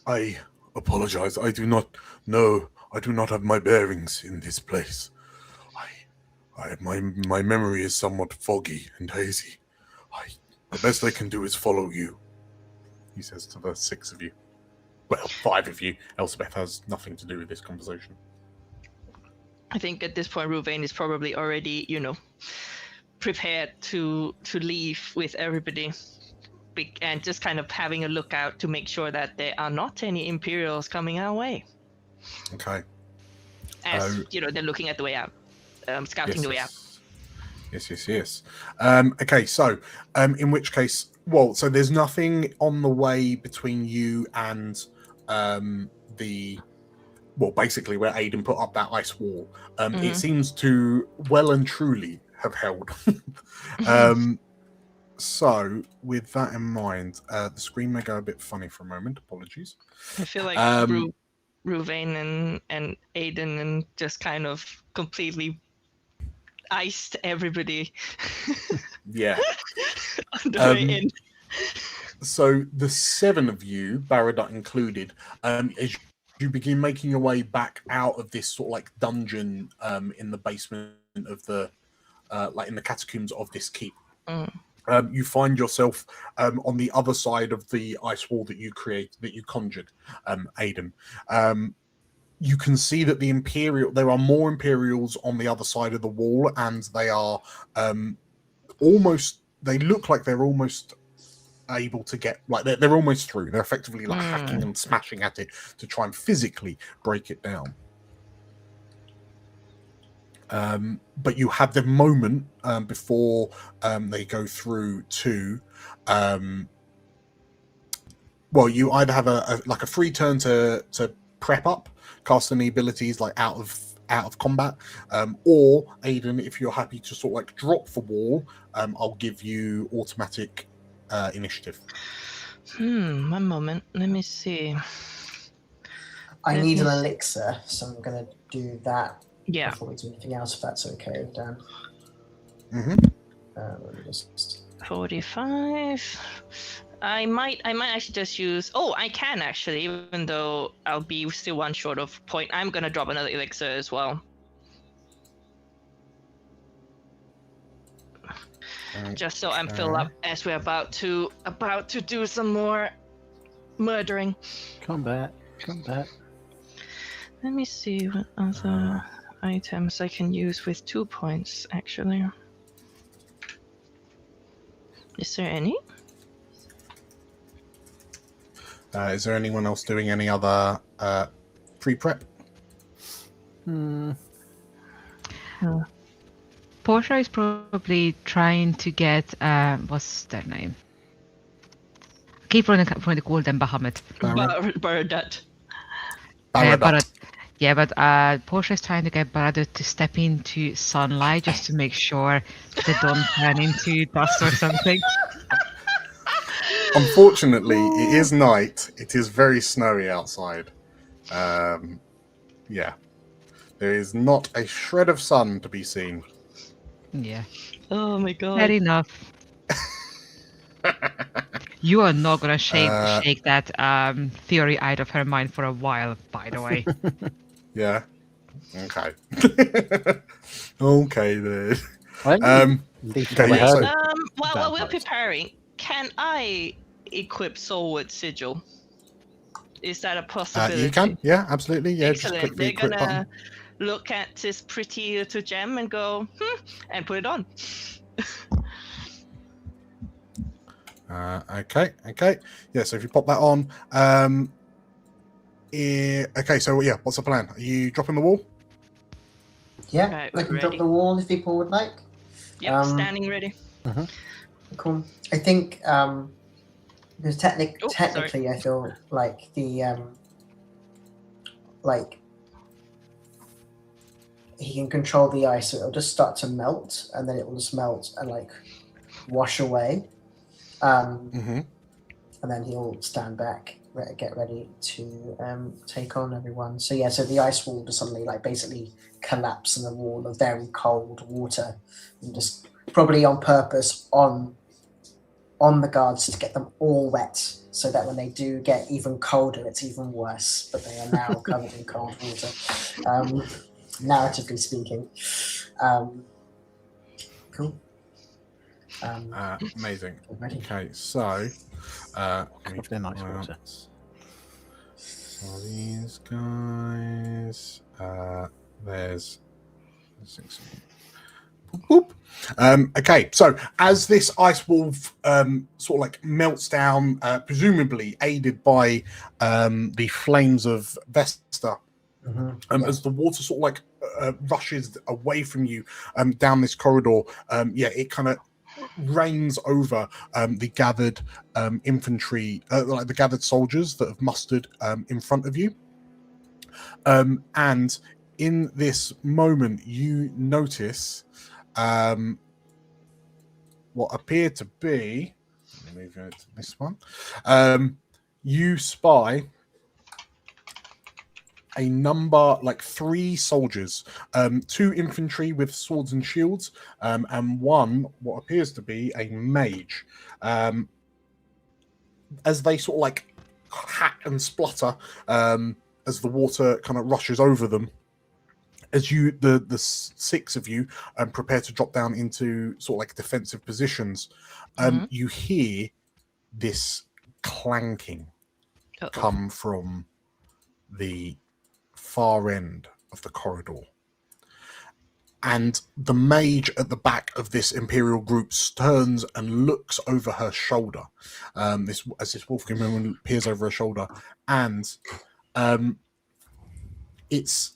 I apologize. I do not know. I do not have my bearings in this place. My memory is somewhat foggy and hazy. The best I can do is follow you, he says to the 6 of you. Well, 5 of you. Elspeth has nothing to do with this conversation. I think at this point, Ruvaen is probably already, prepared to leave with everybody, and just kind of having a look out to make sure that there are not any Imperials coming our way. Okay. As they're looking at the way out, scouting the way out. Yes. Okay, so in which case, so there's nothing on the way between you and basically where Aiden put up that ice wall. It seems to well and truly have held. So with that in mind, the screen may go a bit funny for a moment. Apologies. I feel like Ruvaen and Aiden and just kind of completely iced everybody. Yeah. On the way in. So the 7 of you, Baradut included, as you begin making your way back out of this sort of like dungeon in the basement of the in the catacombs of this keep. You find yourself on the other side of the ice wall that you conjured, Aiden. You can see that there are more Imperials on the other side of the wall, and they are they look like they're almost able to get, like they're almost through. They're effectively like hacking and smashing at it to try and physically break it down. But you have the moment before they go through to you either have a free turn to prep up, cast any abilities like out of combat, or Aiden, if you're happy to sort of like drop the wall, I'll give you automatic initiative. One moment, let me see. I need an elixir, so I'm gonna do that. Yeah. Before we do anything else, if that's okay, Dan. Let me just 45. I might actually just use. Oh, I can actually, even though I'll be still 1 short of point. I'm gonna drop another elixir as well. Just so I'm filled up as we're about to do some more murdering. Combat. Let me see what other items I can use with 2 points, actually. Is there any? Is there anyone else doing any other pre-prep? Portia is probably trying to get what's their name? I keep trying to call them Bahamut. Baradat. But Portia is trying to get Baradat to step into sunlight just to make sure that they don't turn into dust or something. Unfortunately, it is night. It is very snowy outside. Yeah. There is not a shred of sun to be seen. Yeah. Oh my god. Fair enough. You are not gonna shake that theory out of her mind for a while, by the way. Yeah. Okay. Okay then. While we're preparing, can I equip Soulwood Sigil? Is that a possibility? You can, yeah, absolutely. Yeah, Excellent. just click the They're equip gonna button. look at this pretty little gem and go, and put it on. Okay. Yeah, so if you pop that on, okay, so yeah, what's the plan? Are you dropping the wall? Yeah, Right, I can ready. drop the wall if people would like. Yep, standing ready. Cool. I think because sorry. technically, I feel like the like he can control the ice, so it'll just start to melt, and then it will just melt and like wash away. And then he'll stand back, get ready to take on everyone. So yeah, so the ice wall just suddenly like basically collapse in the wall of very cold water, and just probably on purpose on the guards to get them all wet, so that when they do get even colder, it's even worse. But they are now covered in cold water, narratively speaking. Cool. Amazing. Ready. Okay, so They're nice water. so these guys, there's 6. Boop. Okay, so as this ice wall sort of like melts down, presumably aided by the flames of Vesta, as the water sort of like rushes away from you down this corridor, it kind of rains over the gathered infantry, like the gathered soldiers that have mustered in front of you. And in this moment, you notice what appeared to be, let me move it to this one, you spy a number, like 3 soldiers, 2 infantry with swords and shields, and 1 what appears to be a mage. As they sort of like hack and splutter as the water kind of rushes over them, as you, the 6 of you, prepare to drop down into sort of like defensive positions, you hear this clanking come from the far end of the corridor, and the mage at the back of this Imperial group turns and looks over her shoulder. This Wolfgang woman peers over her shoulder, and it's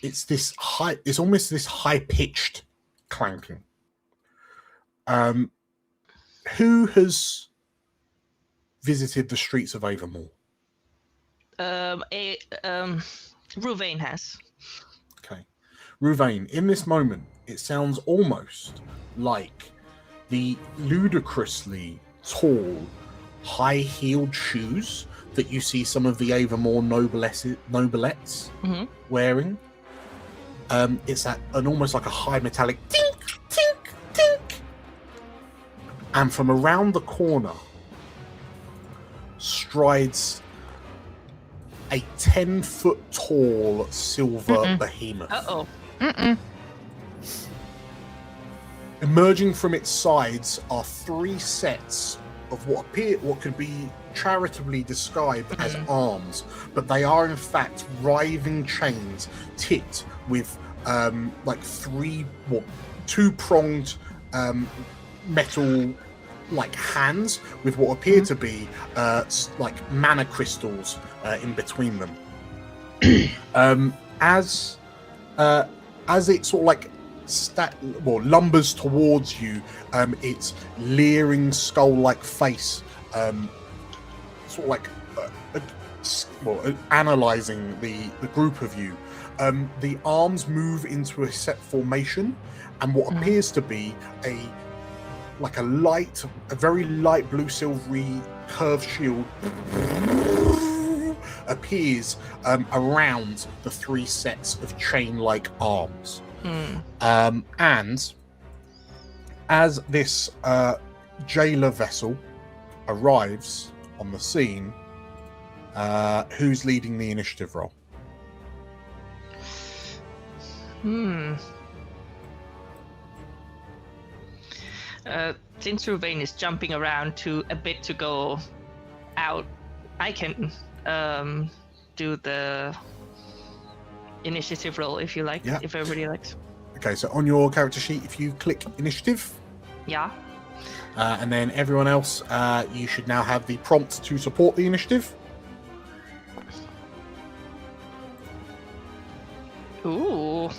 this high. It's almost this high-pitched clanking. Who has visited the streets of Avermore? Ruvaen has. Okay. Ruvaen, in this moment, it sounds almost like the ludicrously tall, high-heeled shoes that you see some of the Avermore noblettes wearing. It's that an almost like a high metallic tink, tink, tink. And from around the corner strides a 10-foot tall silver behemoth. Emerging from its sides are 3 sets of what could be charitably described as arms, but they are in fact writhing chains tipped with like two-pronged metal like hands with what appear to be like mana crystals in between them. As it sort of like lumbers towards you, its leering skull-like face sort of like analyzing the group of you. The arms move into a set formation, and what appears to be a very light blue silvery curved shield appears around the three sets of chain-like arms. And as this jailer vessel arrives on the scene, who's leading the initiative roll? Since Ruvaen is jumping around to go out, I can do the initiative roll if you like, if everybody likes. Okay, so on your character sheet, if you click initiative, and then everyone else, you should now have the prompt to support the initiative. Ooh.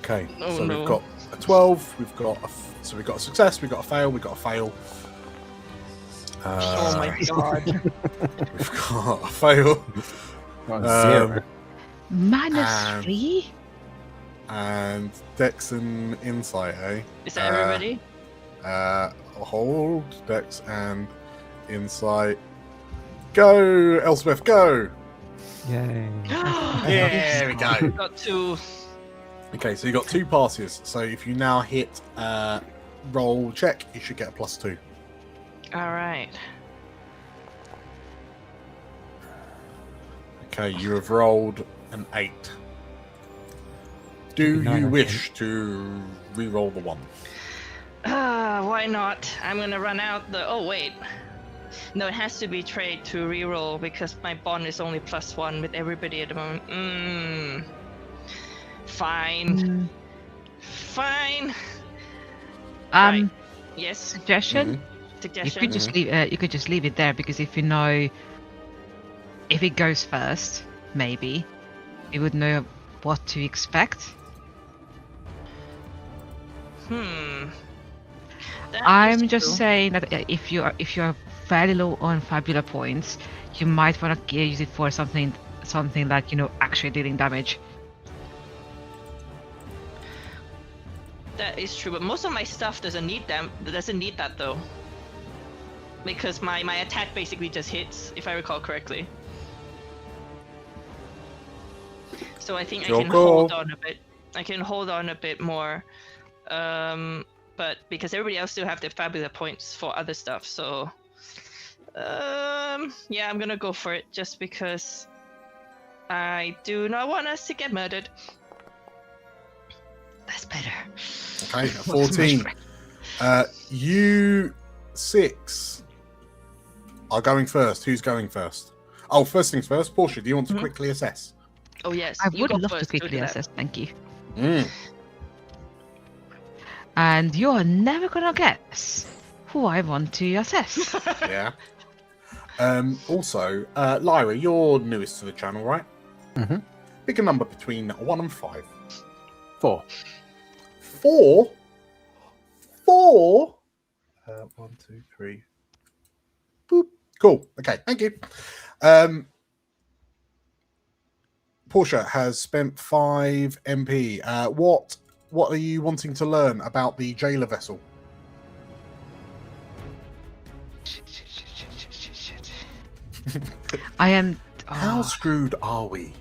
Okay, we've got a 12, we've got a success, we've got a fail, we've got a fail. Oh my god. We've got a fail. Zero. -3? And Dex and Insight, eh? Is that everybody? Hold, Dex and Insight. Go, Elspeth, go! Yay. There we go. We've got 2. Okay, so you got 2 passes. So if you now hit roll check, you should get a +2. All right. Okay, you have rolled an 8. Do you wish to re-roll the 1? Why not? I'm gonna run out the. Oh wait. No, it has to be trade to re-roll because my bond is only +1 with everybody at the moment. Fine. Fine. Right. Yes. Suggestion. You could just leave. You could just leave it there because if you know, if it goes first, maybe you would know what to expect. I'm just saying that if you're fairly low on Fabula points, you might want to use it for something like actually dealing damage. That is true, but most of my stuff doesn't need that though. Because my attack basically just hits, if I recall correctly. So I think I can hold on a bit. I can hold on a bit more. But because everybody else still have their Fabula points for other stuff, so yeah, I'm gonna go for it just because I do not want us to get murdered. That's better. Okay, 14. You 6 are going first. Who's going first? Oh, first things first. Portia, do you want to quickly assess? Oh yes, I would love to quickly assess. Thank you. And you're never gonna guess who I want to assess. Yeah. Also, Lyra, you're newest to the channel, right? Mm-hmm. Pick a number between 1 and 5. 4. 4? 4? 1, 2, 3. Boop. Cool. Okay, thank you. Portia has spent 5 MP. What are you wanting to learn about the jailer vessel? I am. How screwed are we?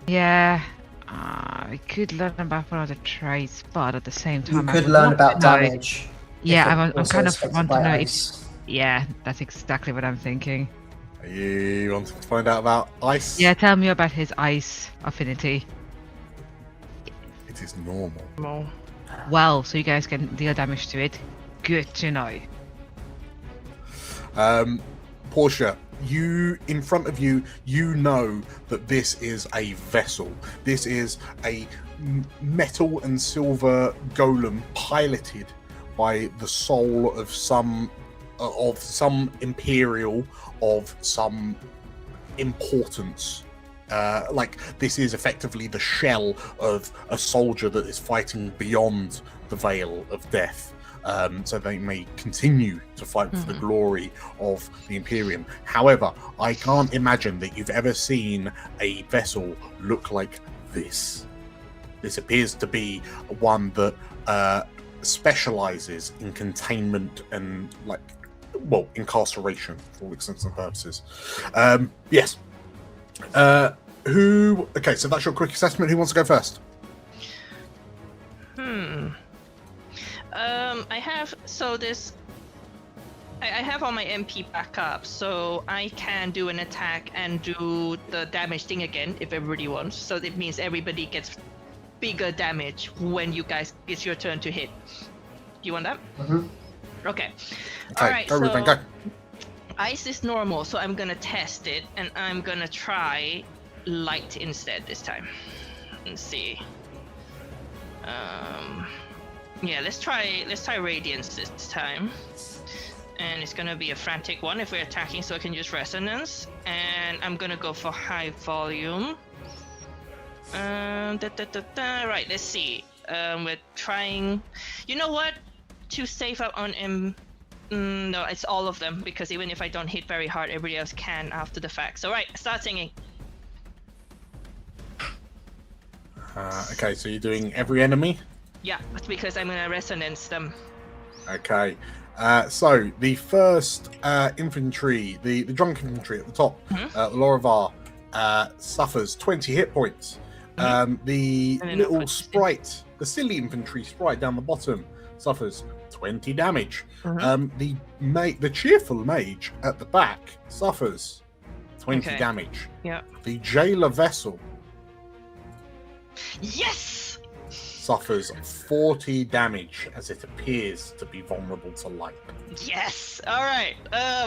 Yeah. I could learn about one of the traits, but at the same time, You could learn about damage. Yeah, I'm kind of affected want to by know ice. Yeah, that's exactly what I'm thinking. Are you wanting to find out about ice? Yeah, tell me about his ice affinity. It is normal. Well, so you guys can deal damage to it. Good to know. Portia, in front of you, you know that this is a vessel. This is a metal and silver golem piloted by the soul of some Empyrial of some importance. This is effectively the shell of a soldier that is fighting beyond the veil of death. So they may continue to fight for the glory of the Empyrium. However, I can't imagine that you've ever seen a vessel look like this. This appears to be one that specializes in containment and incarceration for all intents and purposes. Yes. Okay, so that's your quick assessment. Who wants to go first? I have all my MP back up, so I can do an attack and do the damage thing again if everybody wants. So it means everybody gets bigger damage when it's your turn to hit. Do you want that? Okay. Alright, go, so Ruvaen, go. ice is normal, so I'm gonna test it, and I'm gonna try light instead this time. Let's see. Let's try radiance this time. And it's gonna be a frantic one if we're attacking, so I can use resonance. And I'm gonna go for high volume. Right, let's see. We're trying. You know what? To save up on no, it's all of them, because even if I don't hit very hard, everybody else can after the fact. So right, start singing. Okay, so you're doing every enemy? Yeah, it's because I'm gonna resonance them. Okay. So the first infantry, the drunk infantry at the top, Lorivar, suffers 20 hit points. The little sprite, the silly infantry sprite down the bottom, suffers 20 damage. The cheerful mage at the back suffers 20 damage. Yeah. The jailer vessel Yes! suffers 40 damage as it appears to be vulnerable to light. Yes! Alright,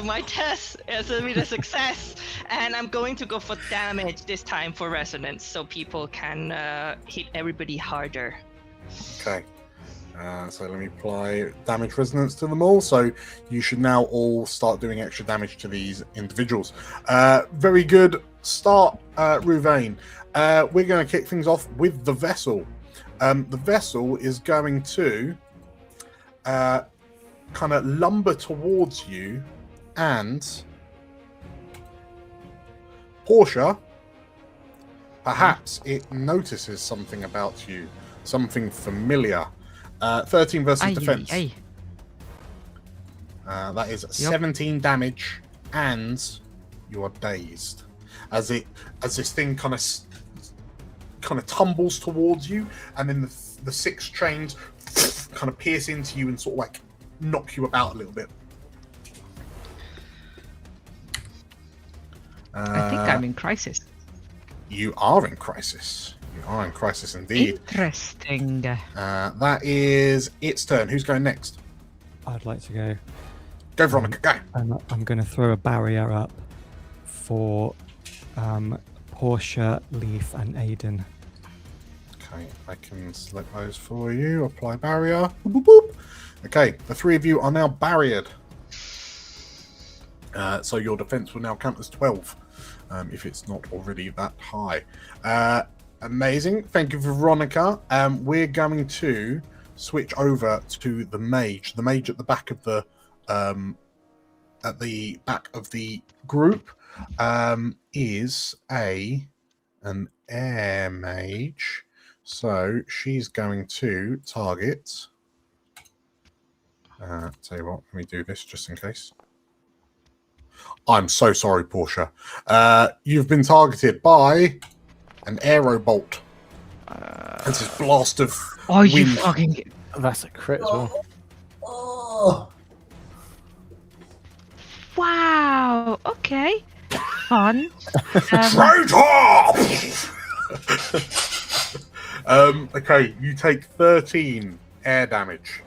my test has been a success, and I'm going to go for damage this time for resonance, so people can hit everybody harder. Okay. So let me apply damage resonance to them all. So you should now all start doing extra damage to these individuals. Very good start, Ruvaen. We're going to kick things off with the vessel. The vessel is going to kind of lumber towards you, and Portia, perhaps it notices something about you, something familiar. 13 versus defense. That is 17 damage, and you are dazed as this thing kind of tumbles towards you, and then the 6 chains kind of pierce into you and sort of like knock you about a little bit. I think I'm in crisis. You are in crisis. You are in crisis indeed. Interesting. That is its turn. Who's going next? I'd like to go. Go, Veronika, go. I'm going to throw a barrier up for Portia, Leif, and Aiden. Okay, I can select those for you. Apply barrier. Boop, boop, boop. Okay, the 3 of you are now barriered. So your defense will now count as 12, if it's not already that high. Amazing. Thank you, Veronika. We're going to switch over to the mage. The mage at the back of the group is an air mage. So she's going to target. Tell you what, let me do this just in case. I'm so sorry, Portia. You've been targeted by an arrow bolt. It's this blast of wind. You fucking... That's a crit as well. Oh. Wow. Okay. Fun. Traitor! Okay, you take 13 air damage.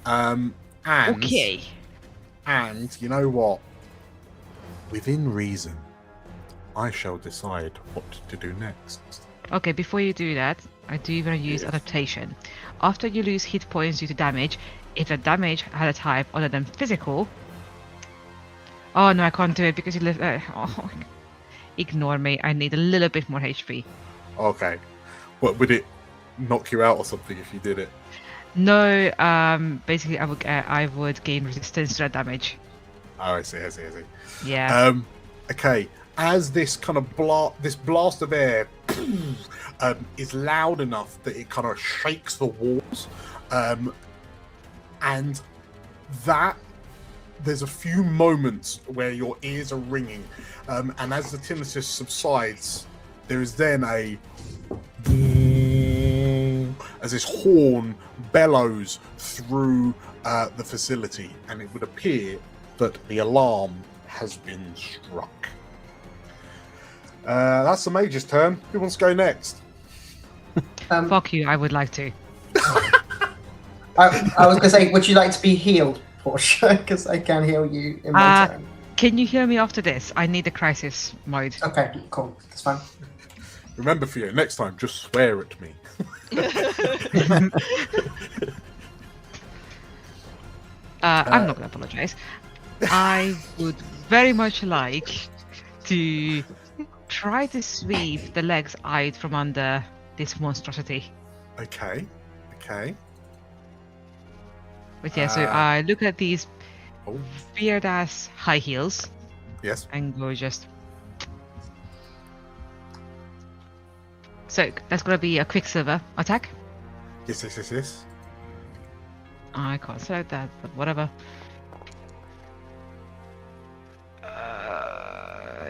And Okay. And you know what? Within reason, I shall decide what to do next. Okay, before you do that, I do want to use Yes. adaptation. After you lose hit points due to damage, if the damage had a type other than physical. Oh no, I can't do it because you live. Ignore me. I need a little bit more HP. Okay. What would it knock you out or something if you did it? No, basically I would gain resistance to that damage. Oh, I see. Yeah. Okay. As this kind of blast of air is loud enough that it kind of shakes the walls, and that there's a few moments where your ears are ringing, and as the tinnitus subsides, there is then a as this horn bellows through the facility, and it would appear that the alarm has been struck. That's the mage's turn. Who wants to go next? Fuck you, I would like to. I was going to say, would you like to be healed, Portia? Because I can heal you in my turn. Can you heal me after this? I need the crisis mode. Okay, cool. That's fine. Remember, for you, next time, just swear at me. I'm not going to apologize. I would very much like to try to sweep the legs out from under this monstrosity. Okay. But yeah, so I look at these Oh, weird ass high heels yes. and go just. So that's gonna be a quicksilver attack. Yes. I can't select that, but whatever.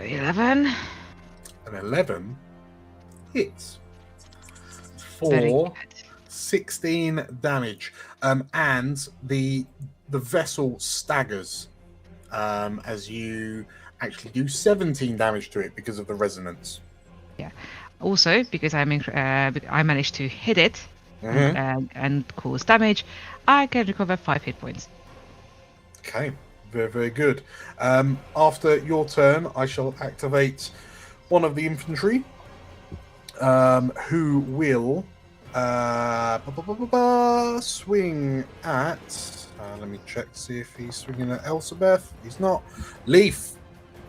11. An 11 hits Very for good. 16 damage. And the vessel staggers as you actually do 17 damage to it because of the resonance. Also, because I managed to hit it and cause damage, I can recover 5 hit points. Okay, very, very good. After your turn, I shall activate one of the infantry, who will swing at. Let me check to see if he's swinging at Elizabeth. He's not. Leif.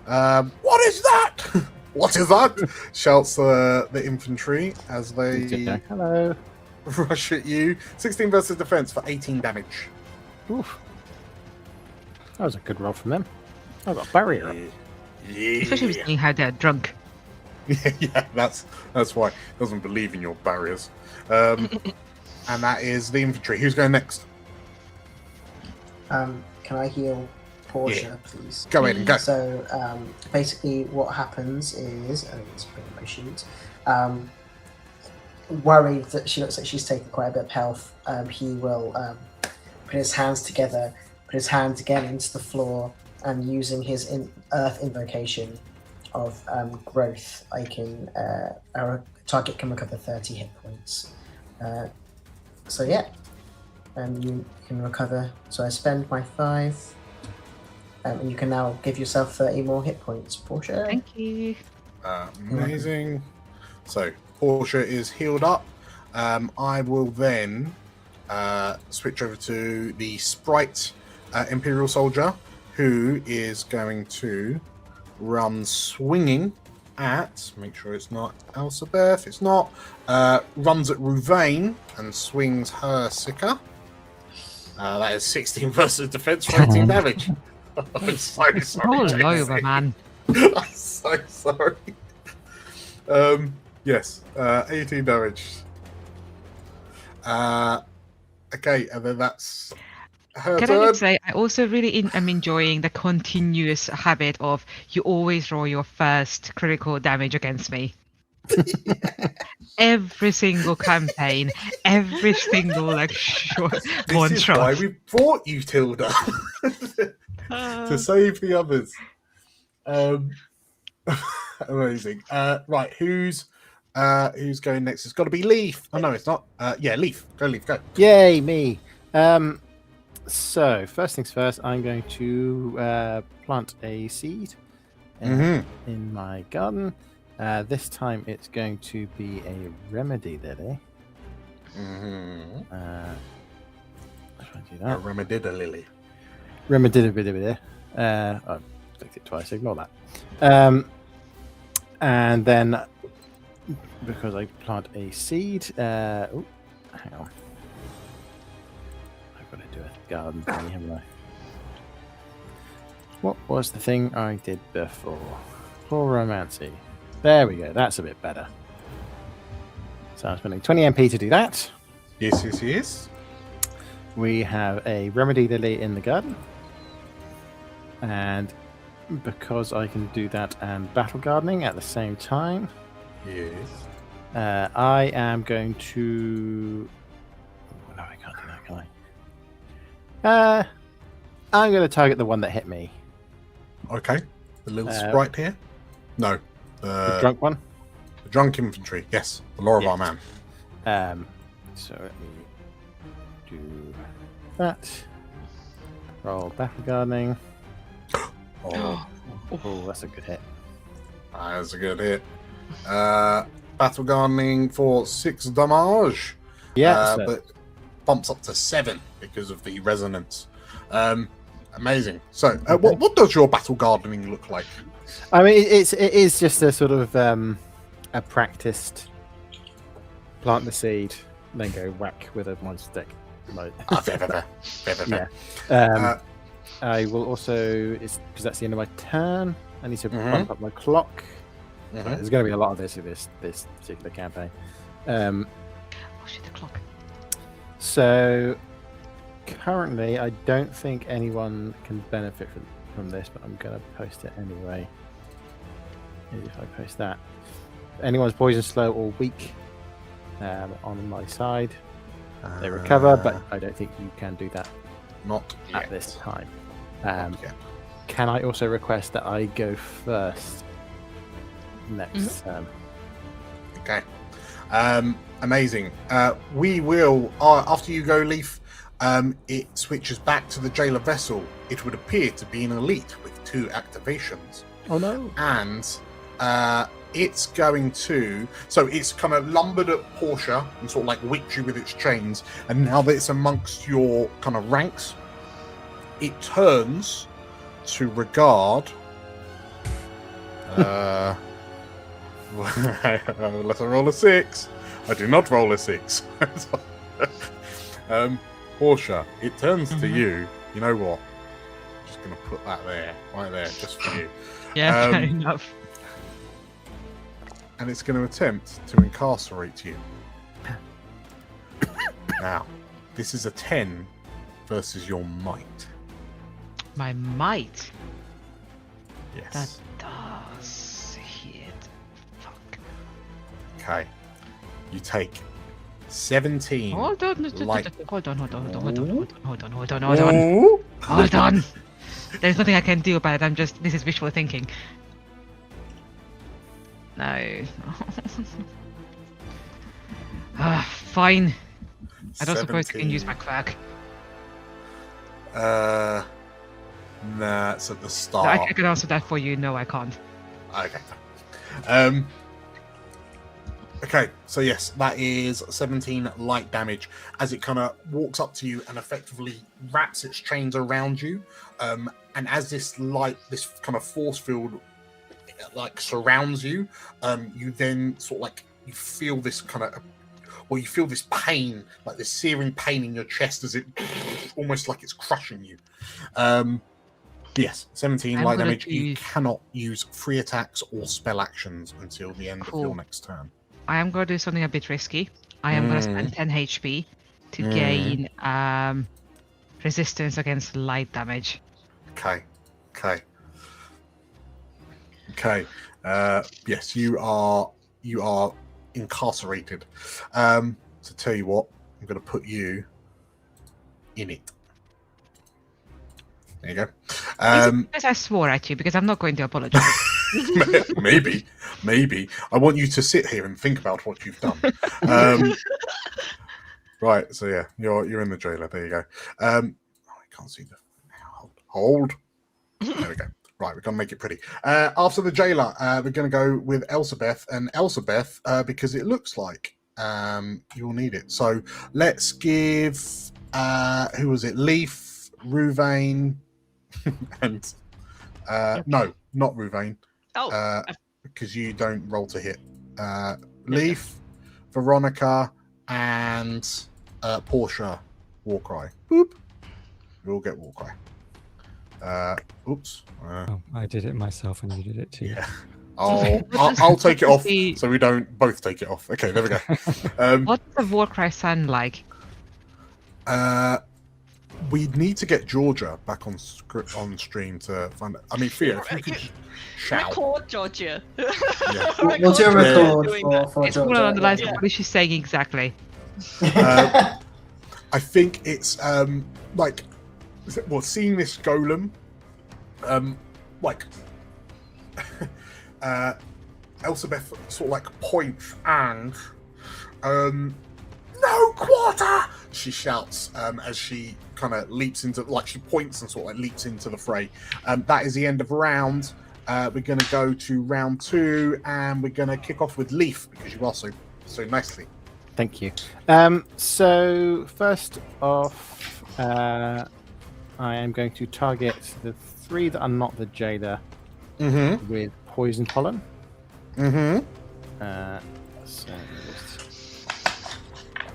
What is that? What is that? Shouts the infantry as they Hello. rush at you. 16 versus defense for 18 damage. Oof. That was a good roll from them. I got a barrier up. Especially with seeing how they're drunk. Yeah, that's why he doesn't believe in your barriers. And that is the infantry. Who's going next? Can I heal Portia, please? Go ahead and go. So basically, what happens is, let's bring up my sheet. Worried that she looks like she's taken quite a bit of health, he will put his hands together, put his hands again into the floor, and using his earth invocation of growth, our target can recover 30 hit points. So yeah, you can recover. So I spend my 5. And you can now give yourself 30 more hit points, Portia. Thank you. Amazing. So Portia is healed up. I will then switch over to the sprite Imperial soldier, who is going to run swinging at. Make sure it's not Elizabeth. It's not. Runs at Ruvaen and swings her sicker. That is 16 versus defense for 18 damage. I'm so sorry. Roll over, man. I'm so sorry. Yes, 18 damage. Okay, and then that's her Can turn. I just say, I also really am enjoying the continuous habit of you always roll your first critical damage against me. Every single campaign, every single short This one is shot. why we brought you, Tilda, to save the others. Amazing. Right, who's Who's going next? It's got to be Leif. Oh no, it's not. Yeah, Leif. Go, Leif. Go. Yay, me. So first things first, I'm going to plant a seed in my garden. This time it's going to be a remedy lily. How do I do that? A remedida lily. Remedida. I clicked it twice. Ignore that. And then because I plant a seed. Hang on. I've got to do a garden thing, haven't I? What was the thing I did before? Chloromancy. There we go. That's a bit better. So I'm spending 20 MP to do that. Yes. We have a remedy lily in the garden. And because I can do that and battle gardening at the same time, Yes. I am going to... Oh, no, I can't do that, can I? I'm going to target the one that hit me. Okay. The little sprite here? No. The drunk one? The drunk infantry. Yes. The Lorovar man. So let me do that. Roll battle gardening. Oh, that's a good hit. That's a good hit. Battle gardening for 6 damage. Yeah, but bumps up to 7 because of the resonance. Amazing. So, what does your battle gardening look like? I mean, it is just a sort of a practiced plant the seed, then go whack with a monster stick. Yeah. I will also, because that's the end of my turn, I need to bump up my clock. There's going to be a lot of this in this particular campaign. Oh shit, the clock. So currently, I don't think anyone can benefit from this, but I'm going to post it anyway. Maybe if I post that, anyone's poison slow or weak on my side, they recover, but I don't think you can do that. Not at this time. Not yet. Can I also request that I go first next turn? Okay. Amazing. We will, after you go, Leif, it switches back to the jailer vessel. It would appear to be an elite with 2 activations. Oh no. And it's going to... So it's kind of lumbered at Portia and sort of like whipped you with its chains. And now that it's amongst your kind of ranks, it turns to regard... Let's roll a 6. I do not roll a 6. Portia, it turns to you. You know what? I'm just going to put that there, right there, just for you. Yeah, fair enough. And it's going to attempt to incarcerate you. Now, this is a 10 versus your might. My might? Yes. That does hit. Fuck. Okay. You take 17. Hold on. light- Hold on. There's nothing I can do about it. This is wishful thinking. No. Fine. I don't suppose I can use my quack. Nah, it's at the start. I can answer that for you. No, I can't. Okay. Okay, so yes, that is 17 light damage as it kind of walks up to you and effectively wraps its chains around you. And as this kind of force field like surrounds you, you then sort of like you feel this kind of, you feel this pain, like this searing pain in your chest as it almost like it's crushing you. Yes, 17 light damage. You cannot use free attacks or spell actions until the end of your next turn. I am going to do something a bit risky. I am going to spend 10 HP to gain resistance against light damage. Okay. Yes, you are incarcerated. So tell you what, I'm going to put you in it. There you go. Because I swore at you, because I'm not going to apologize. Maybe. I want you to sit here and think about what you've done. Right, so yeah, you're in the jailer. There you go. I can't see the hold. There we go. Right, we're gonna make it pretty. After the jailer, we're gonna go with Elsabeth, and Elsabeth, because it looks like you'll need it. So let's give who was it? Leif, Ruvaen, and no, not Ruvaen. Oh, because you don't roll to hit. Leif, Veronika, and Portia. Warcry. Boop. We all get Warcry. Oops. Oh, I did it myself, and you did it too. Yeah. I'll take it off, so we don't both take it off. Okay, there we go. What's the Warcry sound like? We need to get Georgia back on stream to find it. I mean, Theo, if you could shout. Record Georgia. Yeah. We'll do a record for It's all Georgia. on the lines. What is she saying exactly? I think it's like, well, seeing this golem, like, Elsabeth sort of like points and, no quarter! She shouts as she kind of leaps into, like, she points and sort of like leaps into the fray. That is the end of round. We're going to go to round 2, and we're going to kick off with Leif because you are so nicely. Thank you. So first off, I am going to target the 3 that are not the jailer with poison pollen. So just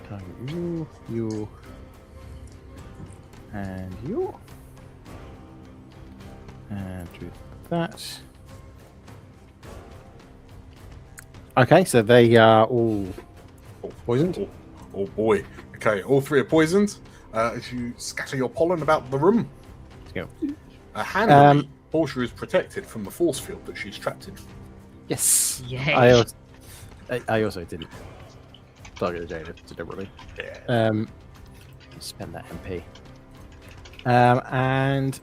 target you, and you, and do that. Okay, so they are all poisoned. Oh boy. Okay, all 3 are poisoned. As you scatter your pollen about the room. Let's go. Handily, Portia is protected from the force field that she's trapped in. Yes. Yay. I also didn't target the jailer deliberately. Yeah. Spend that MP. And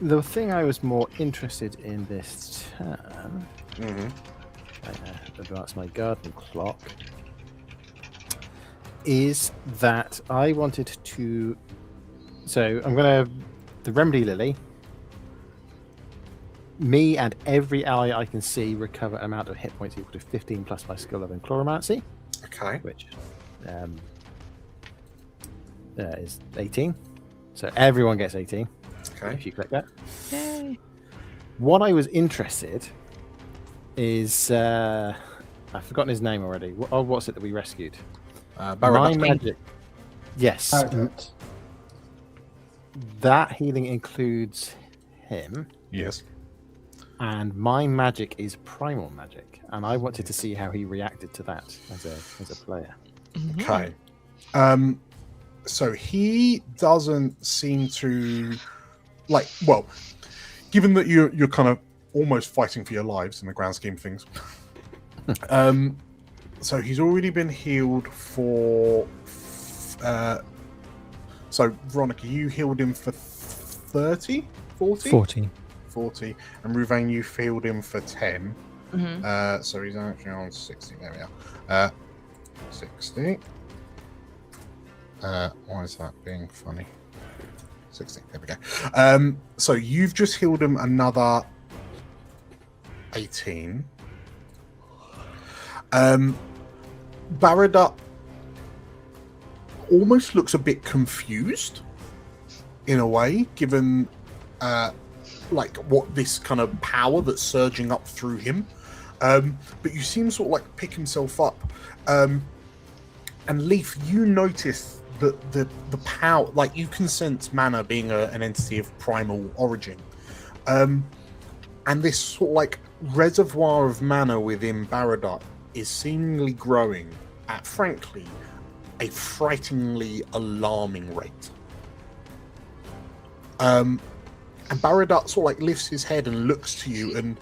the thing I was more interested in this turn, advance my garden clock, is that I wanted to. So I'm gonna the Remedy Lily. Me and every ally I can see recover an amount of hit points equal to 15 plus my skill level in Chloromancy. Okay. Which is 18. So everyone gets 18. Okay. If you click that. Yay. What I was interested is I've forgotten his name already. What's it that we rescued? My magic. Yes. Arrogant. That healing includes him. Yes. And my magic is primal magic, and I wanted to see how he reacted to that as a player. Okay. So he doesn't seem to like. Well, given that you're kind of almost fighting for your lives in the grand scheme of things. So he's already been healed for. So Veronika, you healed him for 30, 40? 40, and Ruvaen, you healed him for 10. So he's actually on 60. There we are. 60. Why is that being funny? 60. There we go. So you've just healed him another 18. Baradup almost looks a bit confused in a way, given like what this kind of power that's surging up through him. But you seem sort of like pick himself up. And Leif, you notice that the power, like you can sense mana being an entity of primal origin. And this sort of like reservoir of mana within Baradup is seemingly growing at, frankly, a frighteningly alarming rate. And Baradup sort of like lifts his head and looks to you, and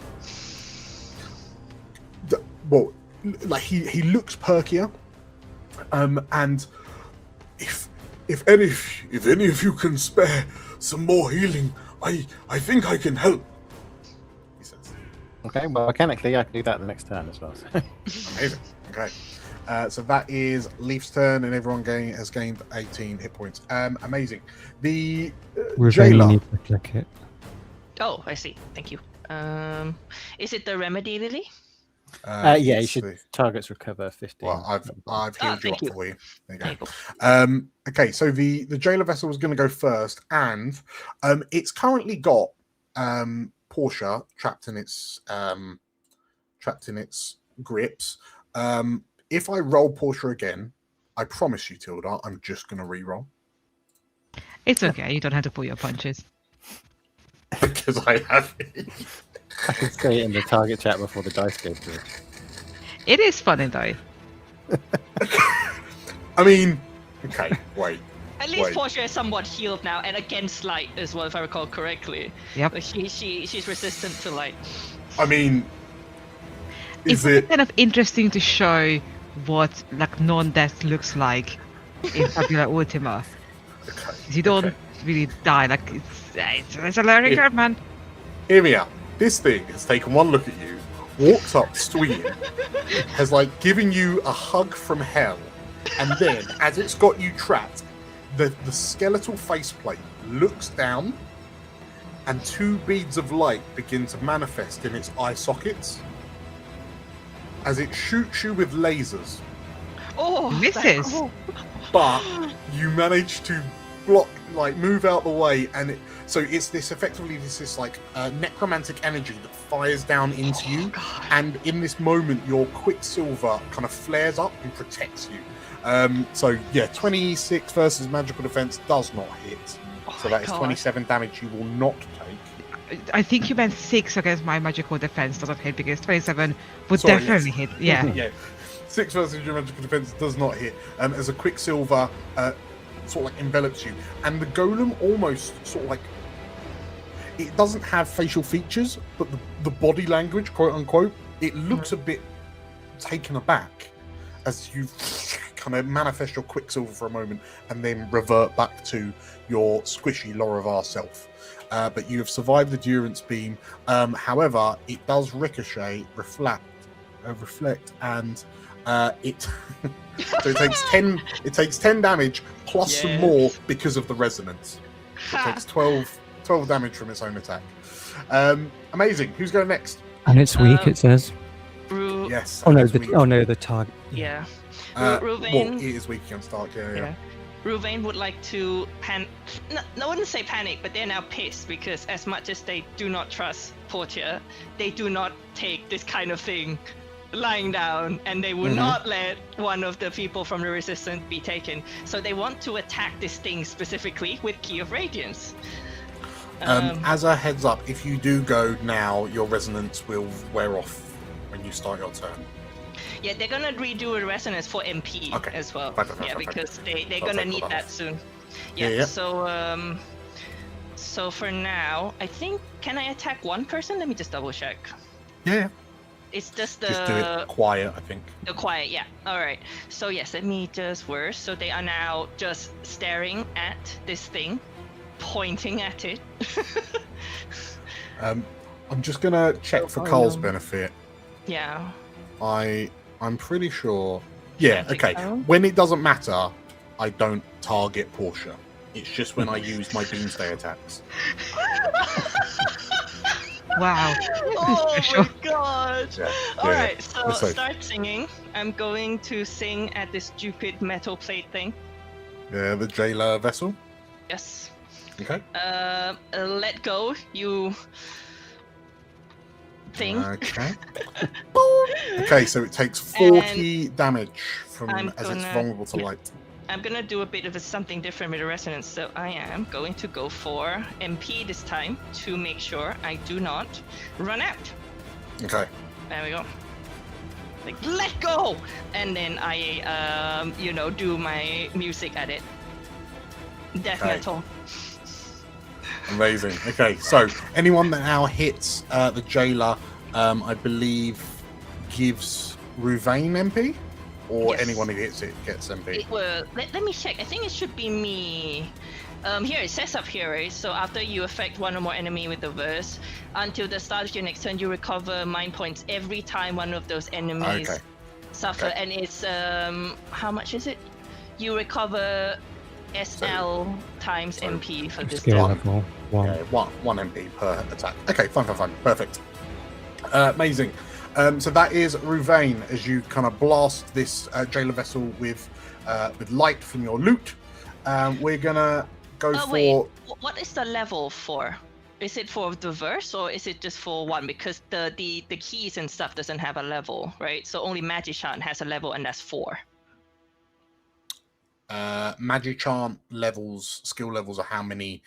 well, like he looks perkier. And if any of you can spare some more healing, I think I can help. He says. Okay, well, mechanically, I can do that the next turn as well. So. Amazing. Okay. So that is Leif's turn, and everyone has gained 18 hit points. Amazing. The Ruvaen, jailer. you need to click it. Oh, I see. Thank you. Is it the remedy lily? Yeah, you it's should targets recover 15. Well, I've healed you thank up you. for you. There There you you go. go. Okay, so the jailer vessel was going to go first, and it's currently got Portia trapped in its grips. If I roll Portia again, I promise you, Tilda, I'm just going to re-roll It's okay. You don't have to pull your punches. because I have it. I can say it in the target chat before the dice go through. It is funny though. I mean, okay, wait. At least Wait. Portia is somewhat healed now, and against light as well, if I recall correctly. Yep. Like she's resistant to light. I mean, It's is it? kind of interesting to show what like non-death looks like in Fabula Ultima. Okay, You don't okay. really die. Like it's a learning curve, man. Hear me out. This thing has taken one look at you, walked up swinging, has like given you a hug from hell, and then as it's got you trapped, the skeletal faceplate looks down, and 2 beads of light begin to manifest in its eye sockets as it shoots you with lasers. Oh, Misses. oh. But you manage to block, like move out the way, and so it's this like necromantic energy that fires down into you, and in this moment your quicksilver kind of flares up and protects you. So yeah, 26 versus magical defense does not hit. So that is 27 damage you will not take. I think you meant 6 against my magical defense doesn't hit because 27 would Sorry, definitely yes. hit. Yeah. Yeah, 6 versus your magical defense does not hit. As a quicksilver sort of like envelops you, and the golem almost sort of like, it doesn't have facial features, but the body language, quote unquote, it looks a bit taken aback as you kind of manifest your quicksilver for a moment and then revert back to your squishy Lorivar self. But you have survived the Durance beam. However, it does ricochet, reflect, and it so it takes 10. It takes 10 damage plus some more because of the resonance. It takes 12 damage from its own attack. Amazing. Who's going next? And it's weak, it says. Yes. Oh no, it's weak. the target. Yeah. Well, Ruvaen. it is weak against Dark. Yeah. Ruvaen would like to I wouldn't say panic, but they're now pissed because as much as they do not trust Portia, they do not take this kind of thing lying down, and they would not let one of the people from the Resistance be taken. So they want to attack this thing specifically with Key of Radiance. As a heads up, if you do go now, your resonance will wear off when you start your turn. Yeah, they're gonna redo a resonance for MP as well. Fine. Because they're I'll gonna take need all that off. soon. Yeah. So for now, I think, can I attack one person? Let me just double check. Yeah. It's just Just do it quiet, I think. the quiet, yeah. All right. So yes, let me just worse. So they are now just staring at this thing, pointing at it. I'm just gonna check for Carl's benefit. Yeah. I'm pretty sure. Yeah. I think Okay. so. When it doesn't matter, I don't target Portia. It's just when I use my Doomsday attacks. Wow. Oh Special. my god. Yeah. All right. So We're safe. start singing. I'm going to sing at this stupid metal plate thing. Yeah, the jailer vessel. Yes. Okay. Let go, you thing. Okay. Okay, so it takes 40 damage from I'm as it's gonna- vulnerable to light. I'm gonna do a bit of something different with the resonance, so I am going to go for MP this time to make sure I do not run out. Okay. There we go. Like, let go! And then I, do my music at it. Death Okay. metal. Amazing. Okay, so anyone that now hits the jailer, I believe, gives Ruvaen MP. or Yes. anyone who hits it gets MP? It will. Let me check. I think it should be me. Here it says up here, right? So after you affect one or more enemy with the verse, until the start of your next turn, you recover mind points every time one of those enemies Okay. suffer. Okay. And it's how much is it? You recover SL times MP for this Skill turn. level 1. Okay, one MP per attack. Okay, fine. Perfect. Amazing. So that is Ruvaen as you kind of blast this jailer vessel with light from your loot. We're gonna go for. Wait, what is the level for? Is it for the verse or is it just for one? Because the keys and stuff doesn't have a level, right? So only Magician has a level, and that's 4. Magichant levels, skill levels are how many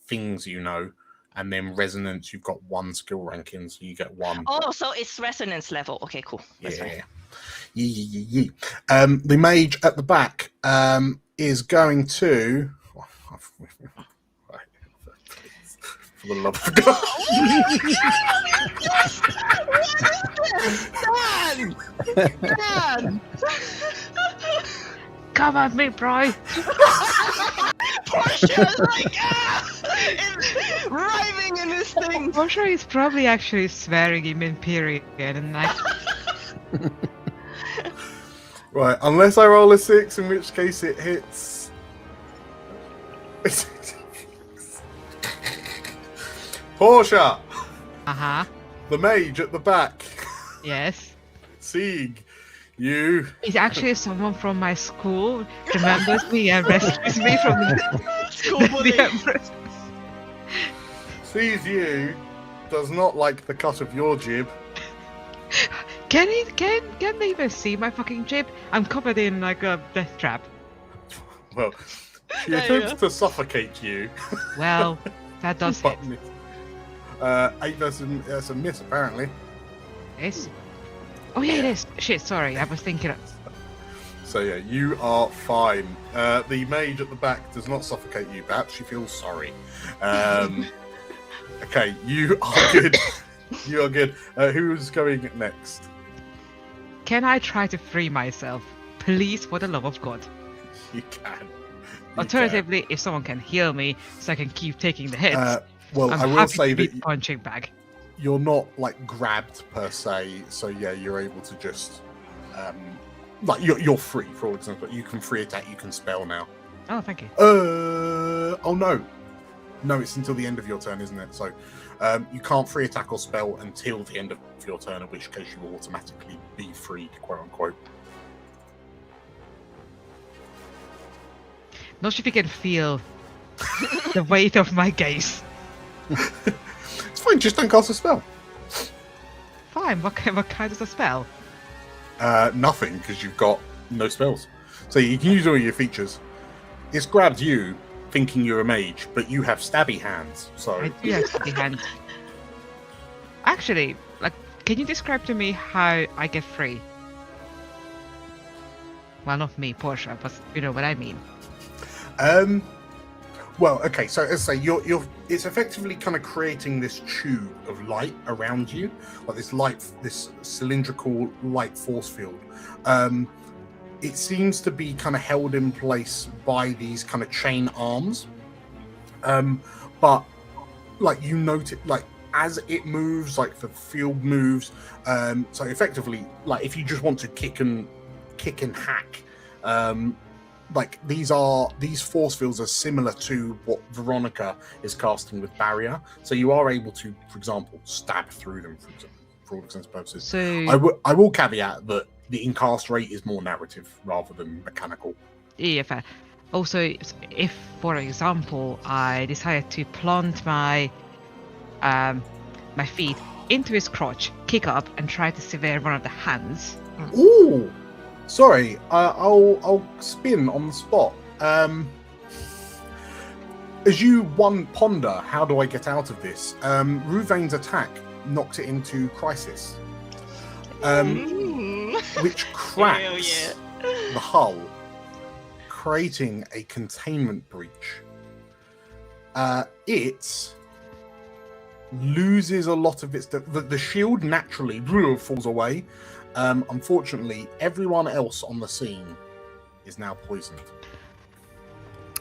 things you know, and then resonance you've got 1 skill ranking, so you get 1. Oh, so it's resonance level. Okay, cool. That's fine. Yeah. The mage at the back is going to. For the love of God. Dan! Come at me, bro. Portia's like, it's writhing in this thing. Portia is probably actually swearing in Empyrium and like, Right, unless I roll a 6, in which case it hits. Portia, the mage at the back, yes. Sieg, you. It's actually someone from my school remembers me and rescues me from the School bully. Empress. Sees you, does not like the cut of your jib. Can they even see my fucking jib? I'm covered in like a death trap. Well, she There you attempts to suffocate you. Well, that does hit. But 8 that's a miss, apparently. Yes. Oh yeah, it is. Shit, sorry. I was thinking. So yeah, you are fine. The mage at the back does not suffocate you. Perhaps she feels sorry. Okay, you are good. You are good. Who's going next? Can I try to free myself? Please, for the love of God. You can. Alternatively, if someone can heal me so I can keep taking the hits, Well, I'm I will happy say to be that punching bag. you're not like grabbed per se, so yeah, you're able to just like you're free for all example. You can free attack, you can spell now. Oh, thank you. Oh no, it's until the end of your turn, isn't it? So you can't free attack or spell until the end of your turn, in which case you will automatically be freed, quote unquote. Not sure if you can feel the weight of my gaze. It's fine, just don't cast a spell. Fine, what kind is a spell? Nothing, because you've got no spells. So you can use all your features. It's grabbed you, thinking you're a mage, but you have stabby hands, so... I do have stabby hands. Actually, like, can you describe to me how I get free? Well, not me, Portia, but you know what I mean. Well, okay, so as I say, it's effectively kind of creating this tube of light around you, like this cylindrical light force field. It seems to be kind of held in place by these kind of chain arms. But like you notice, like as it moves, like the field moves. So effectively, like if you just want to kick and hack, like these force fields are similar to what Veronika is casting with barrier. So you are able to, for example, stab through them for all intents and purposes. So I will caveat that the incast rate is more narrative rather than mechanical. yeah, fair. Also, if for example I decided to plant my my feet into his crotch, kick up, and try to sever one of the hands. Ooh, sorry. I'll spin on the spot. As you ponder, how do I get out of this? Ruvaen's attack knocked it into crisis, which cracks the hull, creating a containment breach. It loses a lot of its... The shield naturally falls away, Unfortunately, everyone else on the scene is now poisoned.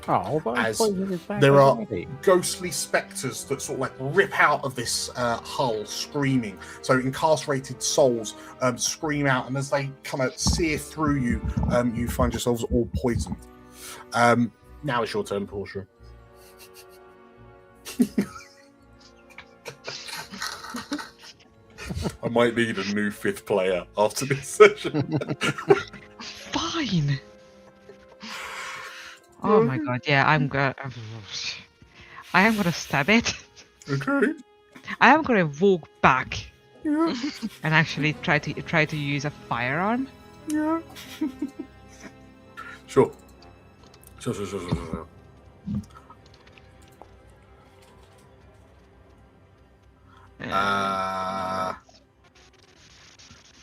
Oh, but As poison is back there are already. ghostly spectres that sort of like rip out of this hull screaming. So incarcerated souls scream out, and as they kind of sear through you, you find yourselves all poisoned. Now it's your turn, Portia. I might need a new 5th player after this session. Fine. Oh my god, yeah, I am gonna stab it. Okay. I am gonna walk back Yeah. and actually try to use a firearm. Yeah. Sure. Sure.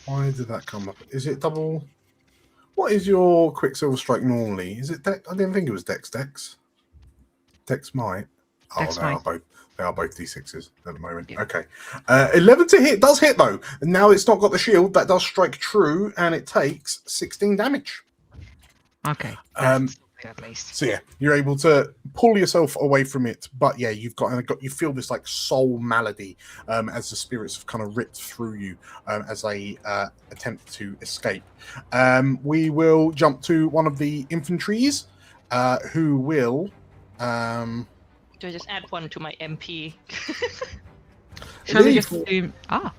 Why did that come up? Is it double? What is your Quicksilver Strike normally? Is it Dex? I didn't think it was Dex. Dex might. Oh, Dex they might. are both. They are both D6s at the moment. Yeah. Okay. 11 to hit does hit though. And now it's not got the shield. That does strike true, and it takes 16 damage. Okay. At least. So yeah, you're able to pull yourself away from it, but yeah, you feel this like soul malady as the spirits have kind of ripped through you as they attempt to escape. We will jump to one of the infantries who will. Do I just add one to my MP? Shall we Leif. just do? I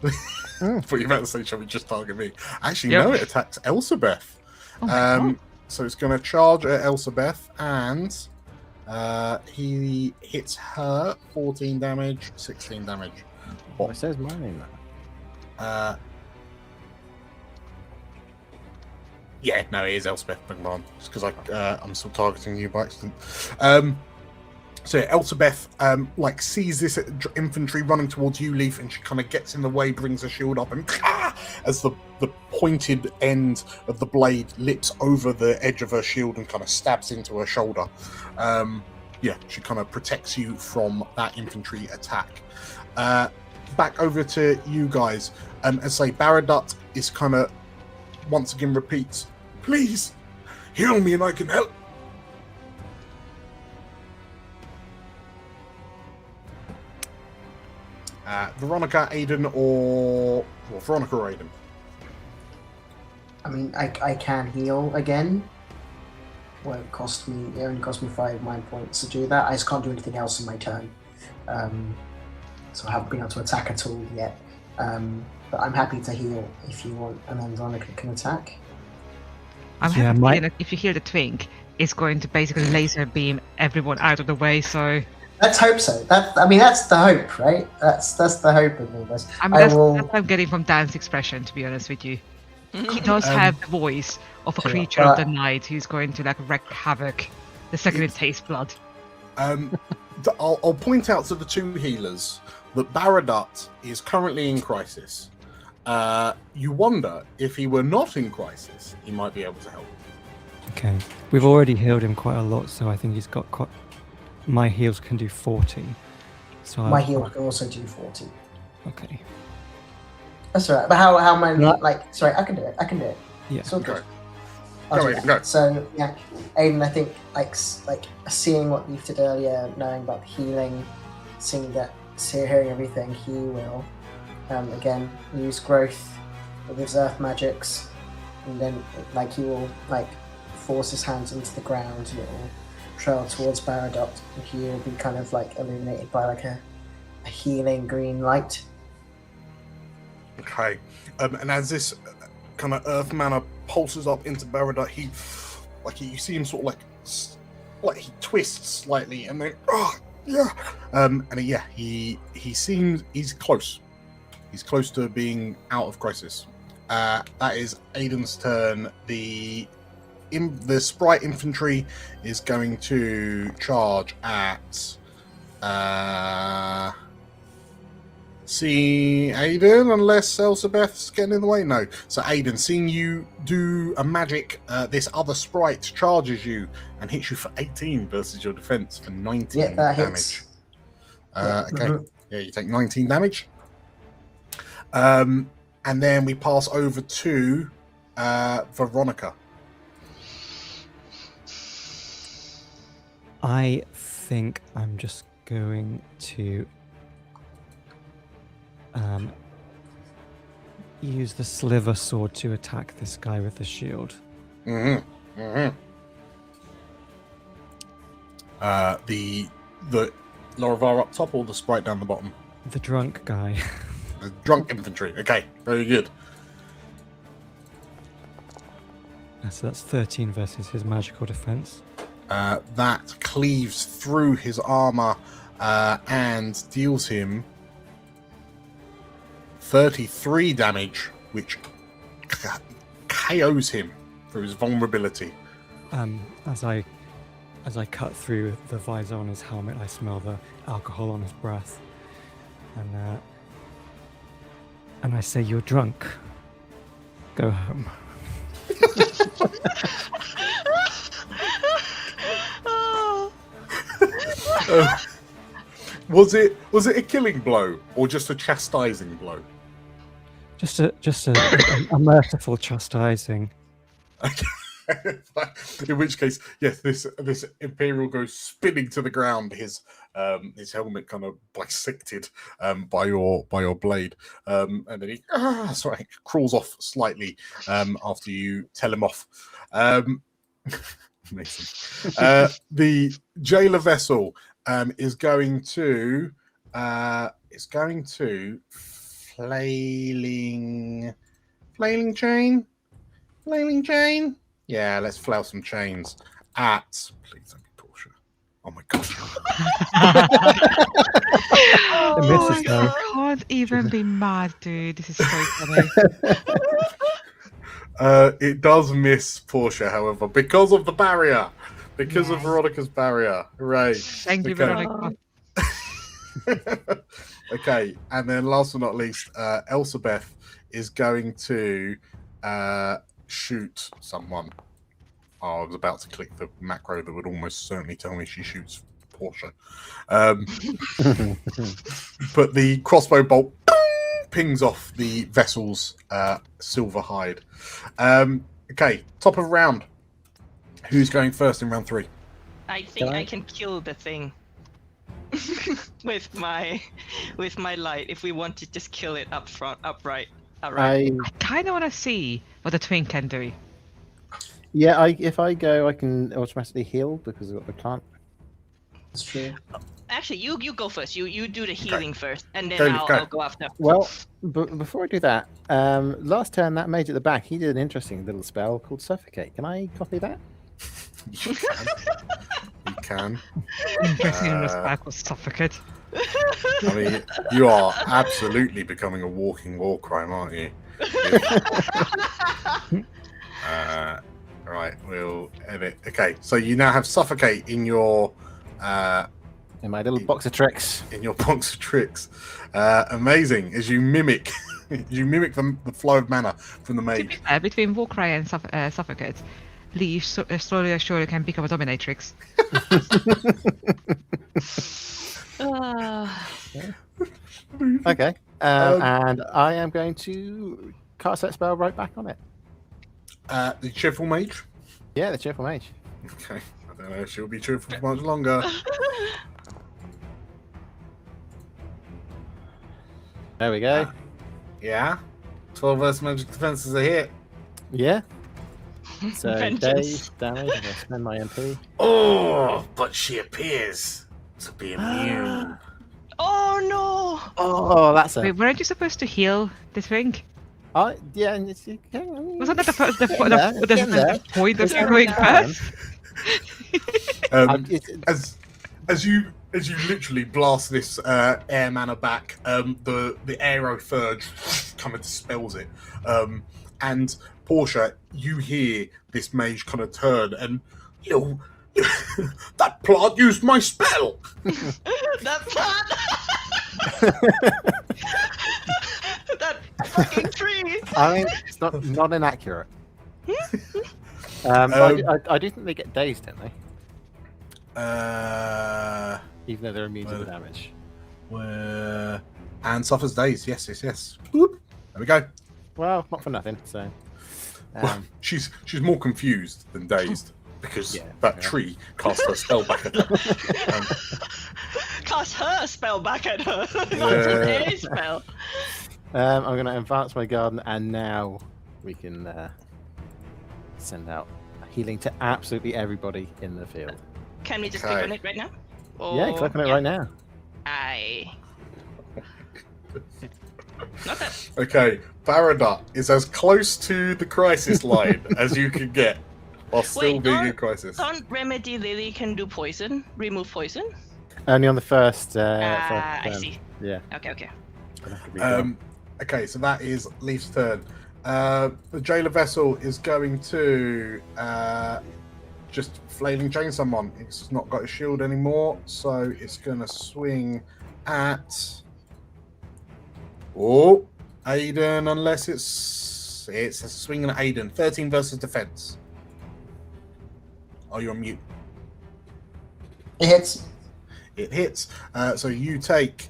thought you were about to say, shall we just target me? Actually, Yep. no, it attacks Elsabeth. Oh my God. So it's going to charge at Elsabeth, and he hits her 14 damage, 16 damage. What says mine? Yeah, no, it is Elspeth. Bring on, just because I'm still targeting you by accident. So yeah, Elsabeth like sees this infantry running towards you, Leif, and she kind of gets in the way, brings her shield up, and as the pointed end of the blade lips over the edge of her shield and kind of stabs into her shoulder. Yeah, she kind of protects you from that infantry attack. Back over to you guys. As say, Baradut is kind of once again repeats, "Please heal me and I can help." Veronika, Aiden, or Veronika or Aiden? I mean, I can heal again. Well, it only cost me 5 mind points to do that. I just can't do anything else in my turn. So I haven't been able to attack at all yet. But I'm happy to heal if you want, and then Veronika can attack. I'm Yeah, happy my- to hear that if you heal the twink, it's going to basically laser beam everyone out of the way. So Let's hope so. That's the hope, right? That's the hope of all this. I mean, that's what I'm getting from Dan's expression, to be honest with you. He does have the voice of a creature of the night who's going to like wreak havoc the second it tastes blood. I'll point out to the two healers that Baradut is currently in crisis. You wonder if he were not in crisis, he might be able to help. Okay. We've already healed him quite a lot, so I think he's got quite... My heals can do 40. So My heal can also do 40. Okay. That's alright. But how many? Sorry, I can do it. Yeah. It's all good. Go. I'll Go, do Aiden, that. go. So yeah, Aiden, I think like seeing what Leif did earlier, knowing about the healing, hearing everything, he will again use growth with his earth magics, and then he will force his hands into the ground, and it will trail towards Baradot, and he will be kind of illuminated by a healing green light. Okay. And as this kind of earth mana pulses up into Baradut, you see him sort of he twists slightly, and then he seems he's close. He's close to being out of crisis. That is Aiden's turn. The sprite infantry is going to charge at see Aiden, unless Elsabeth's getting in the way. No. So Aiden, seeing you do a magic, this other sprite charges you and hits you for 18 versus your defense for 19 Yeah, that damage. hits. Okay. Mhm. Yeah, you take 19 damage. and then we pass over to Veronika. I think I'm just going to use the sliver sword to attack this guy with the shield. Mm-hmm. Mm-hmm. The Laravar up top or the sprite down the bottom? The drunk guy. The drunk infantry. Okay, very good. So that's 13 versus his magical defense. That cleaves through his armor and deals him 33 damage, which KOs him for his vulnerability. As I cut through the visor on his helmet, I smell the alcohol on his breath, and I say, "You're drunk. Go home." Was it a killing blow or just a chastising blow? Just a merciful chastising. Okay. In which case, yes, this Imperial goes spinning to the ground. His helmet kind of bisected by your blade, and then he crawls off slightly after you tell him off. Amazing. The jailer vessel is going to flailing chain. Yeah, let's flail some chains at. Please don't be Portia. Oh my god. I can't even be mad, dude. This is so funny. It does miss Portia, however, because of the barrier. Because of Veronika's barrier. Hooray. Thank you, Veronika. Okay, and then last but not least, Elsabeth is going to shoot someone. Oh, I was about to click the macro that would almost certainly tell me she shoots Portia. But the crossbow bolt pings off the vessel's silver hide. Okay, top of round. Who's going first in round 3? I think I can kill the thing with my light. If we want to just kill it upright. I kind of want to see what the twin can do. Yeah, if I go, I can automatically heal because I've got the plant. That's true. Actually, you go first. You do the healing first, and then Go. I'll go after. Well, before I do that, last turn that mage at the back, he did an interesting little spell called Suffocate. Can I copy that? You can. Interesting in this back was Suffocate. I mean, you are absolutely becoming a walking war crime, aren't you? Right, we'll edit. Okay, so you now have Suffocate in your In my little box of tricks. In your box of tricks. Amazing. As you mimic the flow of mana from the mage. Between Warcry and Suffocate, Leif slowly or surely can become a dominatrix. Okay. And I am going to cast that spell right back on it. The Cheerful Mage? Yeah, the Cheerful Mage. Okay. I don't know if she'll be cheerful for much longer. There we go. Yeah. 12 versus magic defense is a hit. Yeah. So Vengeance. damage. I spend my MP. Oh, but she appears to be immune. Oh no! Oh, that's a. Wait, weren't you supposed to heal the thing? Yeah, and it's, Wasn't that the point of Yeah. going first? As you literally blast this air mana back, the aerosurge kind of dispels it. And Portia, you hear this mage kind of turn, and that plant used my spell. That plant. That fucking tree. I mean, it's not inaccurate. I do think they get dazed, don't they? Even though they're immune to the damage. And suffers daze. Yes. Whoop. There we go. Well, not for nothing. So, Well, she's more confused than dazed because Yeah, that yeah. tree cast her spell back at her. Cast her spell back at her. Yeah. Not a spell. I'm going to advance my garden, and now we can send out healing to absolutely everybody in the field. Can we just Okay. click on it right now? Yeah, click on it right now. Not that. Okay, Baradot is as close to the crisis line as you can get while still Wait, being in crisis. Don't Remedy Lily can do poison? Remove poison? Only on the first. I see. Yeah. Okay. Gonna have to read Okay, so that is Leif's turn. The jailer vessel is going to just flailing chain someone. It's not got a shield anymore, so it's going to swing at Aiden, unless it's swinging at Aiden. 13 versus defense. Are you on mute? It hits. It hits. So you take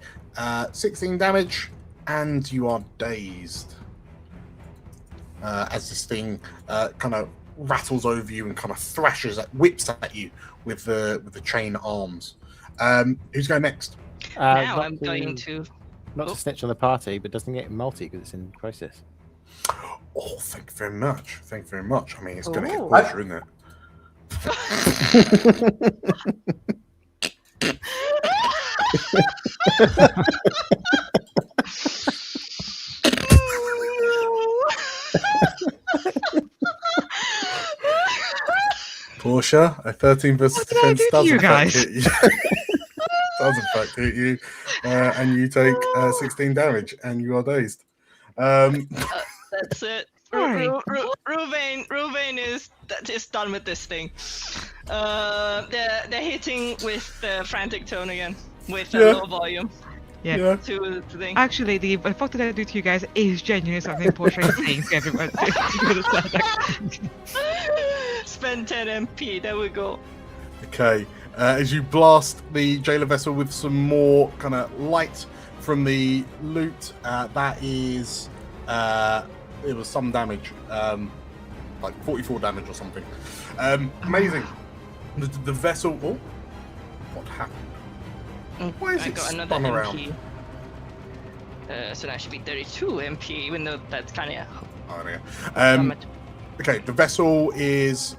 16 damage, and you are dazed as this thing kind of rattles over you and kind of whips at you with the chain arms. Who's going next? Now not I'm going to. Not to snitch on the party, but doesn't get multi because it's in crisis. Oh, thank you very much. Thank you very much. I mean, it's going to hit Ooh. Portia, isn't it? Portia, a 13 versus What did I defense do to does you in fact guys? hit you. Does in fact hit you, and you take 16 damage, and you are dazed. That's it. Sorry. Ruvaen is done with this thing. They're hitting with the frantic tone again, with a Yeah. low volume Yeah. Yeah. to the thing. Actually, the fuck that I do to you guys is genuinely something Portia is saying to everyone. Spend 10 MP. There we go. Okay, as you blast the jailer vessel with some more kind of light from the loot, that is, it was some damage, like 44 damage or something. Amazing. The vessel. Oh, what happened? Why is I it got another spun around? MP. So that should be 32 MP, even though that's kind of. Oh, yeah. Okay, the vessel is,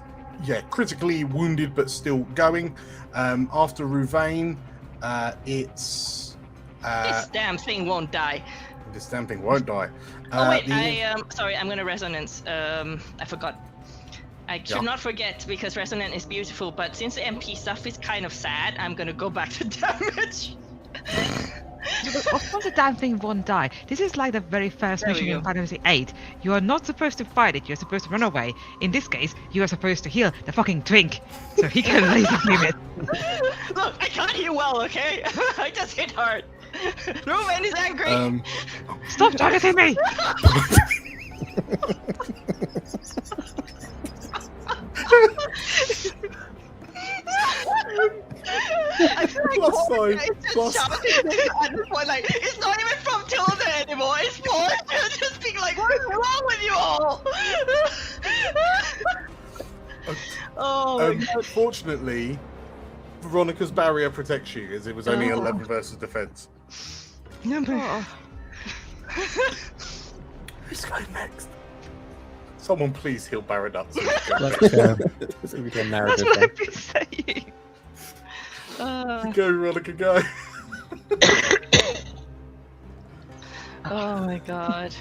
critically wounded but still going. After Ruvaen, it's this damn thing won't die. this damn thing won't die. Oh wait, sorry, I'm gonna resonance. I forgot. I should Yeah. not forget because resonance is beautiful, but since the MP stuff is kind of sad, I'm gonna go back to damage. Of course the damn thing won't die. This is like the very first There we mission in go. Final Fantasy VIII. You are not supposed to fight it, you're supposed to run away. In this case, you are supposed to heal the fucking twink, so he can laser beam it. Look, I can't heal well, okay? I just hit hard. Ruvaen is angry. Stop targeting me! I feel like Plus Portia sign, is just plus- shouting this at this point, like, it's not even from Tilda anymore, it's Portia just being like, what's wrong with you all? Oh my god. Fortunately, Veronica's barrier protects you, as it was only 11 versus defense. Number. Who's going next? Someone please heal Baradot. It's gonna be a narrative That's what thing. I've been saying. Go, Veronica, go. Oh my god.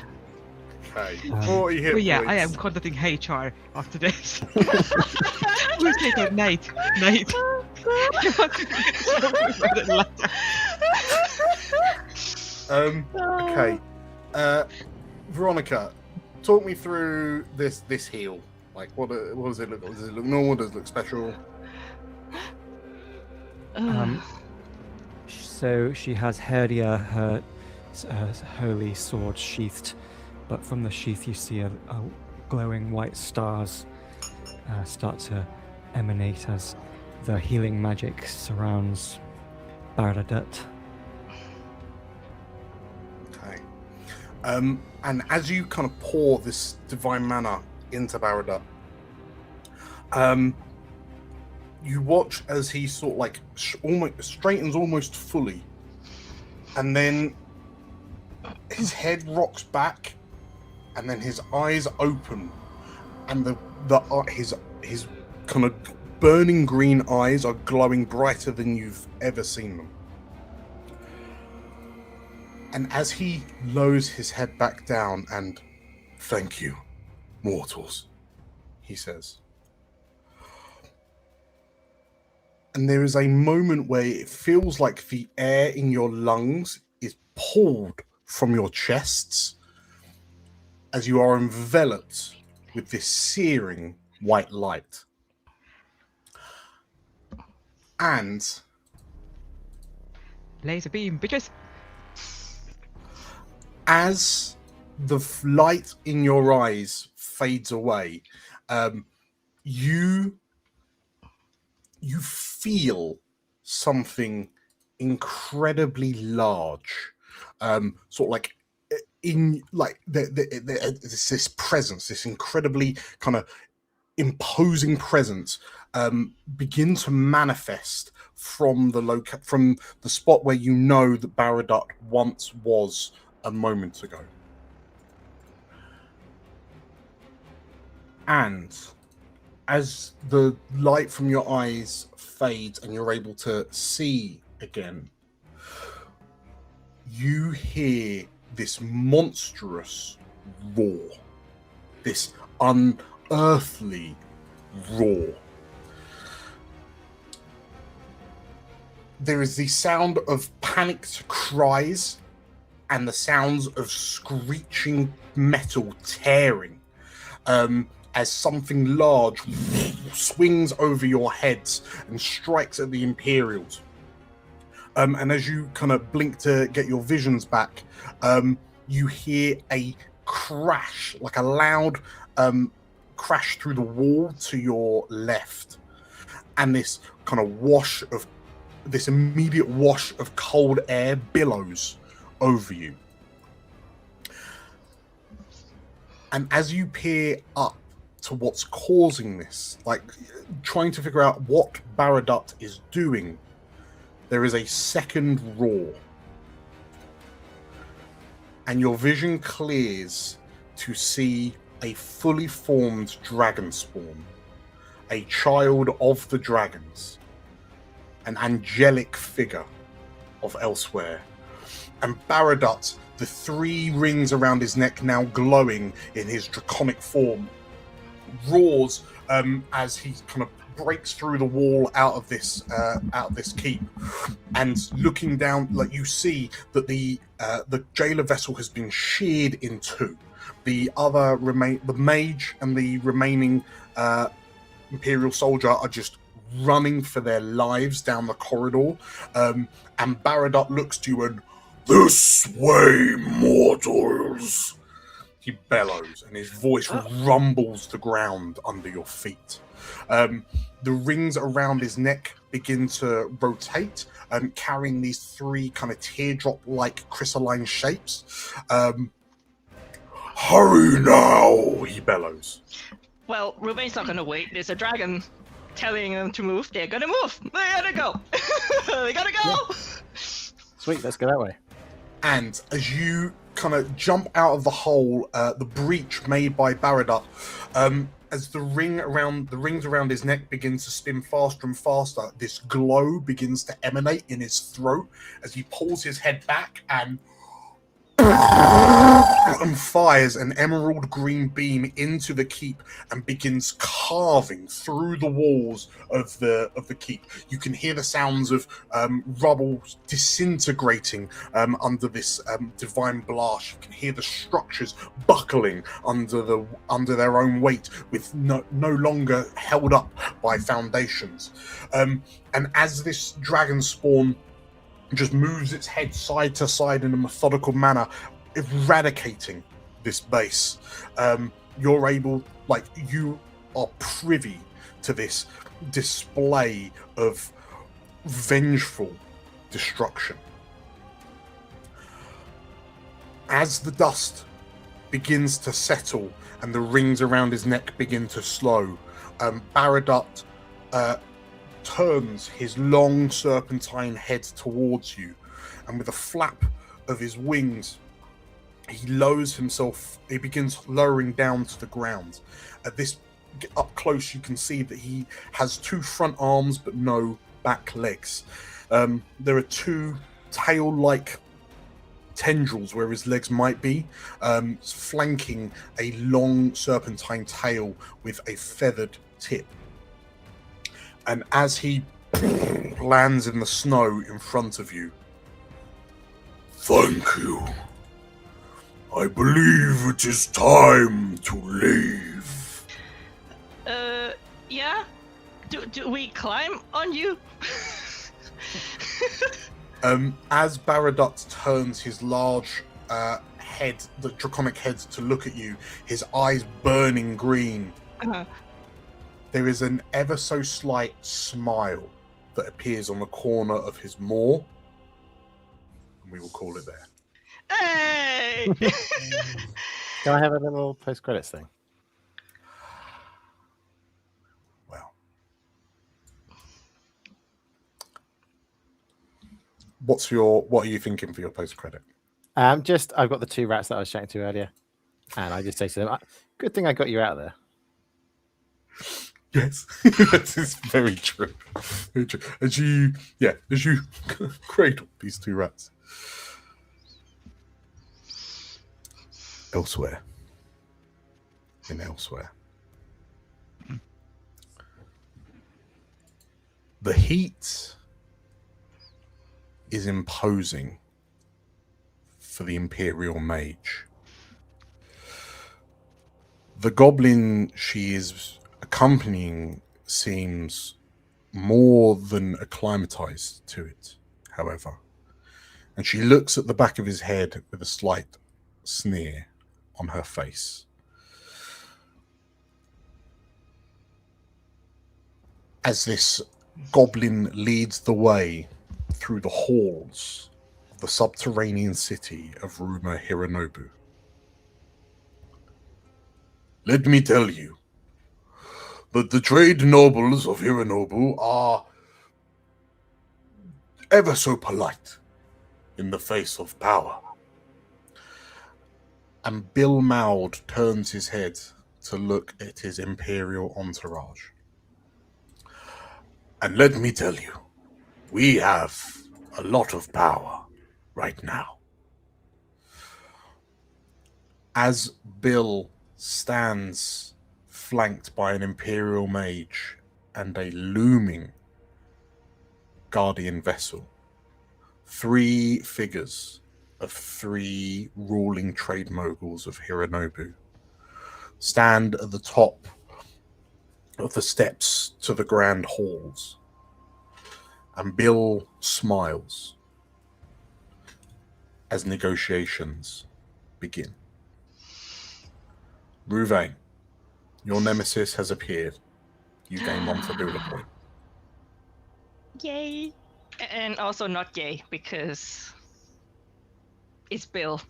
Okay, 40 hit But yeah, points. I am contacting HR after this. Who's taking Nate? Nate. You want to talk about it later? Okay. Veronica, talk me through this heal. Like, what does it look like? Does it look normal? Does it look special? So she has Herdia, her holy sword sheathed, but from the sheath you see a glowing white stars start to emanate as the healing magic surrounds Baradut. Okay. And as you kind of pour this divine mana into Baradat, you watch as he sort of like almost straightens almost fully, and then his head rocks back, and then his eyes open, and his kind of burning green eyes are glowing brighter than you've ever seen them. And as he lowers his head back down and, "Thank you, mortals," he says. And there is a moment where it feels like the air in your lungs is pulled from your chests as you are enveloped with this searing white light. And Laser beam, bitches. as the light in your eyes fades away, you feel something incredibly large, sort of like in like this presence, this incredibly kind of imposing presence, begin to manifest from from the spot where you know that Baradat once was a moment ago. And as the light from your eyes fades and you're able to see again, you hear this monstrous roar, this unearthly roar. There is the sound of panicked cries and the sounds of screeching metal tearing, as something large swings over your heads and strikes at the Imperials. And as you kind of blink to get your visions back, you hear a crash, like a loud crash through the wall to your left. And this kind of this immediate wash of cold air billows over you. And as you peer up to what's causing this, like trying to figure out what Baradat is doing, there is a second roar. And your vision clears to see a fully formed dragon spawn, a child of the dragons, an angelic figure of Elsewhere. And Baradat, the 3 rings around his neck now glowing in his draconic form, roars as he kind of breaks through the wall out of this keep, and looking down, like you see that the jailer vessel has been sheared in 2. The mage and the remaining Imperial soldier are just running for their lives down the corridor, and Baradat looks to you and, "This way, mortals!" He bellows, and his voice rumbles the ground under your feet. The rings around his neck begin to rotate, carrying these 3 kind of teardrop-like crystalline shapes. "Hurry now!" he bellows. Well, Ruvaen's not gonna wait. There's a dragon telling them to move. They're gonna move. They gotta go. They gotta go. Yeah. Sweet, let's go that way. And as you kind of jump out of the hole, the breach made by Baradat, as the rings around his neck begins to spin faster and faster, this glow begins to emanate in his throat as he pulls his head back and fires an emerald green beam into the keep and begins carving through the walls of the keep. You can hear the sounds of rubble disintegrating under this divine blast. You can hear the structures buckling under their own weight, with no longer held up by foundations. And as this dragon spawn just moves its head side to side in a methodical manner, eradicating this base, you are privy to this display of vengeful destruction. As the dust begins to settle and the rings around his neck begin to slow, Baradot turns his long serpentine head towards you, and with a flap of his wings, he lowers himself. He begins lowering down to the ground. At this up close, you can see that he has 2 front arms but no back legs. There are 2 tail-like tendrils where his legs might be, flanking a long serpentine tail with a feathered tip. And as he lands in the snow in front of you, "Thank you. I believe it is time to leave." Yeah? Do we climb on you? As Baradot turns his large head, the draconic head, to look at you, his eyes burning green, there is an ever so slight smile that appears on the corner of his maw, and we will call it there. Hey! Can I have a little post-credits thing? Well, what are you thinking for your post-credit? I've got the 2 rats that I was chatting to earlier, and I just say to them, "Good thing I got you out of there." Yes, that is very true. Very true. As you cradle these 2 rats. Elsewhere. The heat is imposing for the Imperial Mage. The goblin she is accompanying seems more than acclimatized to it, however, and she looks at the back of his head with a slight sneer on her face. As this goblin leads the way through the halls of the subterranean city of Ruma Hironobu. "Let me tell you that the trade nobles of Hironobu are ever so polite in the face of power." And Bill Maud turns his head to look at his Imperial entourage. "And let me tell you, we have a lot of power right now." As Bill stands flanked by an Imperial mage and a looming guardian vessel, 3 figures of 3 ruling trade moguls of Hironobu stand at the top of the steps to the grand halls, and Bill smiles as negotiations begin. Ruvaen, your nemesis has appeared. You gain 1 Fabula point. Yay! And also not yay, because it's Bill.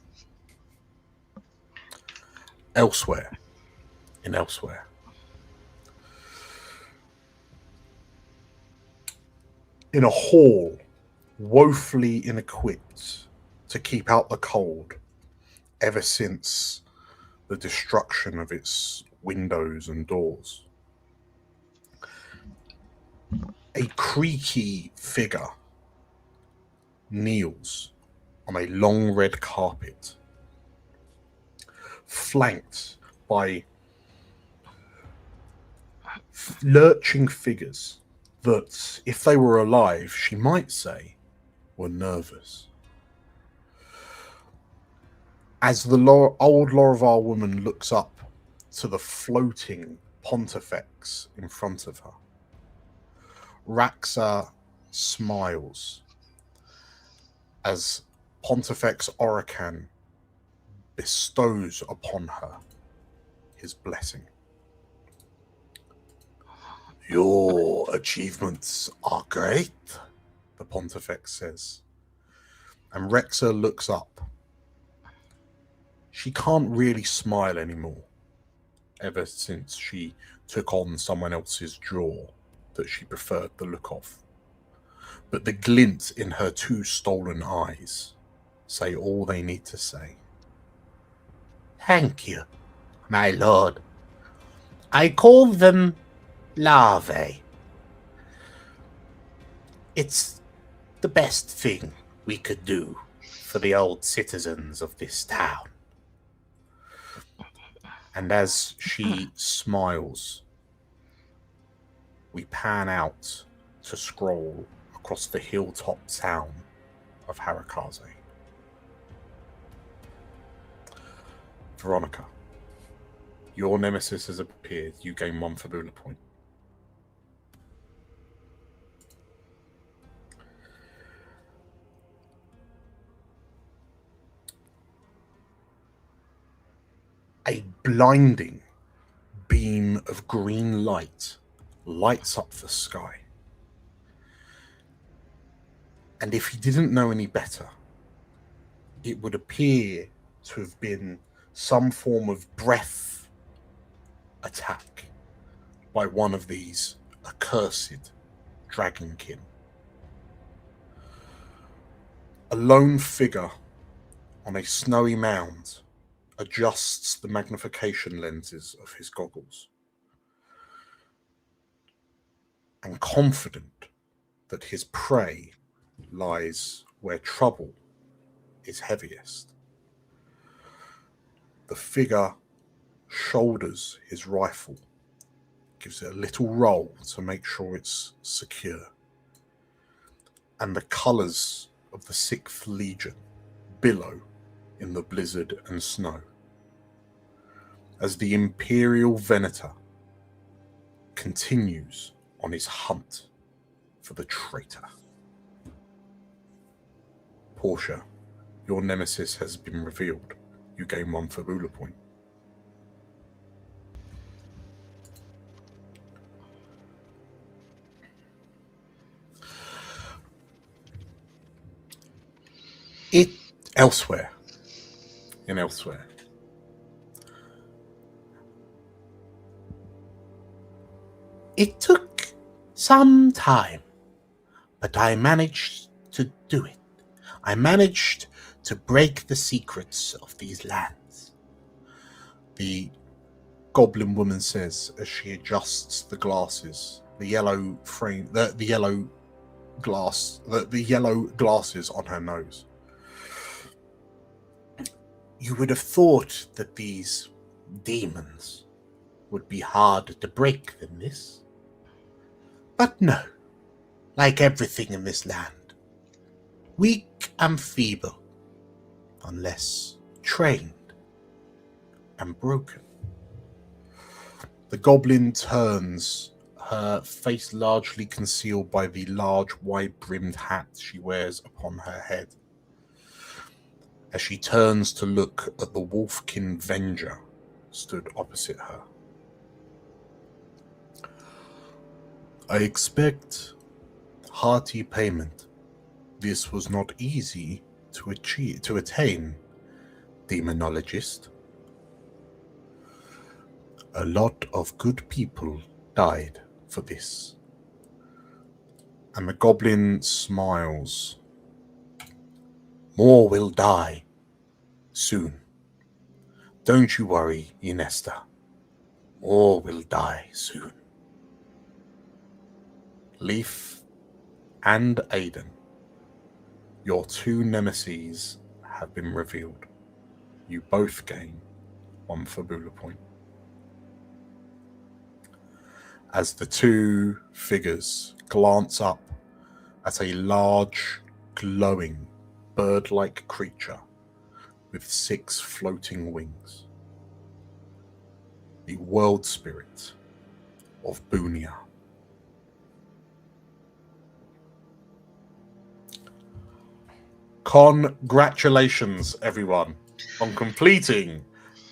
Elsewhere. In a hall, woefully ill-equipped to keep out the cold, ever since the destruction of its windows and doors. A creaky figure kneels on a long red carpet, flanked by lurching figures that, if they were alive, she might say were nervous. As the old Lorvar woman looks up to the floating Pontifex in front of her, Raxa smiles as Pontifex Orican bestows upon her his blessing. "Your achievements are great," the Pontifex says. And Rexa looks up she can't really smile anymore, ever since she took on someone else's jaw that she preferred the look of. But the glint in her 2 stolen eyes say all they need to say. Thank you, my lord. I call them larvae. It's the best thing we could do for the old citizens of this town. And as she smiles, we pan out to scroll across the hilltop town of Harukaze. Veronika, your nemesis has appeared. You gain 1 Fabula point. A blinding beam of green light lights up the sky. And if you didn't know any better, it would appear to have been some form of breath attack by one of these accursed dragonkin. A lone figure on a snowy mound adjusts the magnification lenses of his goggles, and confident that his prey lies where trouble is heaviest. The figure shoulders his rifle, gives it a little roll to make sure it's secure, and the colours of the 6th Legion billow in the blizzard and snow as the Imperial Venator continues on his hunt for the traitor. Portia, your nemesis has been revealed. You gain 1 Fabula point. Elsewhere. It took some time, but I managed to do it. I managed to break the secrets of these lands. The goblin woman says as she adjusts the glasses, the yellow frame, the yellow glasses on her nose. You would have thought that these demons would be harder to break than this. But no, like everything in this land, weak and feeble, unless trained and broken. The goblin turns, her face largely concealed by the large wide-brimmed hat she wears upon her head, as she turns to look at the Wolfkin Venger stood opposite her. I expect hearty payment. This was not easy to attain, demonologist. A lot of good people died for this. And the goblin smiles. More will die soon. Don't you worry, Inesta. More will die soon. Leif and Aiden, your 2 nemeses have been revealed. You both gain 1 Fabula point. As the 2 figures glance up at a large, glowing, bird-like creature with 6 floating wings. The world spirit of Bunia. Congratulations, everyone, on completing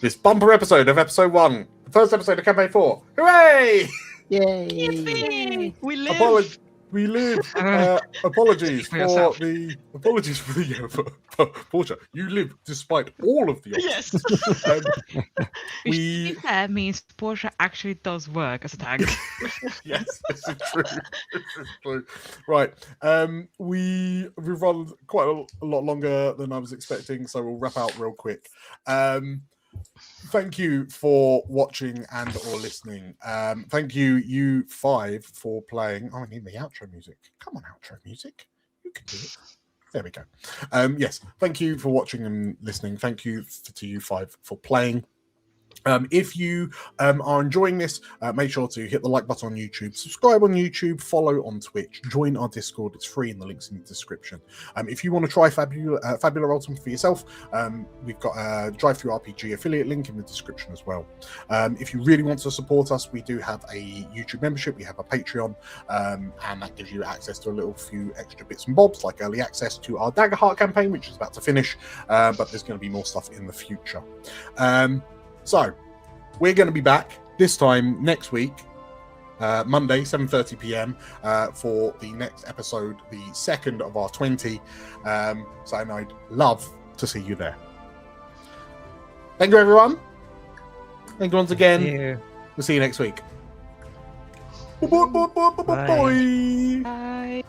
this bumper episode of episode 1, the first episode of campaign 4. Hooray! Yay! Yippee! We live. We live. Apologies For for yourself. Portia. You live despite all of the options. Yes. Which, to we be fair, means Portia actually does work as a tank. yes, this is true. This is true. Right. We've run quite a lot longer than I was expecting, so we'll wrap out real quick. Thank you for watching and or listening. Thank you 5 for playing. Oh, I need the outro music. Come on, outro music. You can do it. There we go. Yes, thank you for watching and listening. Thank you to you 5 for playing. If you are enjoying this, make sure to hit the like button on YouTube, subscribe on YouTube, follow on Twitch, join our Discord. It's free and the link's in the description. If you want to try Fabula Ultima for yourself, we've got a Drive-Thru RPG affiliate link in the description as well. If you really want to support us, we do have a YouTube membership, we have a Patreon, and that gives you access to a little few extra bits and bobs, like early access to our Daggerheart campaign, which is about to finish, but there's going to be more stuff in the future. So, we're going to be back this time next week, Monday, 7:30 p.m, for the next episode, the second of our 20. And I'd love to see you there. Thank you, everyone. Thank you once again. Thank you. We'll see you next week. Bye. Bye. Bye.